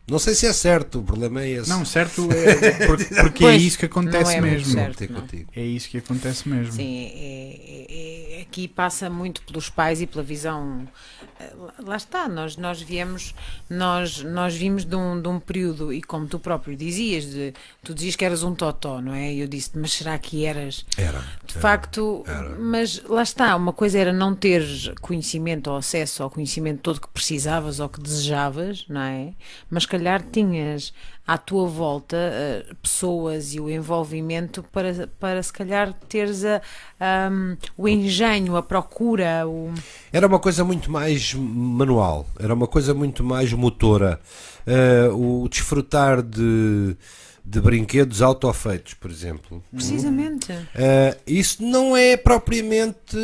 Não sei se é certo, o problema é esse. Não, certo é porque é Pois, isso que acontece não é muito mesmo. certo. Ter não. contigo. É isso que acontece mesmo. Sim, aqui passa muito pelos pais e pela visão. Lá está, nós vimos de um período, e como tu próprio dizias, tu dizias que eras um totó, não é? E eu disse, mas será que eras? De facto, mas lá está, uma coisa era não teres conhecimento ou acesso ao conhecimento todo que precisavas ou que desejavas, não é? Mas calhar tinhas à tua volta pessoas e o envolvimento para se calhar teres o engenho, a procura. Era uma coisa muito mais manual, era uma coisa muito mais motora. O desfrutar de brinquedos autofeitos, por exemplo. Precisamente. Isso não é propriamente.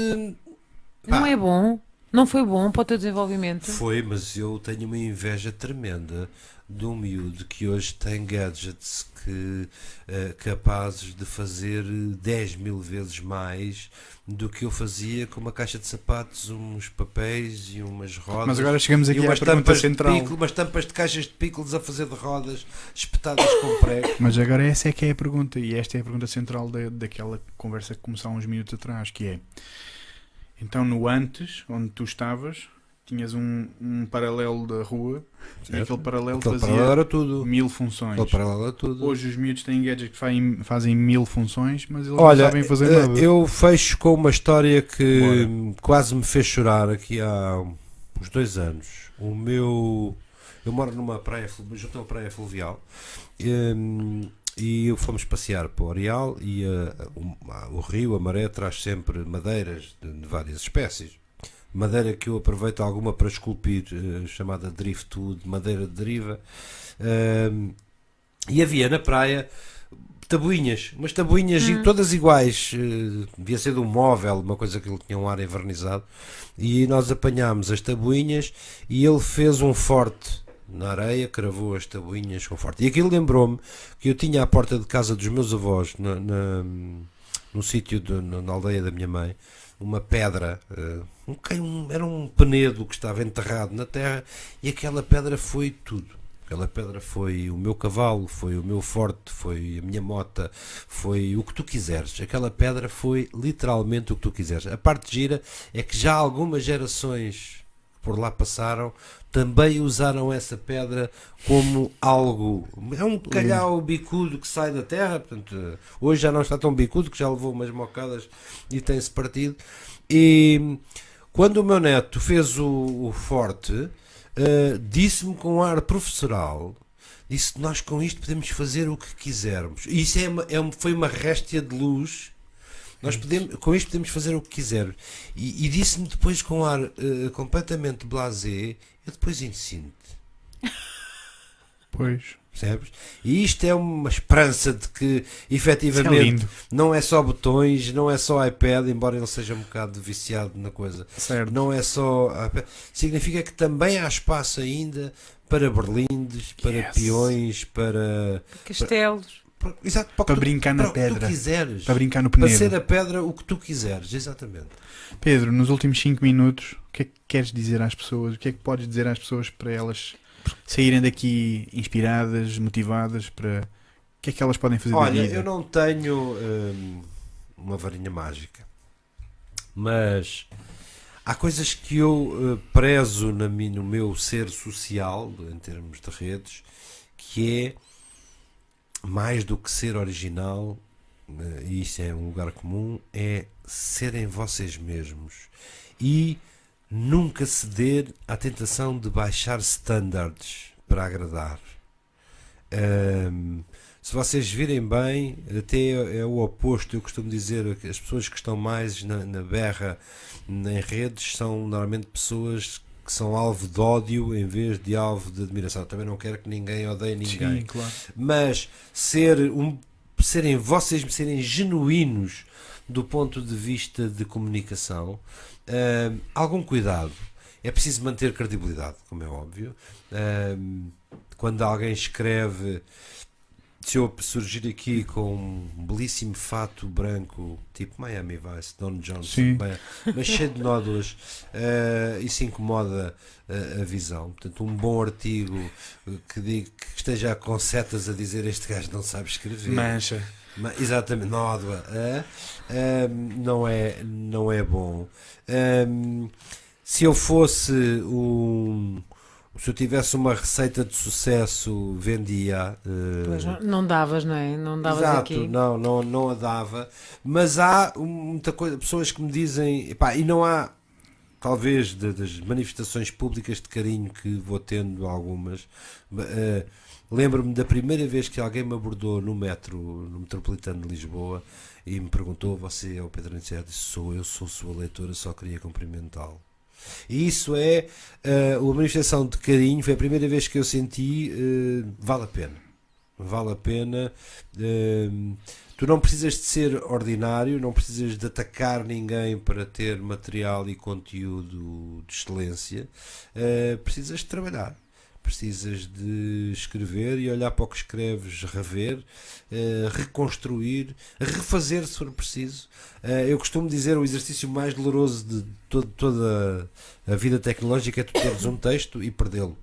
Não é bom. Não foi bom para o teu desenvolvimento. Foi, mas eu tenho uma inveja tremenda de um miúdo que hoje tem gadgets capazes de fazer 10 mil vezes mais do que eu fazia com uma caixa de sapatos, uns papéis e umas rodas. Mas agora chegamos aqui à pergunta central. Umas tampas de caixas de pickles a fazer de rodas espetadas com prego. Mas agora essa é que é a pergunta, e esta é a pergunta central daquela conversa que começou há uns minutos atrás, que é: então no antes, onde tu estavas, tinhas um paralelo da rua, Certo. e aquele paralelo Aquele fazia paralelo era tudo. 1000 funções. Aquele paralelo era tudo. Hoje os miúdos têm gadgets que fazem 1000 funções, mas eles Olha, não sabem fazer nada. eu fecho com uma história que quase me fez chorar aqui há uns 2 anos. Eu moro numa praia, junto a uma praia fluvial, e fomos passear para o Areal, e o rio, a maré, traz sempre madeiras de várias espécies. Madeira que eu aproveito alguma para esculpir, chamada driftwood, madeira de deriva. E havia na praia tabuinhas, umas tabuinhas todas iguais, devia ser de um móvel, uma coisa que ele tinha um ar envernizado, e nós apanhámos as tabuinhas e ele fez um forte na areia, cravou as tabuinhas com forte. E aquilo lembrou-me que eu tinha à porta de casa dos meus avós, no sítio, na aldeia da minha mãe, uma pedra, era um penedo que estava enterrado na terra, e aquela pedra foi tudo. Aquela pedra foi o meu cavalo, foi o meu forte, foi a minha mota, foi o que tu quiseres. Aquela pedra foi literalmente o que tu quiseres. A parte gira é que já algumas gerações que por lá passaram também usaram essa pedra como algo. É um calhau bicudo que sai da terra, portanto, hoje já não está tão bicudo, que já levou umas mocadas e tem-se partido. E quando o meu neto fez o forte, disse-me com ar professoral, disse: nós com isto podemos fazer o que quisermos. E isso foi uma réstia de luz. Com isto podemos fazer o que quisermos. E disse-me depois com ar completamente blasé: eu depois ensino-te. Pois. Percebes? E isto é uma esperança de que Isso é efetivamente lindo. não é só botões, não é só iPad, embora ele seja um bocado viciado na coisa. Certo. Não é só iPad. Significa que também há espaço ainda para berlindes, para Yes. peões, para. Castelos. Exato, Para tu- brincar na para o que pedra. tu quiseres. Para brincar no Para Penedo. ser a pedra o que tu quiseres, exatamente. Pedro, nos últimos 5 minutos, o que é que queres dizer às pessoas? O que é que podes dizer às pessoas para elas saírem daqui inspiradas, motivadas? Para o que é que elas podem fazer da Olha, vida? eu não tenho uma varinha mágica, mas há coisas que eu prezo no meu ser social, em termos de redes, que é mais do que ser original, e isso é um lugar comum, é serem vocês mesmos e nunca ceder à tentação de baixar standards para agradar. Se vocês virem bem, até é o oposto. Eu costumo dizer que as pessoas que estão mais na berra em redes são normalmente pessoas que são alvo de ódio em vez de alvo de admiração. Também não quero que ninguém odeie ninguém. Sim, claro. Mas serem vocês, serem genuínos do ponto de vista de comunicação, algum cuidado. É preciso manter credibilidade, como é óbvio. Quando alguém escreve, se eu surgir aqui com um belíssimo fato branco, tipo Miami Vice, Don Johnson, Sim. mas cheio de nódulas, isso incomoda a visão. Portanto, um bom artigo que esteja com setas a dizer este gajo não sabe escrever. Mancha. Exatamente, nódoa. Não é bom. Se eu fosse se eu tivesse uma receita de sucesso, vendia. Pois não davas, não é? Não davas Exato, aqui. não a dava. Mas há muita coisa, pessoas que me dizem, epá, e não há, talvez das manifestações públicas de carinho que vou tendo algumas. Lembro-me da primeira vez que alguém me abordou no Metropolitano de Lisboa e me perguntou: você é o Pedro Aniceto? Disse: eu sou sua leitora, só queria cumprimentá-lo. E isso é uma manifestação de carinho. Foi a primeira vez que eu senti. Vale a pena. Vale a pena. Tu não precisas de ser ordinário, não precisas de atacar ninguém para ter material e conteúdo de excelência. Precisas de trabalhar. Precisas de escrever e olhar para o que escreves, rever, reconstruir, refazer se for preciso. Eu costumo dizer, o exercício mais doloroso de toda a vida tecnológica é tu teres um texto e perdê-lo.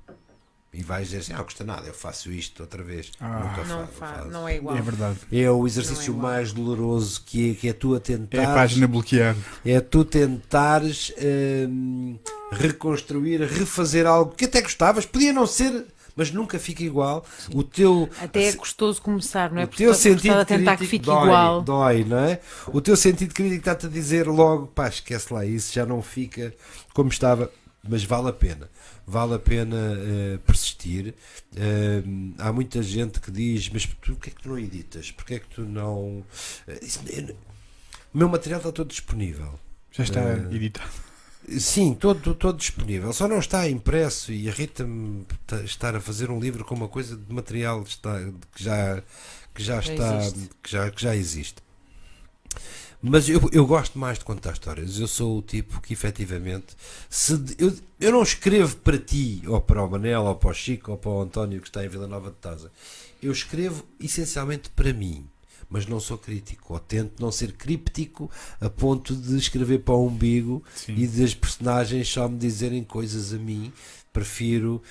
E vais dizer assim: não custa nada, eu faço isto outra vez. Nunca faço. Não é igual. É verdade. É o exercício Não é igual. mais doloroso que é tu a tentar. É a página bloqueada. É tu tentares reconstruir, refazer algo que até gostavas, podia não ser, mas nunca fica igual. O teu, Até é gostoso começar, não é? o Porque teu estás a sentido tentar que crítico fique igual. dói, não é? O teu sentido crítico está-te a dizer logo: pá, esquece lá isso, já não fica como estava, mas vale a pena. Vale a pena persistir. Há muita gente que diz: mas porquê é que tu não editas? Porquê é que tu não... O meu material está todo disponível. Já está editado. Sim, todo disponível. Só não está impresso e irrita-me estar a fazer um livro com uma coisa de material que já está, que já existe. Mas eu gosto mais de contar histórias. Eu sou o tipo que efetivamente eu não escrevo para ti, ou para o Manel, ou para o Chico, ou para o António que está em Vila Nova de Taza. Eu escrevo essencialmente para mim, mas não sou crítico, ou tento não ser críptico a ponto de escrever para o umbigo. Sim. E das personagens só me dizerem coisas a mim. Prefiro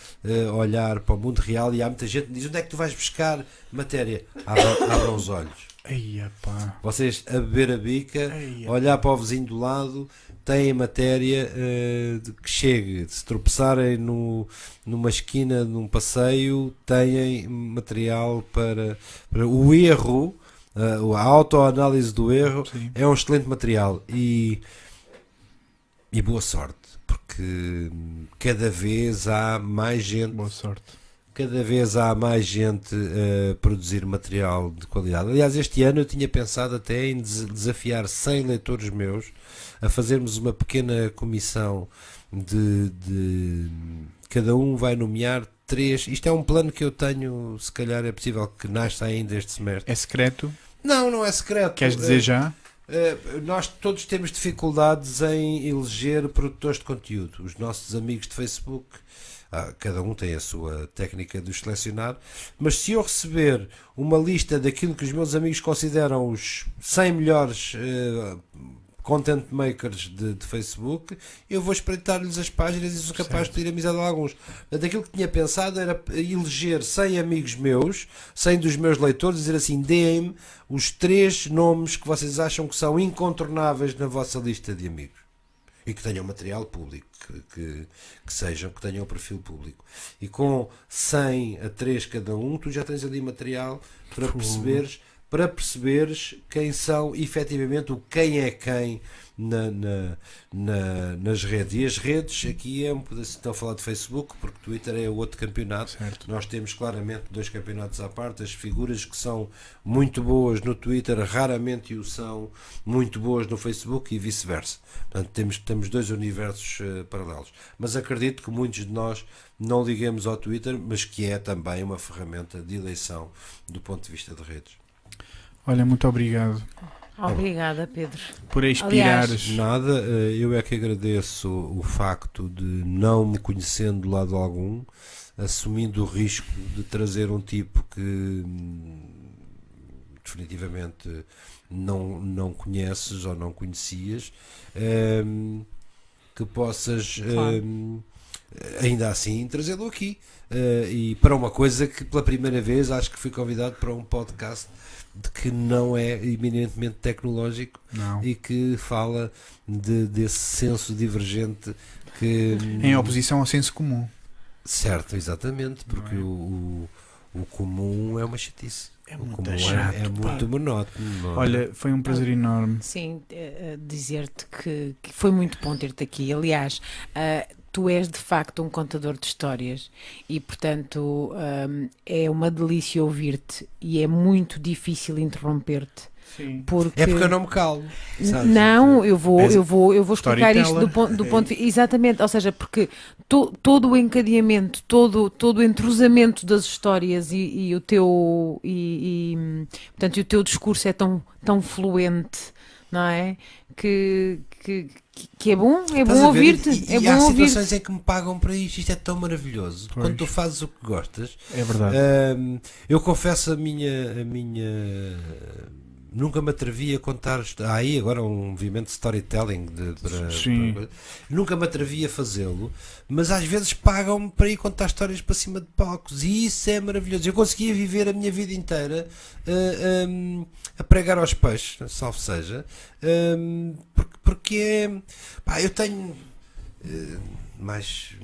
olhar para o mundo real. E há muita gente que diz: onde é que tu vais buscar matéria? Abram os olhos. Eia, pá. Vocês a beber a bica, Eia. olhar para o vizinho do lado, têm matéria que chegue. Se tropeçarem numa esquina, num passeio, têm material para o erro, a autoanálise do erro. Sim. É um excelente material. E boa sorte, porque cada vez há mais gente. Boa sorte. Cada vez há mais gente a produzir material de qualidade. Aliás, este ano eu tinha pensado até em desafiar 100 leitores meus a fazermos uma pequena comissão de cada um vai nomear 3. Isto é um plano que eu tenho, se calhar é possível que nasça ainda este semestre. É secreto? Não é secreto. Queres dizer já? Nós todos temos dificuldades em eleger produtores de conteúdo. Os nossos amigos de Facebook, cada um tem a sua técnica de os selecionar, mas se eu receber uma lista daquilo que os meus amigos consideram os 100 melhores content makers de Facebook, eu vou espreitar-lhes as páginas e sou capaz de ter amizade a alguns. Portanto, aquilo que tinha pensado era eleger 100 amigos meus, 100 dos meus leitores, dizer assim, deem-me os 3 nomes que vocês acham que são incontornáveis na vossa lista de amigos. E que tenham material público, que tenham um perfil público. E com 100 a 3 cada um, tu já tens ali material para perceberes quem são efetivamente o quem é quem nas redes. E as redes, aqui estou a falar de Facebook, porque Twitter é outro campeonato. Certo. Nós temos claramente 2 campeonatos à parte. As figuras que são muito boas no Twitter raramente o são muito boas no Facebook e vice-versa. Portanto, temos 2 universos paralelos. Mas acredito que muitos de nós não liguemos ao Twitter, mas que é também uma ferramenta de eleição do ponto de vista de redes. Olha, muito obrigado Obrigada, Pedro. por inspirares. Nada, eu é que agradeço o facto de, não me conhecendo de lado algum, assumindo o risco de trazer um tipo que definitivamente não conheces ou não conhecias, que possas ainda assim trazê-lo aqui, e para uma coisa que pela primeira vez acho que fui convidado para um podcast de que não é eminentemente tecnológico. Não. E que fala desse senso divergente que... Em oposição ao senso comum. Certo, exatamente, porque o comum é uma chatice. É O muito comum chato, é muito monótono. Não é? Olha, foi um prazer enorme. Sim, dizer-te que foi muito bom ter-te aqui. Aliás, tu és de facto um contador de histórias e, portanto, é uma delícia ouvir-te e é muito difícil interromper-te. Sim. É porque eu não me calo. Sabes? Não, eu vou explicar isto Storyteller. do ponto de vista. Exatamente, ou seja, porque todo o encadeamento, todo o entrosamento das histórias e o teu portanto, o teu discurso é tão fluente, não é? Que é bom Estás a ver? ouvir-te. E É bom há ouvir-te. situações em que me pagam para isto é tão maravilhoso. Pois. Quando tu fazes o que gostas. É verdade. Eu confesso a minha nunca me atrevi a contar. Há aí agora um movimento de storytelling Sim. nunca me atrevi a fazê-lo, mas às vezes pagam-me para ir contar histórias para cima de palcos e isso é maravilhoso. Eu conseguia viver a minha vida inteira a pregar aos peixes, salvo seja, porque eu tenho mais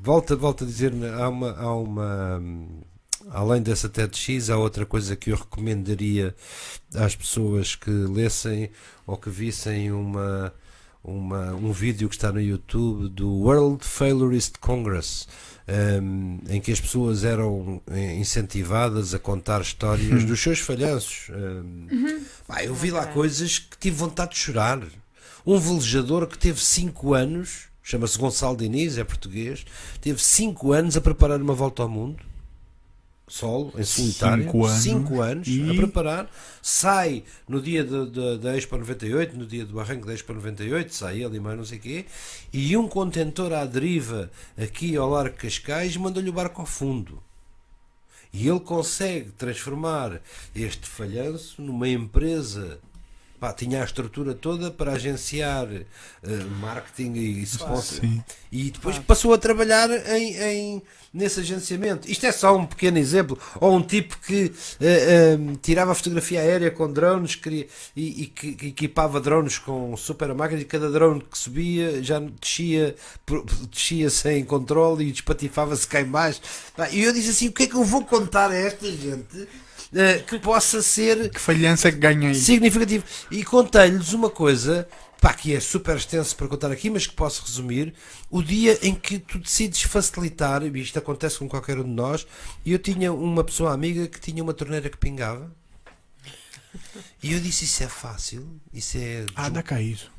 volta a dizer, há uma além dessa TEDx, há outra coisa que eu recomendaria às pessoas que lessem ou que vissem um vídeo que está no YouTube do World Failurist Congress, em que as pessoas eram incentivadas a contar histórias dos seus falhanços. Eu vi lá coisas que tive vontade de chorar. Um velejador que teve 5 anos, chama-se Gonçalo Diniz, é português, teve 5 anos a preparar uma volta ao mundo. Solo, em solitário, 5 anos a preparar, sai no dia da Expo 98, no dia do arranque da Expo 98, sai ele e mais não sei o quê, e um contentor à deriva aqui ao Largo de Cascais manda-lhe o barco ao fundo. E ele consegue transformar este falhanço numa empresa. Tinha a estrutura toda para agenciar marketing e sponsor. E depois passou a trabalhar nesse agenciamento. Isto é só um pequeno exemplo. Ou um tipo que tirava fotografia aérea com drones e que equipava drones com super máquinas, e cada drone que subia já descia sem controle e despatifava-se cá em baixo. E eu disse assim, o que é que eu vou contar a esta gente que possa ser Que falhança que ganhei. significativo? E contei-lhes uma coisa que é super extenso para contar aqui, mas que posso resumir: o dia em que tu decides facilitar, e isto acontece com qualquer um de nós, e eu tinha uma pessoa amiga que tinha uma torneira que pingava, e eu disse, isso é fácil, isso é Dá cá isso.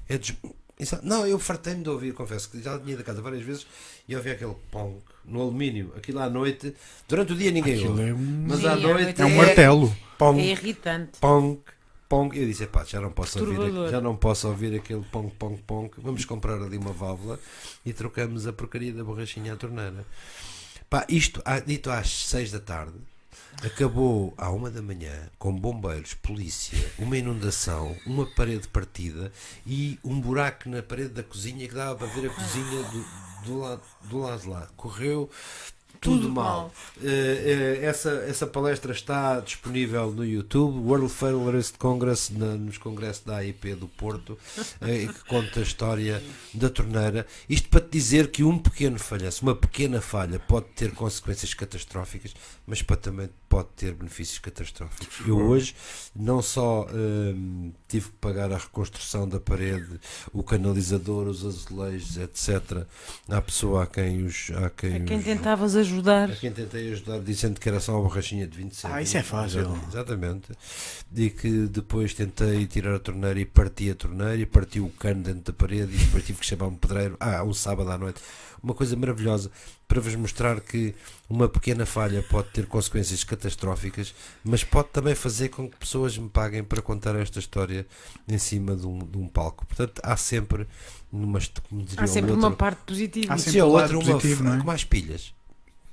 Não, eu fartei-me de ouvir, confesso que já tinha ido a casa várias vezes e ouvi aquele pong no alumínio, aquilo à noite. Durante o dia ninguém Aquilo ouve, é um, mas Sim, à à noite noite é um martelo. pong, É irritante. pong, pong. Eu disse, pá, já não posso Perturbador. ouvir aquele pong, pong, pong. Vamos comprar ali uma válvula e trocamos a porcaria da borrachinha à torneira. Pá, isto dito às 6 da tarde. Acabou à 1 da manhã com bombeiros, polícia, uma inundação, uma parede partida e um buraco na parede da cozinha que dava para ver a cozinha do lado de lá. Correu tudo mal. Essa palestra está disponível no YouTube, World Failurist Congress, nos congressos da AIP do Porto, que conta a história da torneira. Isto para te dizer que um pequeno falhanço, uma pequena falha pode ter consequências catastróficas, mas também pode ter benefícios catastróficos. Eu hoje não só tive que pagar a reconstrução da parede, o canalizador, os azulejos, etc., à pessoa a quem Tentavas ajudar. a quem tentei ajudar, dizendo que era só uma borrachinha de 20 cêntimos. Isso é fácil. Exatamente. E que depois tentei tirar a torneira e parti a torneira e parti o cano dentro da parede e depois tive que chamar um pedreiro. Um sábado à noite. Uma coisa maravilhosa para vos mostrar que uma pequena falha pode ter consequências catastróficas, mas pode também fazer com que pessoas me paguem para contar esta história em cima de um palco. Portanto, há sempre Há sempre uma parte positiva. Há se sempre a o outra lado positivo, não é? com mais pilhas.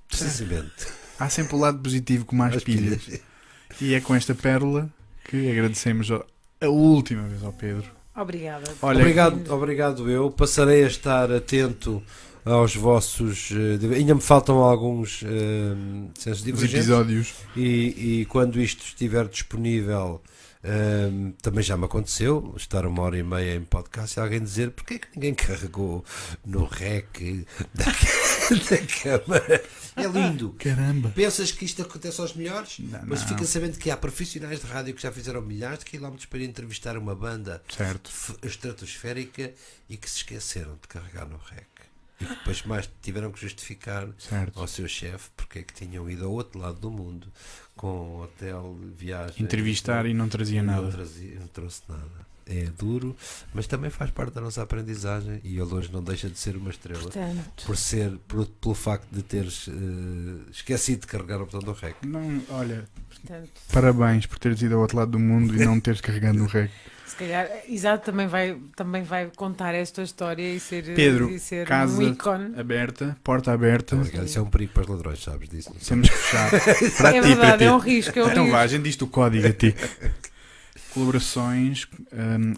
Precisamente. Há sempre o lado positivo com mais pilhas. E é com esta pérola que agradecemos a última vez ao Pedro. Obrigada. Olha, Obrigado eu. Passarei a estar atento aos vossos... ainda me faltam alguns sensos os divergentes. episódios. E quando isto estiver disponível, também já me aconteceu estar 1h30 em podcast e alguém dizer porque é que ninguém carregou no rec da câmara. É lindo. Caramba. Pensas que isto acontece aos melhores, mas Não. fica sabendo que há profissionais de rádio que já fizeram milhares de quilómetros para ir entrevistar uma banda Certo. estratosférica e que se esqueceram de carregar no rec. E que depois mais tiveram que justificar Certo. ao seu chefe porque é que tinham ido ao outro lado do mundo com hotel, viagem, Entrevistar e não trazia não nada. não trouxe nada. É duro, mas também faz parte da nossa aprendizagem e ele hoje não deixa de ser uma estrela Portanto, pelo facto de teres esquecido de carregar o botão do rec. Não, olha, portanto, parabéns por teres ido ao outro lado do mundo e não teres carregado no rec. se calhar, Exato também vai contar esta história e ser, Pedro, e ser casa um ícone. aberta, porta aberta. Obrigado. Isso é um perigo para os ladrões, sabes disso? Não Temos que fechar. Para É ti, verdade, para ti. é um risco. É um Então risco. vá, a gente diz-te o código a ti. Colaborações,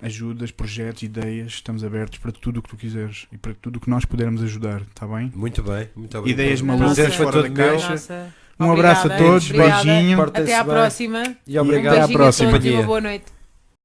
ajudas, projetos, ideias, estamos abertos para tudo o que tu quiseres e para tudo o que nós pudermos ajudar, está bem? Muito bem, muito obrigado. Ideias Na malucas nossa- fora da todo meu. caixa. Nossa. Um abraço a Obrigada, todos, obrigada. beijinho. Portem-se Até à bem. próxima. E obrigado. Até à Um beijinho próxima. a todos e uma boa noite.